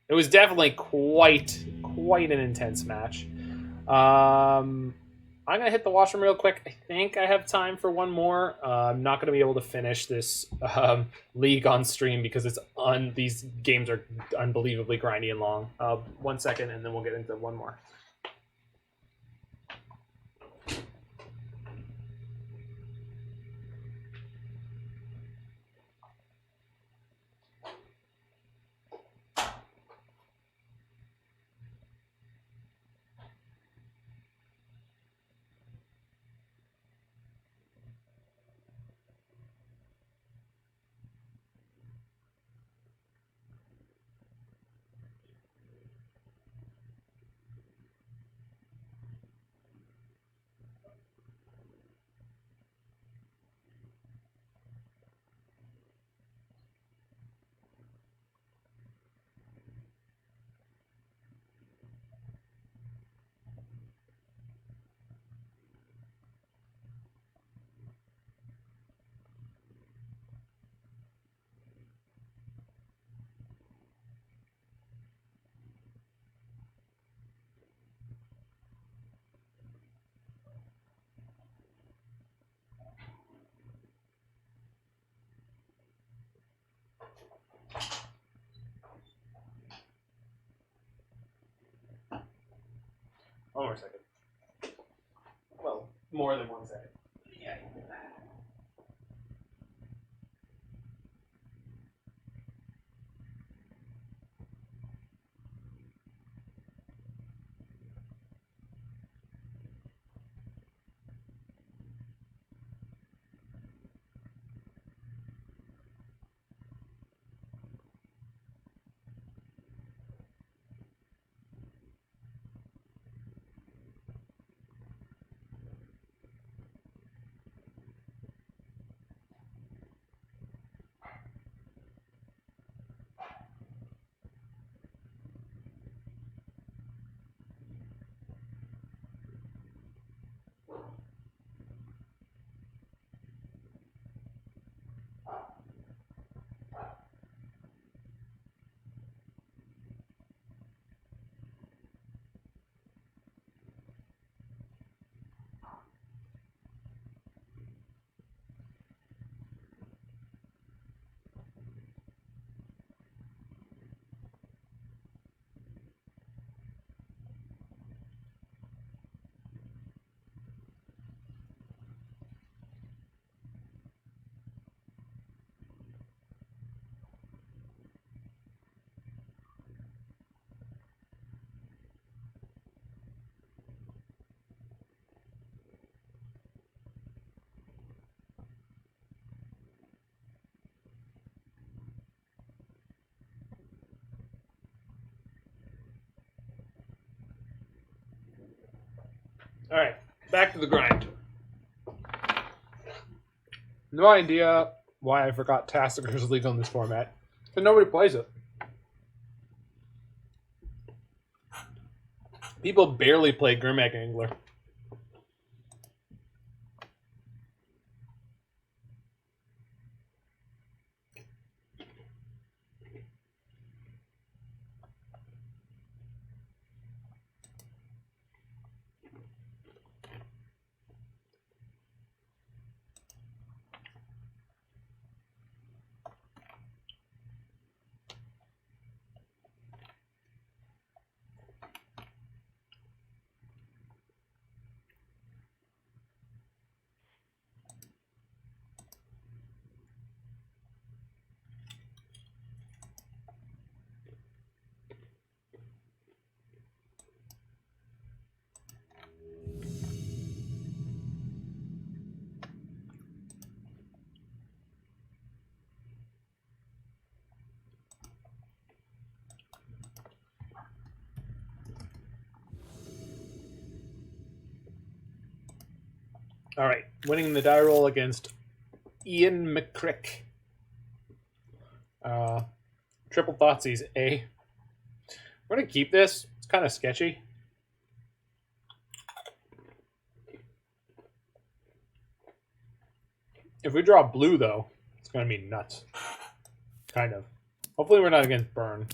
[SPEAKER 1] it was definitely quite an intense match. I'm gonna hit the washroom real quick. I think I have time for one more. I'm not gonna be able to finish this league on stream because these games are unbelievably grindy and long. 1 second, and then we'll get into one more. One more second. Well, more than 1 second. Yeah. All right, back to the grind. No idea why I forgot Tasker's League on this format, because nobody plays it. People barely play Grimmack Angler. All right, winning the die roll against Ian McCrick. Triple Thoughtseize A. We're going to keep this. It's kind of sketchy. If we draw blue, though, it's going to be nuts. Kind of. Hopefully we're not against burn.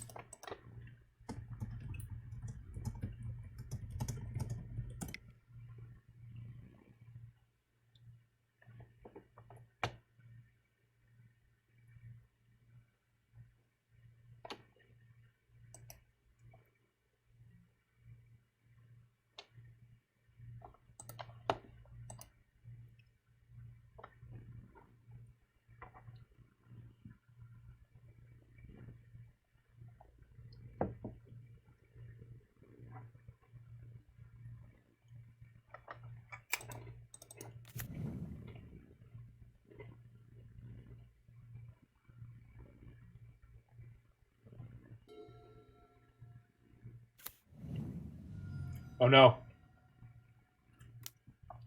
[SPEAKER 1] Oh no.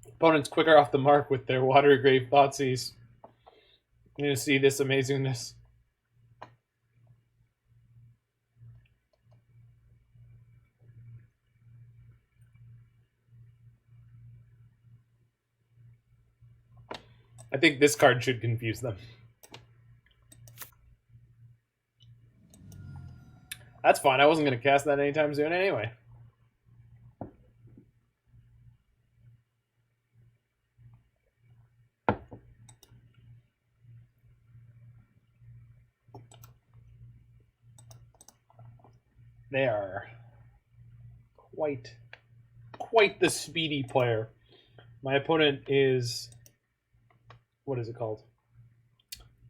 [SPEAKER 1] Opponent's quicker off the mark with their Watery Grave Thoughtseize. You're going to see this amazingness. I think this card should confuse them. That's fine. I wasn't going to cast that anytime soon anyway. They are quite the speedy player. My opponent is, what is it called?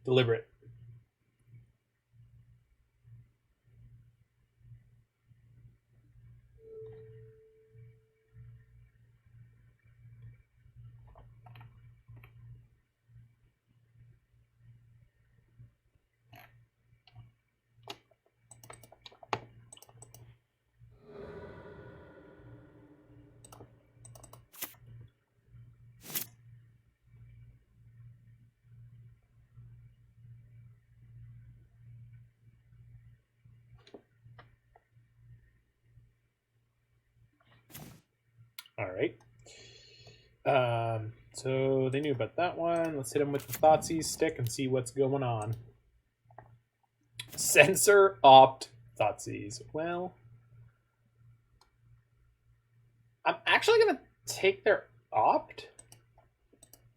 [SPEAKER 1] Deliberate. All right. So they knew about that one. Let's hit them with the Thoughtseize stick and see what's going on. Censor, opt, Thoughtseize. Well, I'm actually going to take their opt.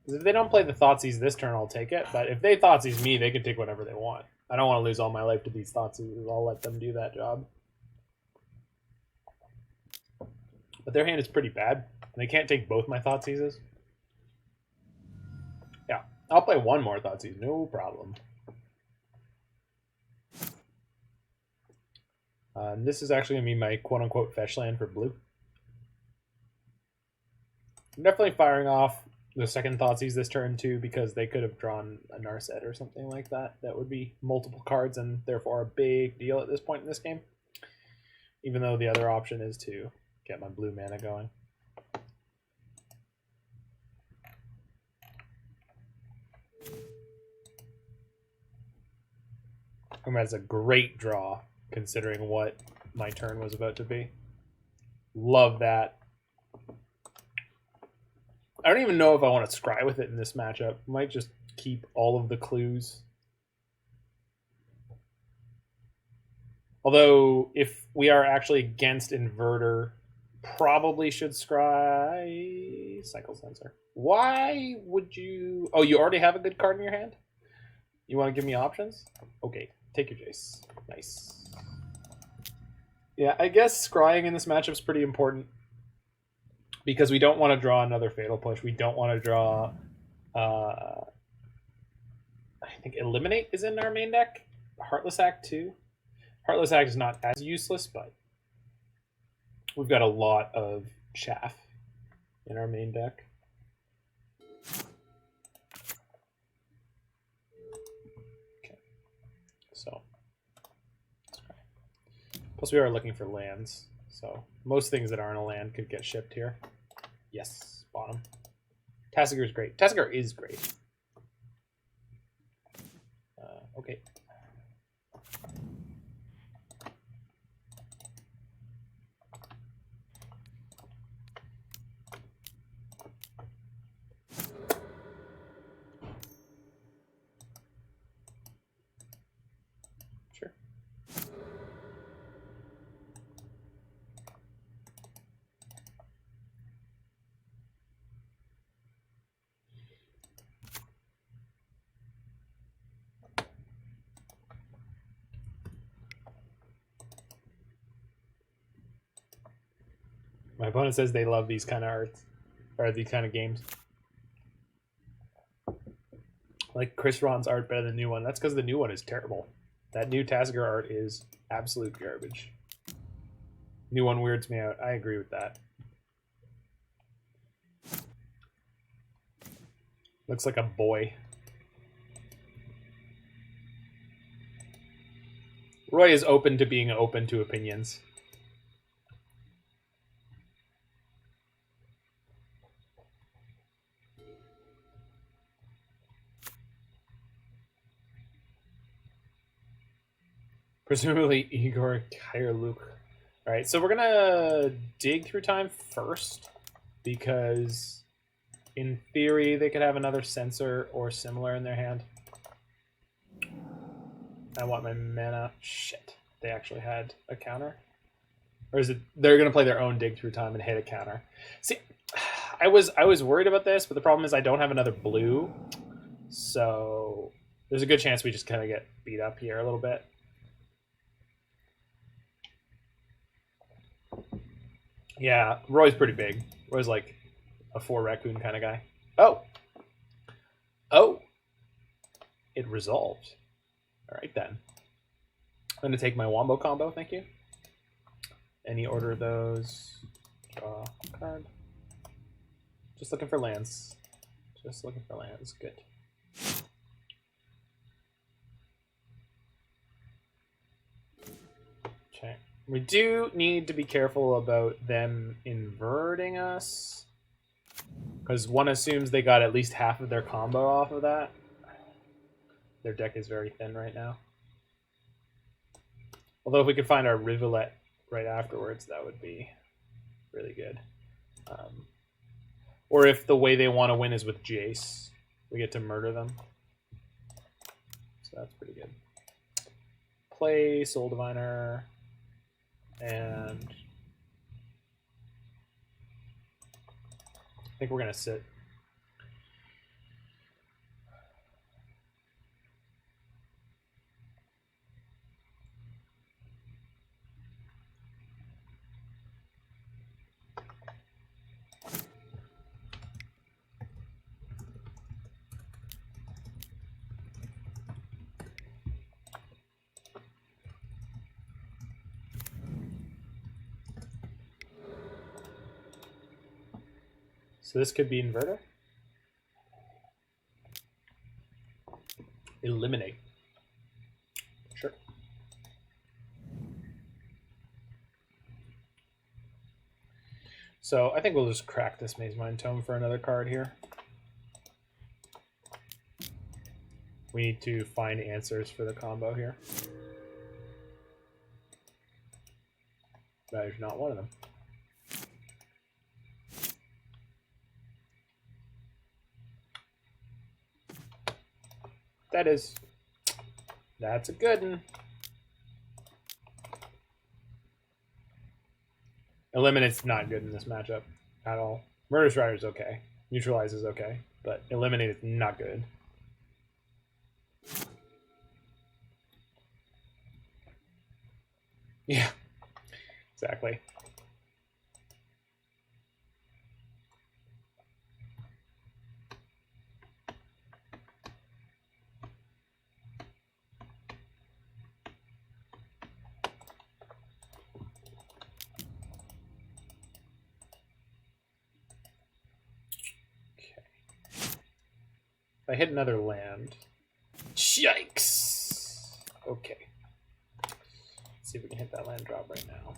[SPEAKER 1] If they don't play the Thoughtseize this turn, I'll take it. But if they Thoughtseize me, they can take whatever they want. I don't want to lose all my life to these Thoughtseizes. I'll let them do that job. But their hand is pretty bad. They can't take both my Thoughtseizes. Yeah, I'll play one more Thoughtseize. No problem. This is actually going to be my quote-unquote fetch land for blue. I'm definitely firing off the second Thoughtseize this turn too, because they could have drawn a Narset or something like that. That would be multiple cards and therefore a big deal at this point in this game. Even though the other option is to get my blue mana going. That's a great draw, considering what my turn was about to be. Love that. I don't even know if I want to scry with it in this matchup. Might just keep all of the clues. Although, if we are actually against Inverter, probably should scry Cycle Sensor. Why would you... Oh, you already have a good card in your hand? You want to give me options? Okay, take your Jace. Nice. Yeah, I guess scrying in this matchup is pretty important. Because we don't want to draw another Fatal Push. We don't want to draw... I think Eliminate is in our main deck. Heartless Act too. Heartless Act is not as useless, but we've got a lot of chaff in our main deck. Okay, so plus we are looking for lands, so most things that aren't a land could get shipped here. Yes, bottom. Tasigur is great. Tasigur is great. Okay. Sure. My opponent says they love these kind of arts, or these kind of games. Like Chris Ron's art better than the new one. That's because the new one is terrible. That new Tasigur art is absolute garbage. New one weirds me out. I agree with that. Looks like a boy. Roy is open to being open to opinions. Presumably Igor, Geier, Luke. All right, so we're gonna dig through time first because, in theory, they could have another sensor or similar in their hand. I want my mana. Shit, they actually had a counter, or is it they're gonna play their own dig through time and hit a counter? See, I was worried about this, but the problem is I don't have another blue, so there's a good chance we just kind of get beat up here a little bit. Yeah, Roy's pretty big. Roy's like a 4 raccoon kind of guy. Oh. Oh. It resolved. All right, then. I'm going to take my Wombo combo, thank you. Any order of those. Draw a card. Just looking for lands. Just looking for lands. Good. Okay. We do need to be careful about them inverting us, because one assumes they got at least half of their combo off of that. Their deck is very thin right now. Although if we could find our Rivulet right afterwards, that would be really good. Or if the way they want to win is with Jace, we get to murder them. So that's pretty good. Play Soul Diviner. And I think we're going to sit. So this could be Inverter. Eliminate. Sure. So I think we'll just crack this Mazemind Tome for another card here. We need to find answers for the combo here. That is not one of them. That is. That's a good one. Eliminate's not good in this matchup at all. Murderous Rider is okay. Neutralize is okay. But Eliminate is not good. Yeah. Exactly. I hit another land. Yikes! Okay. Let's see if we can hit that land drop right now.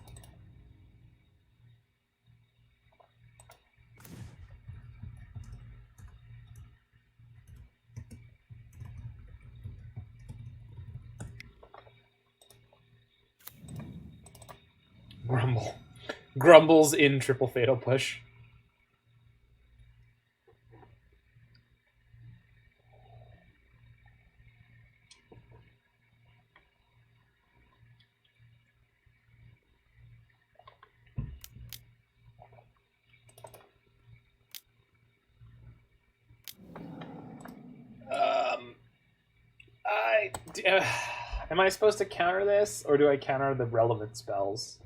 [SPEAKER 1] Grumble. Grumbles in triple fatal push. Am I supposed to counter this, or do I counter the relevant spells?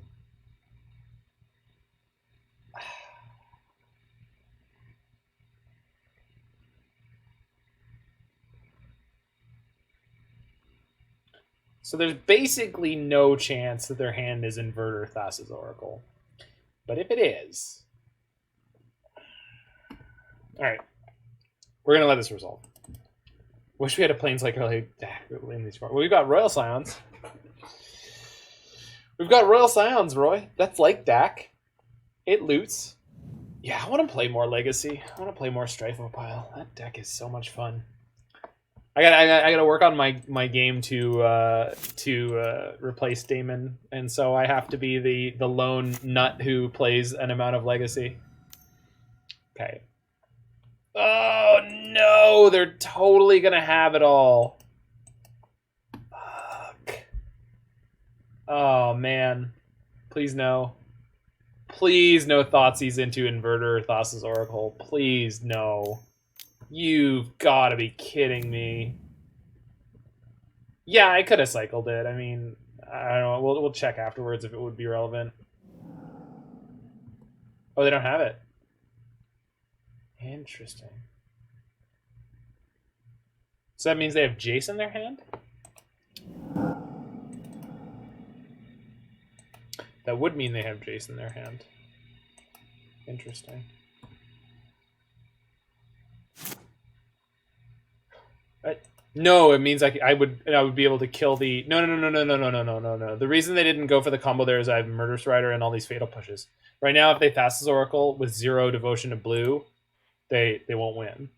[SPEAKER 1] So there's basically no chance that their hand is Inverter Thassa's Oracle. But if it is... Alright. We're going to let this resolve. Wish we had a Planeswalker early in these. Well, we've got Royal Scions. We've got Royal Scions, Roy. That's like Dak. It loots. Yeah, I want to play more Legacy. I want to play more Strife Pile. That deck is so much fun. I got to work on my game to replace Damon, and so I have to be the lone nut who plays an amount of Legacy. Okay. Oh no, they're totally gonna have it all. Fuck. Oh man. Please no. Please no Thoughtseize into Inverter Thassa's Oracle. Please no. You've got to be kidding me. Yeah, I could have cycled it. I mean, I don't know. We'll check afterwards if it would be relevant. Oh, they don't have it. Interesting. So that means they have Jace in their hand? That would mean they have Jace in their hand. Interesting. No, it means I would be able to kill the... No. The reason they didn't go for the combo there is I have Murderous Rider and all these fatal pushes. Right now, if they Thassa's Oracle with 0 Devotion to blue, they won't win.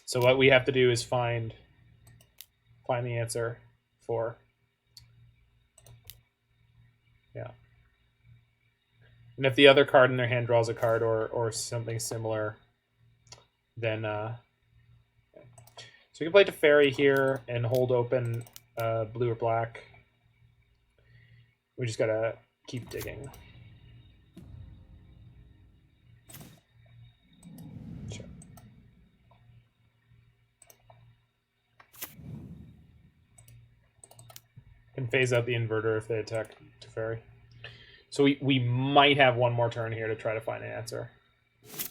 [SPEAKER 1] So what we have to do is find the answer for... Yeah. And if the other card in their hand draws a card or something similar, then... So we can play Teferi here and hold open blue or black. We just gotta keep digging. Sure. Can phase out the Inverter if they attack Teferi. So we might have one more turn here to try to find an answer. It's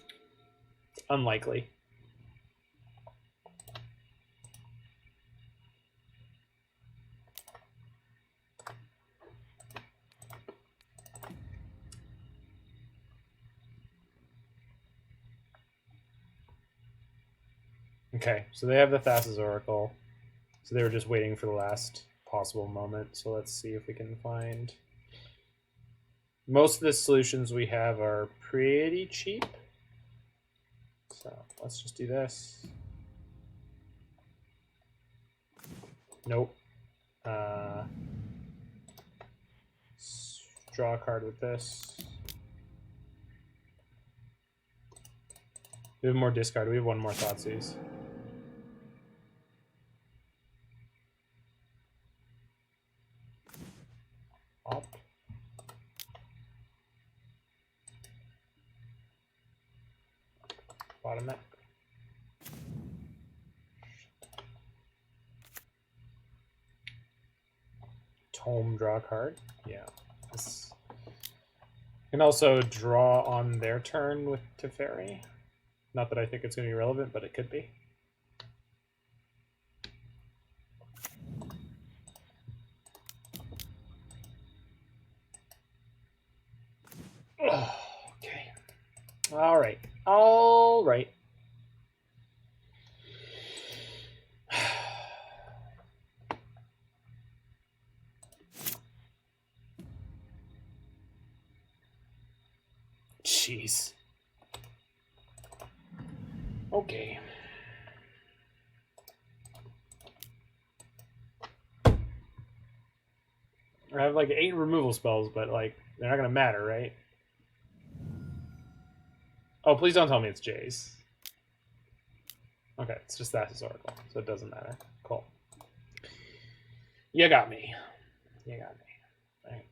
[SPEAKER 1] unlikely. Okay, so they have the Thassa's Oracle. So they were just waiting for the last possible moment. So let's see if we can find... Most of the solutions we have are pretty cheap. So let's just do this. Nope. Draw a card with this. We have more discard. We have one more Thoughtseize. Up. Bottom deck. Tome, draw a card. Yeah. This... You can also draw on their turn with Teferi. Not that I think it's going to be relevant, but it could be. Oh, okay. All right. All right. Jeez. Okay. I have like 8 removal spells, but like they're not gonna matter, right? Oh, please don't tell me it's Jace. Okay, it's just that historical, so it doesn't matter. Cool. You got me. You got me. All right.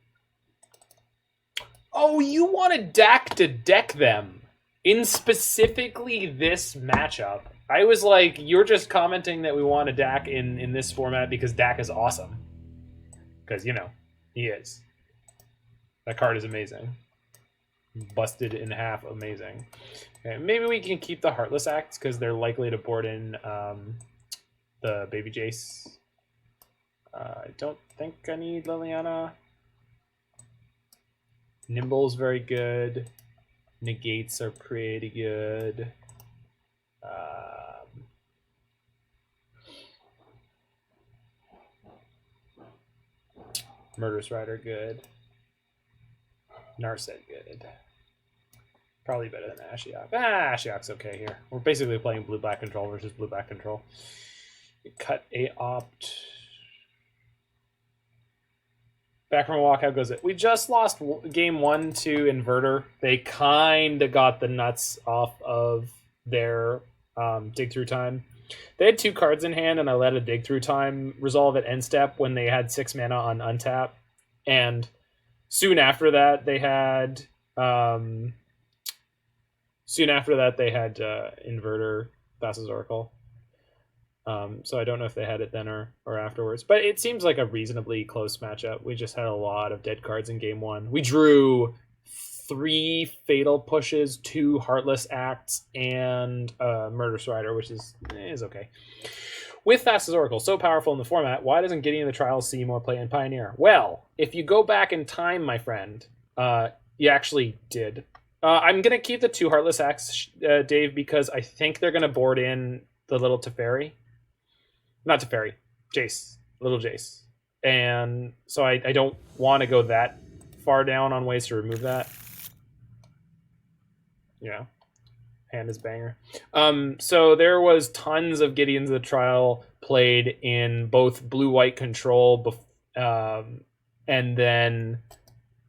[SPEAKER 1] Oh, you wanted Dak to deck them in specifically this matchup. I was like, you're just commenting that we want a Dak in this format because Dak is awesome. Because, you know, he is. That card is amazing. Busted in half, amazing. Okay, maybe we can keep the Heartless Act because they're likely to board in the Baby Jace. I don't think I need Liliana. Nimble's very good. Negates are pretty good. Murderous Rider good. Narset good. Probably better than Ashiok. Ashiok's okay here. We're basically playing blue-black control versus blue-black control. We cut a opt. Back from a walk, how goes it? We just lost game 1 to Inverter. They kind of got the nuts off of their dig through time. They had 2 cards in hand, and I let a dig through time resolve at end step when they had 6 mana on untap. And soon after that, they had Inverter, Thassa's Oracle. So I don't know if they had it then or afterwards. But it seems like a reasonably close matchup. We just had a lot of dead cards in game 1. We drew 3 Fatal Pushes, 2 Heartless Acts, and Murderous Rider, which is okay. With Thassa's Oracle, so powerful in the format, why doesn't Gideon the Trials see more play in Pioneer? Well, if you go back in time, my friend, you actually did. I'm going to keep the 2 Heartless Acts, Dave, because I think they're going to board in the little Teferi. Not Teferi, Jace. Little Jace. And so I don't want to go that far down on ways to remove that. Yeah. Hand is banger. So there was tons of Gideons of the Trial played in both blue-white control, and then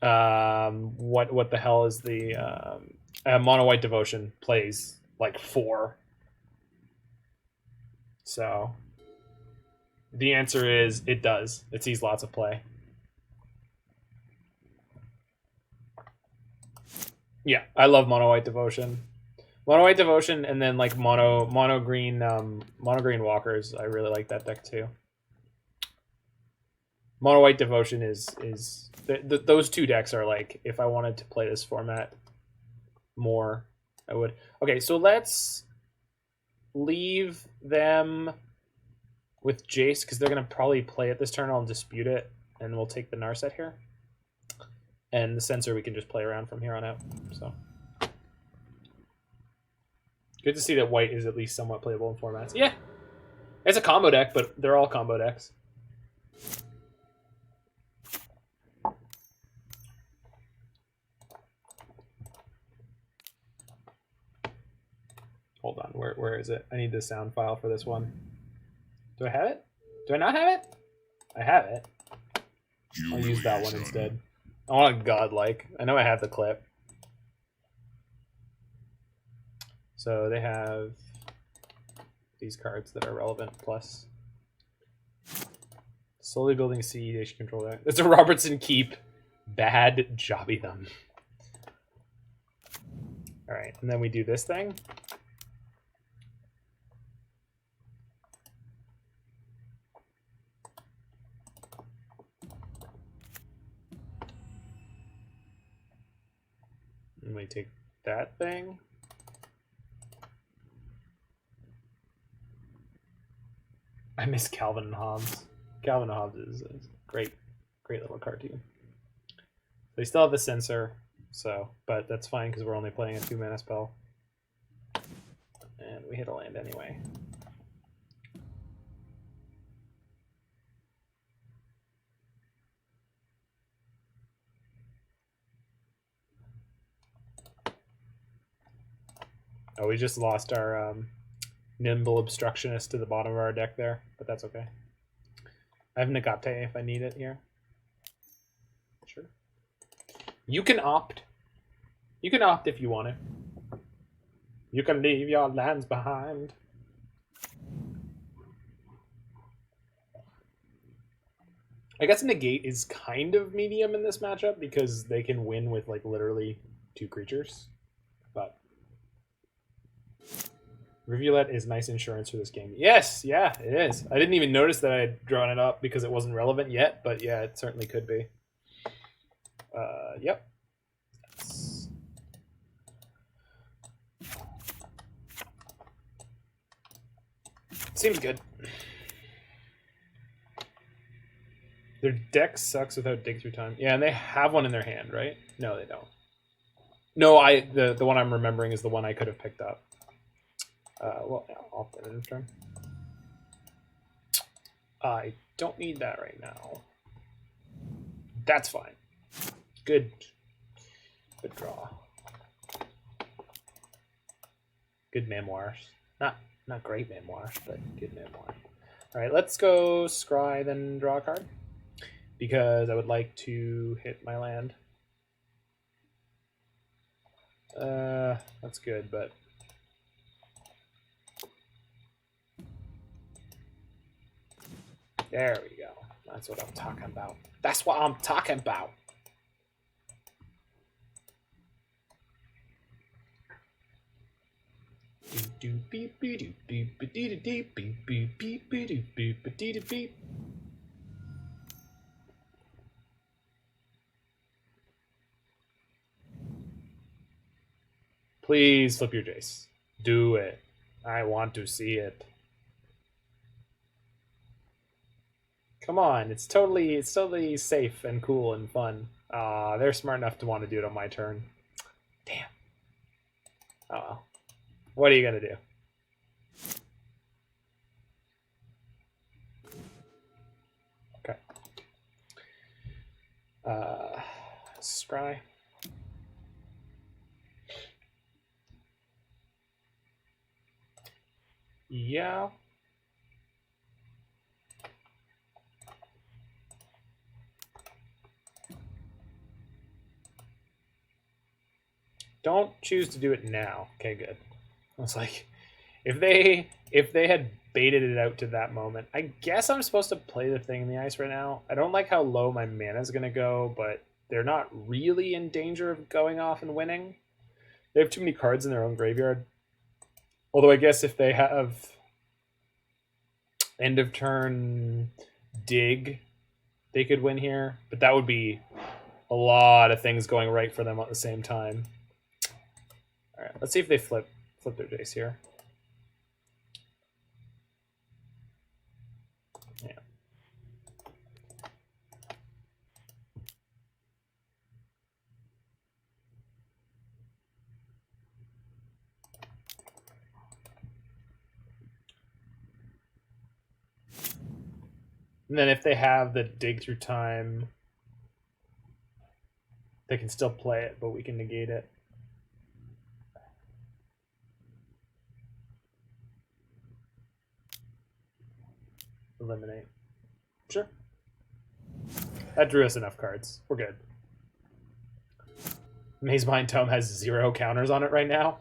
[SPEAKER 1] what the hell is the mono-white devotion plays like 4. So the answer is it does. It sees lots of play. Yeah, I love mono-white devotion. Mono-white devotion and then like mono green walkers. I really like that deck too. Mono-white devotion is those 2 decks are like, if I wanted to play this format more, I would. Okay, so let's leave them with Jace because they're gonna probably play it this turn. I'll dispute it, and we'll take the Narset here. And the Censor we can just play around from here on out. So good to see that white is at least somewhat playable in formats. Yeah, it's a combo deck, but they're all combo decks. Hold on, where is it? I need the sound file for this one. Do I have it? Do I not have it? I have it. I'll use that one instead. I want a godlike. I know I have the clip. So they have these cards that are relevant, plus slowly building siege control there. It's a Robertson Keep. Bad jobby them. Alright, and then we do this thing. And we take that thing. I miss Calvin and Hobbes. Calvin and Hobbes is a great little cartoon. They still have the censor, so, but that's fine because we're only playing a 2-mana spell. And we hit a land anyway. Oh, we just lost our Nimble Obstructionist to the bottom of our deck there, but that's okay. I have Negate if I need it here. Sure. You can opt. You can opt if you want to. You can leave your lands behind. I guess Negate is kind of medium in this matchup because they can win with like literally 2 creatures. But Rivulet is nice insurance for this game. Yes, yeah, it is. I didn't even notice that I had drawn it up because it wasn't relevant yet, but yeah, it certainly could be. Yep. Seems good. Their deck sucks without dig through time. Yeah, and they have one in their hand, right? No, they don't. No, the one I'm remembering is the one I could have picked up. Well, yeah, I'll put it in turn. I don't need that right now. That's fine. Good draw. Good memoirs. Not great memoirs, but good memoirs. All right, let's go scry, then draw a card. Because I would like to hit my land. That's good, but... There we go. That's what I'm talking about. That's what I'm talking about. Please flip your Jace. Do it. I want to see it. Come on, it's totally safe and cool and fun. They're smart enough to want to do it on my turn. Damn. Oh well. What are you gonna do? Okay. Scry. Yeah. Don't choose to do it now. Okay, good. I was like, if they had baited it out to that moment, I guess I'm supposed to play the thing in the ice right now. I don't like how low my mana is going to go, but they're not really in danger of going off and winning. They have too many cards in their own graveyard. Although I guess if they have end of turn dig, they could win here. But that would be a lot of things going right for them at the same time. All right, let's see if they flip their Jace here. Yeah. And then if they have the dig through time, they can still play it, but we can negate it. Eliminate. Sure. That drew us enough cards. We're good. Mazemind Tome has 0 counters on it right now.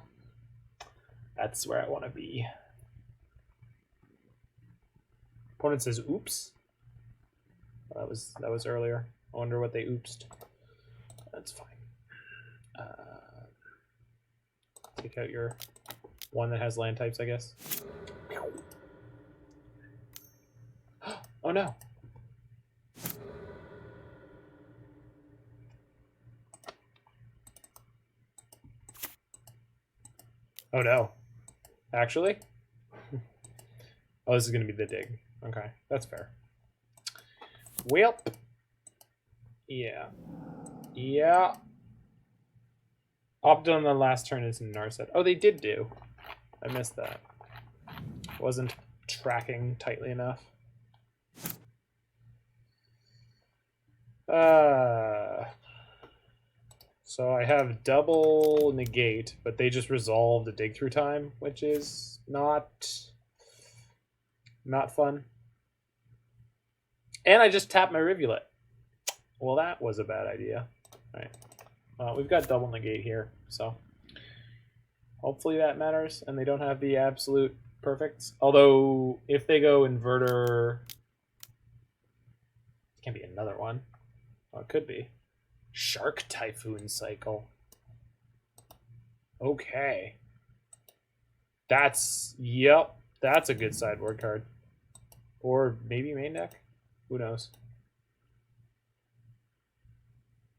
[SPEAKER 1] That's where I want to be. Opponent says, oops. That was earlier. I wonder what they oopsed. That's fine. Take out your one that has land types, I guess. Oh no. Oh no. Actually? Oh, this is going to be the dig. Okay, that's fair. Well. Yeah. Yeah. Opted on the last turn is Narset. Oh, they did do. I missed that. Wasn't tracking tightly enough. So I have double negate, but they just resolve the dig through time, which is not fun. And I just tapped my Rivulet. Well, that was a bad idea. All right. We've got double negate here, so hopefully that matters, and they don't have the absolute perfects. Although, if they go inverter... It can't be another one. Oh, it could be. Shark Typhoon Cycle. Okay. Yep, that's a good sideboard card. Or maybe main deck? Who knows?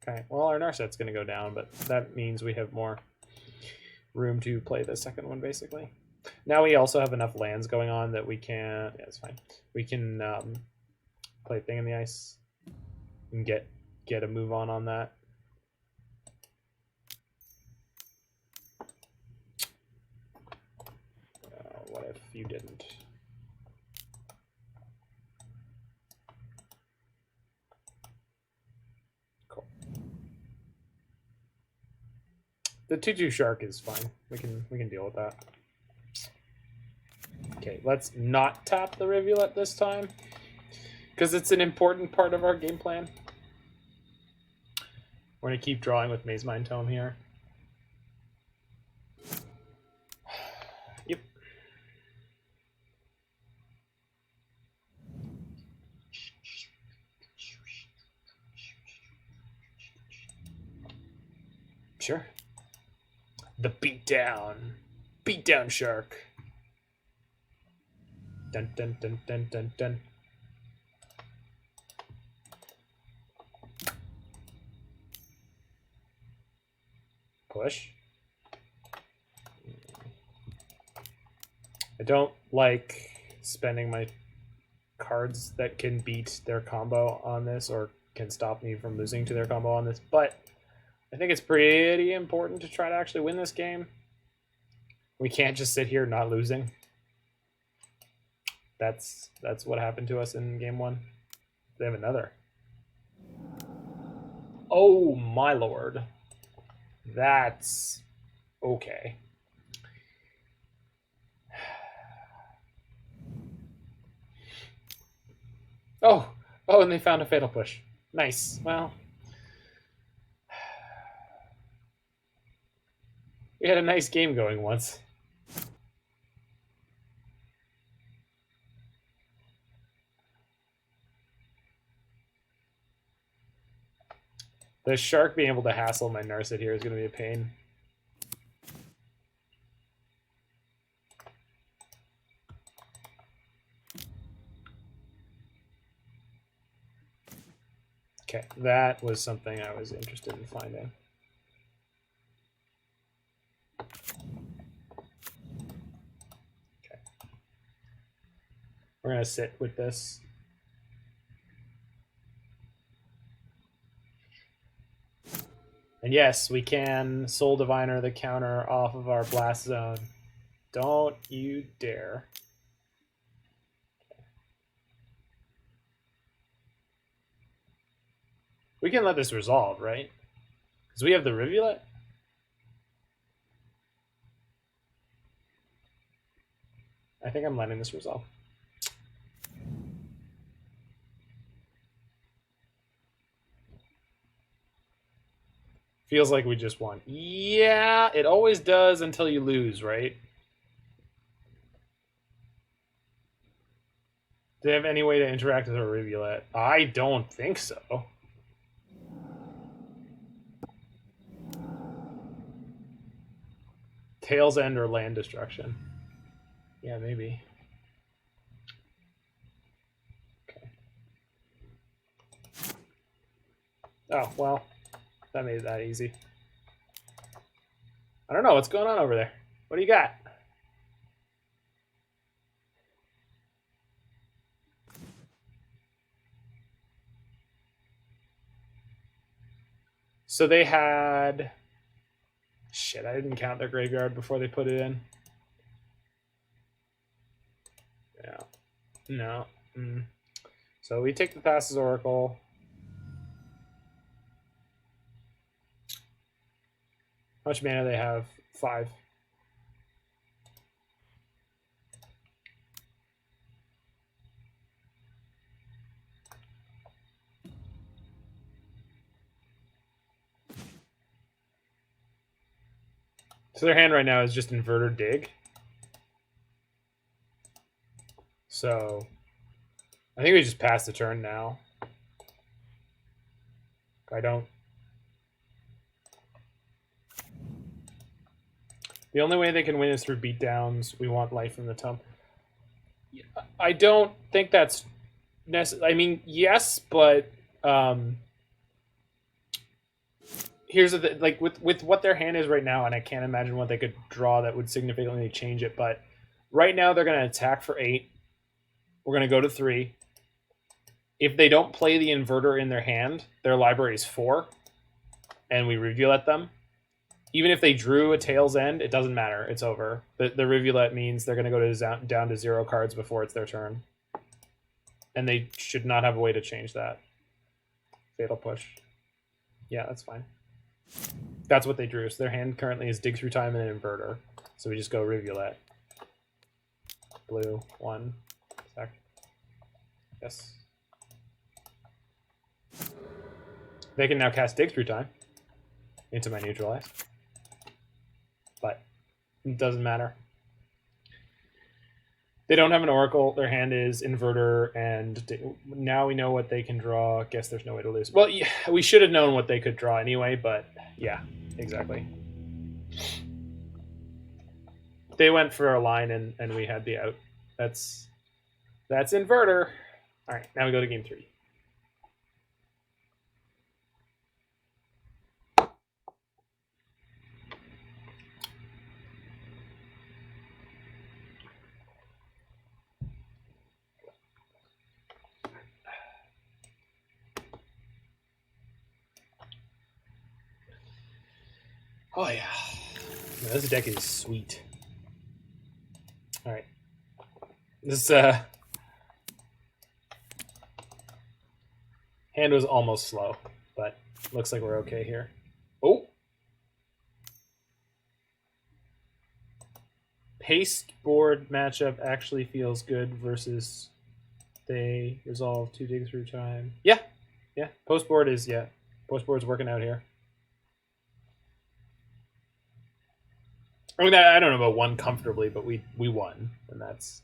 [SPEAKER 1] Okay, well, our Narset's going to go down, but that means we have more room to play the second one, basically. Now we also have enough lands going on that we can... Yeah, it's fine. We can play Thing in the Ice and get a move on that. What if you didn't? Cool. The 2/2 shark is fine. We can deal with that. Okay, let's not tap the Rivulet this time, because it's an important part of our game plan. We're going to keep drawing with Mazemind Tome here. Yep. Sure. The beatdown. Beatdown shark. Dun dun dun dun dun dun. Push. I don't like spending my cards that can beat their combo on this or can stop me from losing to their combo on this, but I think it's pretty important to try to actually win this game. We can't just sit here not losing. That's what happened to us in game one. They have another. Oh my lord. That's okay. Oh, and they found a fatal push. Nice. Well, we had a nice game going once. The shark being able to hassle my Narset here is going to be a pain. Okay, that was something I was interested in finding. Okay. We're going to sit with this. And yes, we can Soul Diviner the counter off of our blast zone. Don't you dare. We can let this resolve, right? Because we have the Rivulet. I think I'm letting this resolve. Feels like we just won. Yeah, it always does until you lose, right? Do they have any way to interact with a Rivulet? I don't think so. Tail's End or land destruction. Yeah, maybe. Okay. Oh, well, that made it that easy. I don't know what's going on over there. What do you got? So they had... Shit, I didn't count their graveyard before they put it in. Yeah. No. So we take the Thassa's Oracle. How much mana do they have? 5. So their hand right now is just Inverter Dig. So I think we just pass the turn now. I don't. The only way they can win is through beatdowns. We want life from the tome. I don't think that's necessary. I mean, yes, but here's the like with what their hand is right now, and I can't imagine what they could draw that would significantly change it. But right now they're going to attack for 8. We're going to go to 3. If they don't play the inverter in their hand, their library is 4, and we Rivulet them. Even if they drew a Tail's End, it doesn't matter. It's over. The Rivulet means they're going to go to down to 0 cards before it's their turn. And they should not have a way to change that. Fatal Push. Yeah, that's fine. That's what they drew. So their hand currently is Dig Through Time and an Inverter. So we just go Rivulet. Blue, 1. Sec. Yes. They can now cast Dig Through Time into my Neutralize. But it doesn't matter. They don't have an Oracle. Their hand is Inverter, and now we know what they can draw. Guess there's no way to lose. Well, yeah, we should have known what they could draw anyway, but yeah, exactly. They went for a line, and we had the out. That's Inverter. All right, now we go to game 3. Oh yeah, this deck is sweet. All right, this hand was almost slow, but looks like we're okay here. Oh, pasteboard matchup actually feels good versus they resolve 2 Dig Through Time. Yeah, postboard is postboard's working out here. I mean, I don't know about won comfortably, but we won, and that's...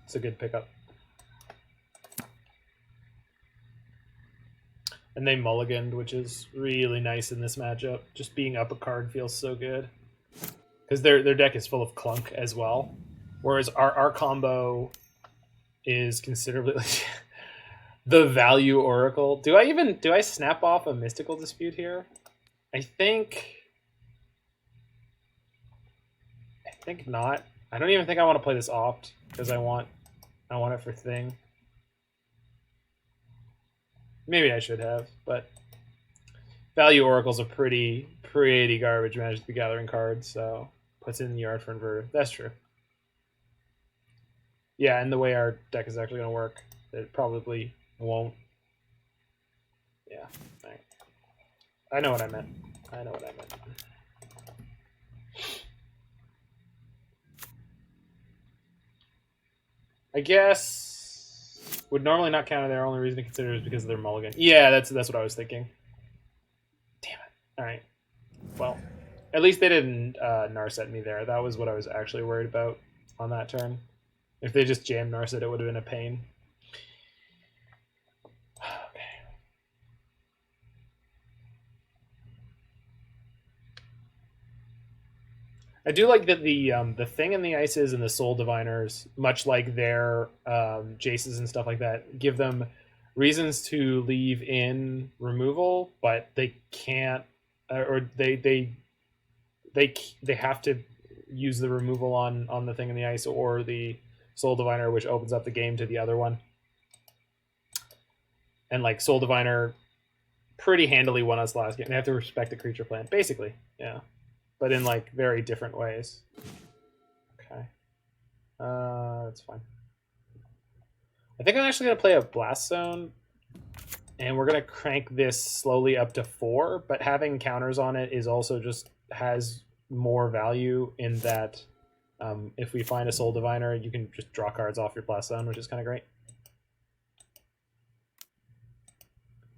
[SPEAKER 1] It's a good pickup. And they mulliganed, which is really nice in this matchup. Just being up a card feels so good. Because their deck is full of clunk as well. Whereas our combo is considerably... the value Oracle. Do I snap off a Mystical Dispute here? I think not. I don't even think I want to play this Opt, because I want it for Thing. Maybe I should have, but value Oracle's a pretty garbage Magic the Gathering card, so puts it in the yard for Inverter. That's true. Yeah, and the way our deck is actually going to work, it probably won't. Yeah, right. I know what I meant. I know what I meant. I guess would normally not counter their only reason to consider is because of their mulligan. Yeah, that's what I was thinking. Damn it. All right. Well, at least they didn't Narset me there. That was what I was actually worried about on that turn. If they just jammed Narset, it would have been a pain. Okay. I do like that the thing in the ices and the soul diviners, much like their Jaces and stuff like that, give them reasons to leave in removal, but they can't, or they have to use the removal on the thing in the ice or the soul diviner, which opens up the game to the other one. And like soul diviner pretty handily won us last game. They have to respect the creature plan, basically. Yeah. But in like very different ways. Okay. That's fine. I think I'm actually going to play a Blast Zone, and we're going to crank this slowly up to 4, but having counters on it is also just has more value in that if we find a Soul Diviner, you can just draw cards off your Blast Zone, which is kind of great.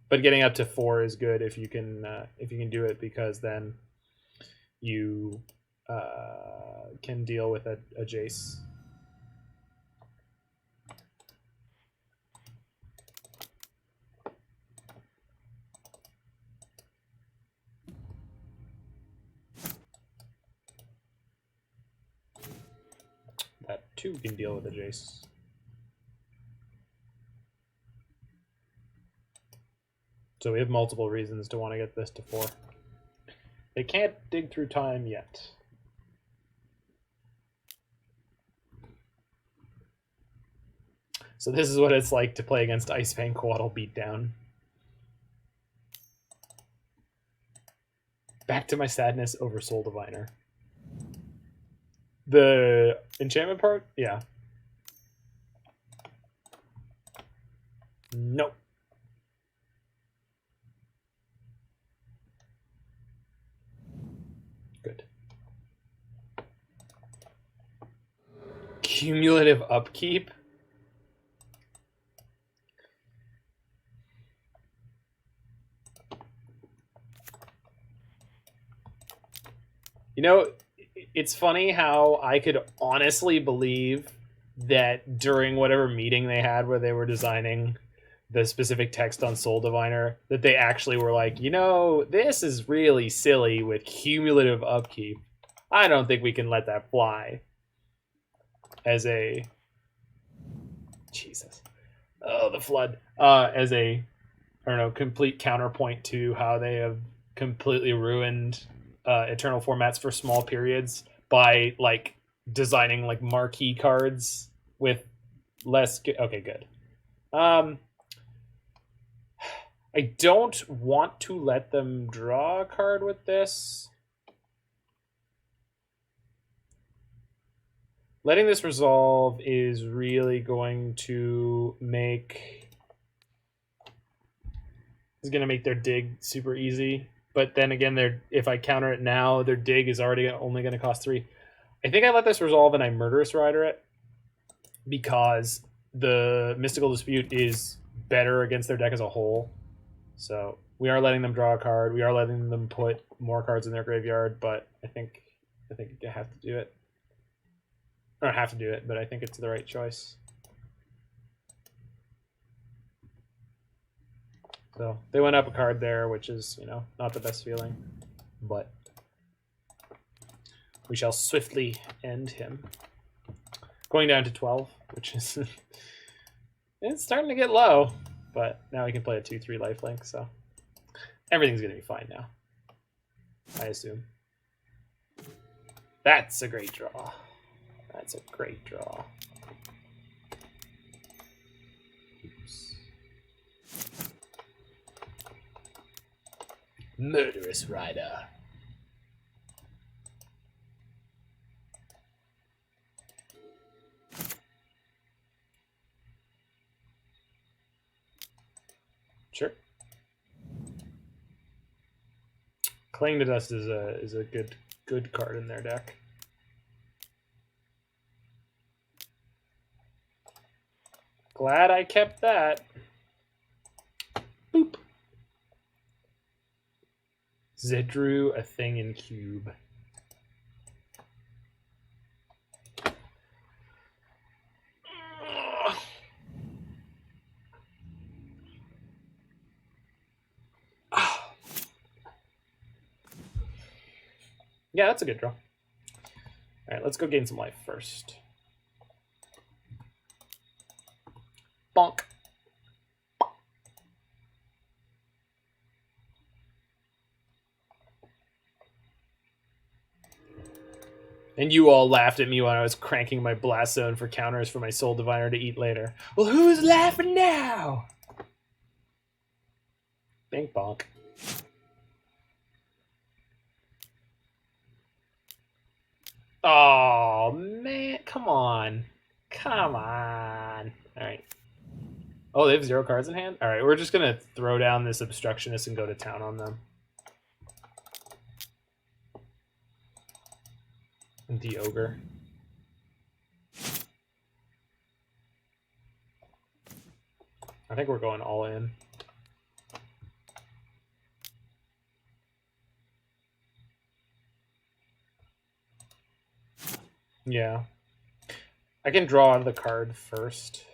[SPEAKER 1] But getting up to 4 is good if you can do it, because then you can deal with a Jace. That 2 can deal with a Jace. So we have multiple reasons to want to get this to 4. They can't dig through time yet. So this is what it's like to play against Icefang Coatl Beatdown. Back to my sadness over Soul Diviner. The enchantment part? Yeah. Nope. Good. Cumulative upkeep? You know, it's funny how I could honestly believe that during whatever meeting they had where they were designing the specific text on Soul Diviner, that they actually were like, you know, this is really silly with cumulative upkeep. I don't think we can let that fly. As a... Jesus. Oh, the flood. As a, I don't know, complete counterpoint to how they have completely ruined Eternal formats for small periods by like designing like marquee cards with less. Okay, good. I don't want to let them draw a card with this. Letting this resolve is really going to make their dig super easy. But then again, if I counter it now, their dig is already only going to cost 3. I think I let this resolve and I Murderous Rider it, because the Mystical Dispute is better against their deck as a whole. So we are letting them draw a card. We are letting them put more cards in their graveyard, but I think I have to do it. I don't have to do it, but I think it's the right choice. So they went up a card there, which is, you know, not the best feeling, but we shall swiftly end him. Going down to 12, which is it's starting to get low, but now we can play a 2/3 lifelink, so everything's gonna be fine now, I assume. That's a great draw. That's a great draw. Oops. Murderous Rider. Sure. Cling to Dust is a good card in their deck. Glad I kept that. Boop. Zedrew, a thing in cube. Yeah, that's a good draw. All right, let's go gain some life first. Bonk. And you all laughed at me when I was cranking my Blast Zone for counters for my Soul Diviner to eat later. Well, who's laughing now? Bink bonk. Oh, man. Come on. Come on. All right. Oh, they have 0 cards in hand? All right, we're just going to throw down this Obstructionist and go to town on them. And the Ogre. I think we're going all in. Yeah. I can draw the card first,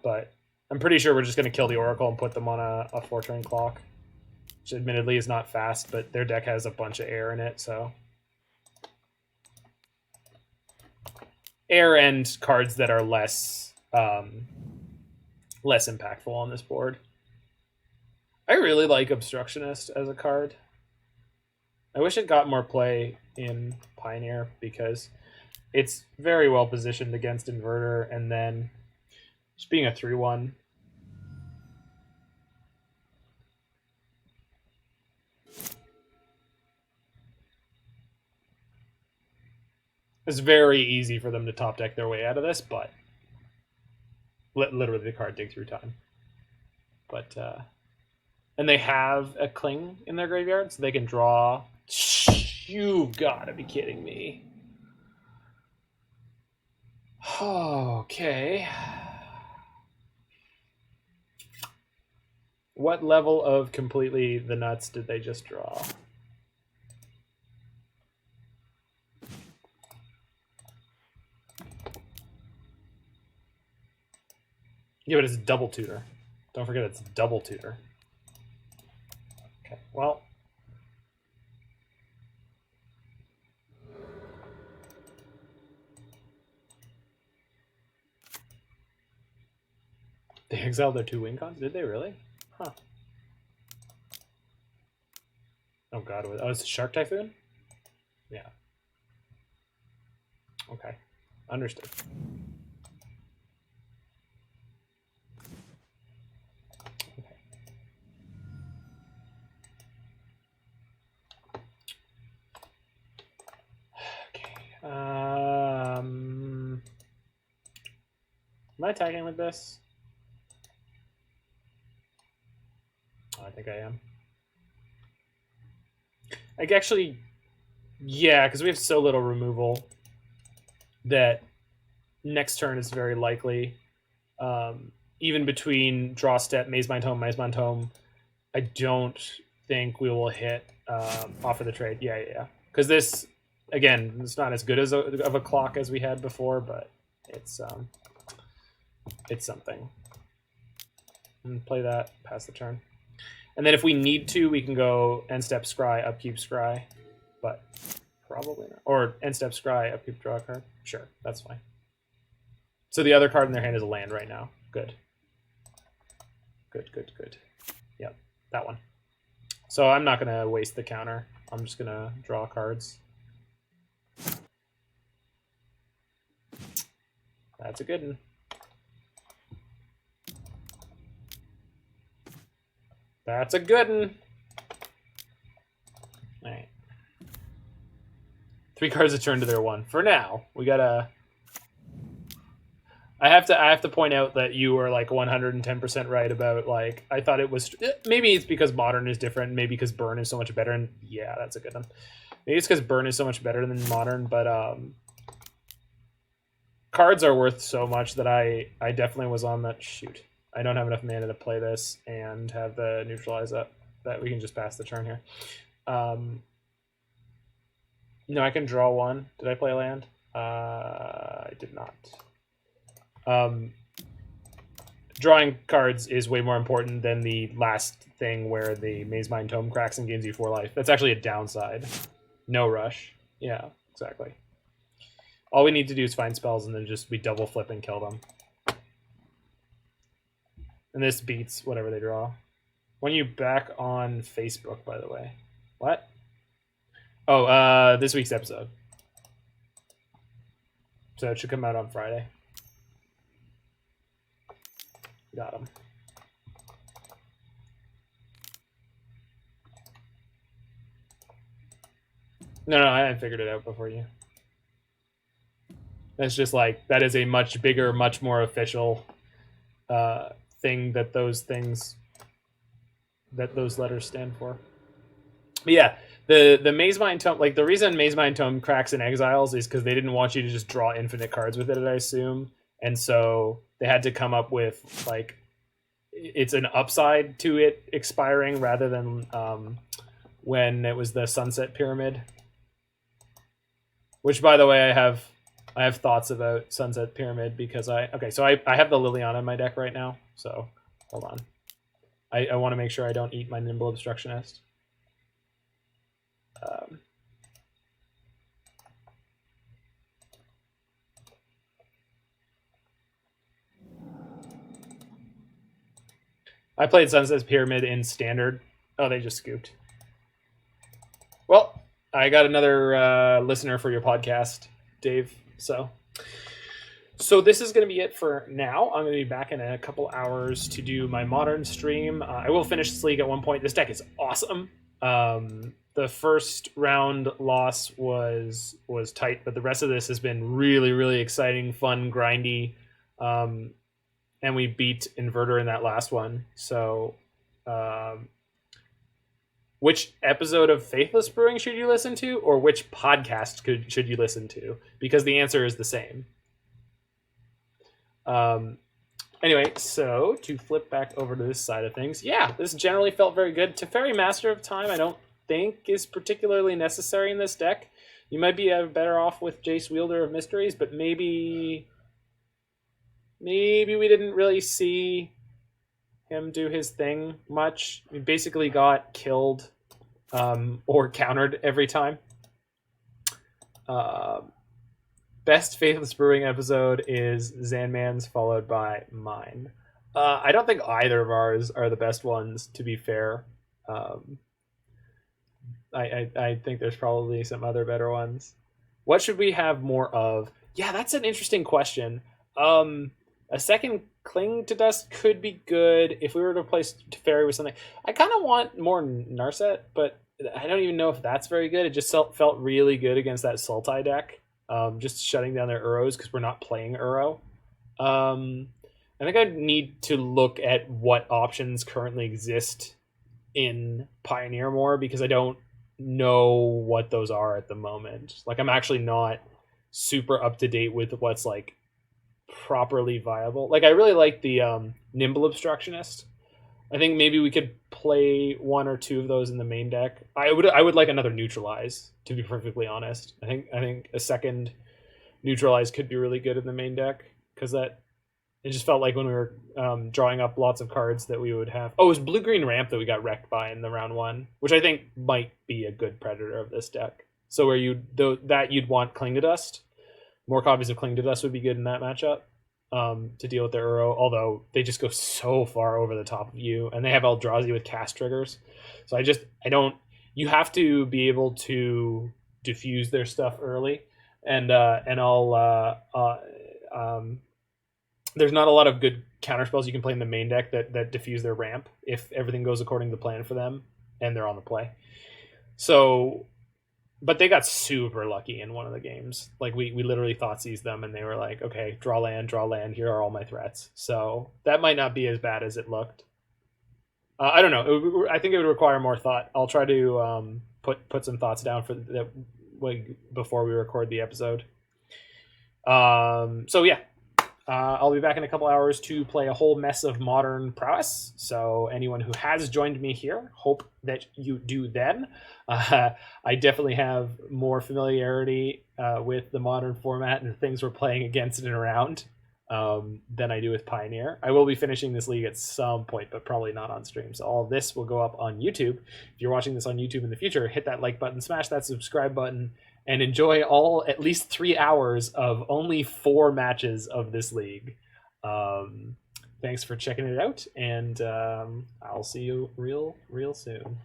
[SPEAKER 1] but I'm pretty sure we're just going to kill the Oracle and put them on a 4-turn clock, which admittedly is not fast, but their deck has a bunch of air in it, so. Air and cards that are less impactful on this board. I really like Obstructionist as a card. I wish it got more play in Pioneer because it's very well positioned against Inverter, and then just being a 3/1. It's very easy for them to top deck their way out of this, but literally the card dig through time. But and they have a Cling in their graveyard, so they can draw. You gotta be kidding me. Okay. What level of completely the nuts did they just draw? Yeah, but it's double tutor. Don't forget it's double tutor. Okay, well. They exiled their 2 win cons? Did they really? Huh. Oh god, it's a Shark Typhoon? Yeah. Okay. Understood. Okay. Am I attacking with this? Oh, I think I am. Like, actually, yeah, because we have so little removal that next turn is very likely. Even between draw step, Mazemind Tome, I don't think we will hit offer the trade. Yeah. Because this, again, it's not as good as of a clock as we had before, but it's something. And play that, pass the turn. And then if we need to, we can go end step scry, upkeep scry, but probably not. Or end step scry, upkeep draw a card. Sure, that's fine. So the other card in their hand is a land right now. Good. Yep, that one. So I'm not going to waste the counter. I'm just going to draw cards. That's a good one. That's a good one. All right. 3 cards a turn to their 1. For now, we gotta... I have to point out that you were like 110% right about like I thought it was maybe it's because modern is different, maybe because burn is so much better, and yeah, that's a good one. Maybe it's because burn is so much better than modern, but cards are worth so much that I definitely was on that. Shoot, I don't have enough mana to play this and have the neutralize up that we can just pass the turn here. No, I can draw one. Did I play a land? I did not. Drawing cards is way more important than the last thing where the Mazemind Tome cracks and gains you 4 life. That's actually a downside. No rush. Yeah, exactly. All we need to do is find spells and then just we double flip and kill them. And this beats whatever they draw. When are you back on Facebook, by the way? What? Oh, this week's episode. So it should come out on Friday. Got him. No, I hadn't figured it out before you. That's just like, that is a much bigger, much more official thing that those letters stand for. But yeah, the Mazemind Tome, like the reason Mazemind Tome cracks and exiles is because they didn't want you to just draw infinite cards with it, I assume. And so they had to come up with like, it's an upside to it expiring rather than when it was the Sunset Pyramid. Which, by the way, I have thoughts about Sunset Pyramid because I have the Liliana in my deck right now. So hold on, I want to make sure I don't eat my Nimble Obstructionist. I played Sunset Pyramid in Standard. Oh, they just scooped. Well, I got another listener for your podcast, Dave. So this is going to be it for now. I'm going to be back in a couple hours to do my modern stream. I will finish this league at one point. This deck is awesome. The first round loss was tight, but the rest of this has been really, really exciting, fun, grindy. And we beat Inverter in that last one. So which episode of Faithless Brewing should you listen to, or which podcast should you listen to? Because the answer is the same. Anyway, so to flip back over to this side of things, yeah, this generally felt very good. Teferi Master of Time, I don't think is particularly necessary in this deck. You might be better off with Jace Wielder of Mysteries, but maybe we didn't really see him do his thing much. He basically got killed or countered every time. Best Faithless Brewing episode is Zanman's, followed by mine. I don't think either of ours are the best ones, to be fair. I think there's probably some other better ones. What should we have more of? Yeah, that's an interesting question. A second Cling to Dust could be good if we were to replace Teferi with something. I kind of want more Narset, but I don't even know if that's very good. It just felt really good against that Sultai deck. Just shutting down their Uros because we're not playing Uro. I think I need to look at what options currently exist in Pioneer more because I don't know what those are at the moment. Like I'm actually not super up to date with what's like properly viable. Like I really like the Nimble Obstructionist. I think maybe we could play one or two of those in the main deck. I would like another Neutralize, to be perfectly honest. I think a second Neutralize could be really good in the main deck because that it just felt like when we were drawing up lots of cards that we would have. Oh, it was Blue-Green Ramp that we got wrecked by in the round one, which I think might be a good predator of this deck. So where you'd want Cling to Dust. More copies of Cling to Dust would be good in that matchup to deal with their Uro, although they just go so far over the top of you, and they have Eldrazi with cast triggers. So you have to be able to diffuse their stuff early, and there's not a lot of good counterspells you can play in the main deck that diffuse their ramp if everything goes according to plan for them and they're on the play. So But they got super lucky in one of the games. Like we literally Thoughtseize them, and they were like, "Okay, draw land. Here are all my threats." So that might not be as bad as it looked. I don't know. I think it would require more thought. I'll try to put some thoughts down for that before we record the episode. So yeah, I'll be back in a couple hours to play a whole mess of Modern Prowess. So anyone who has joined me here, hope that you do then. I definitely have more familiarity with the Modern format and the things we're playing against and around than I do with Pioneer. I will be finishing this league at some point, but probably not on stream. So all of this will go up on YouTube. If you're watching this on YouTube in the future, hit that like button, smash that subscribe button, and enjoy at least 3 hours of only 4 matches of this league. Thanks for checking it out, and I'll see you real soon.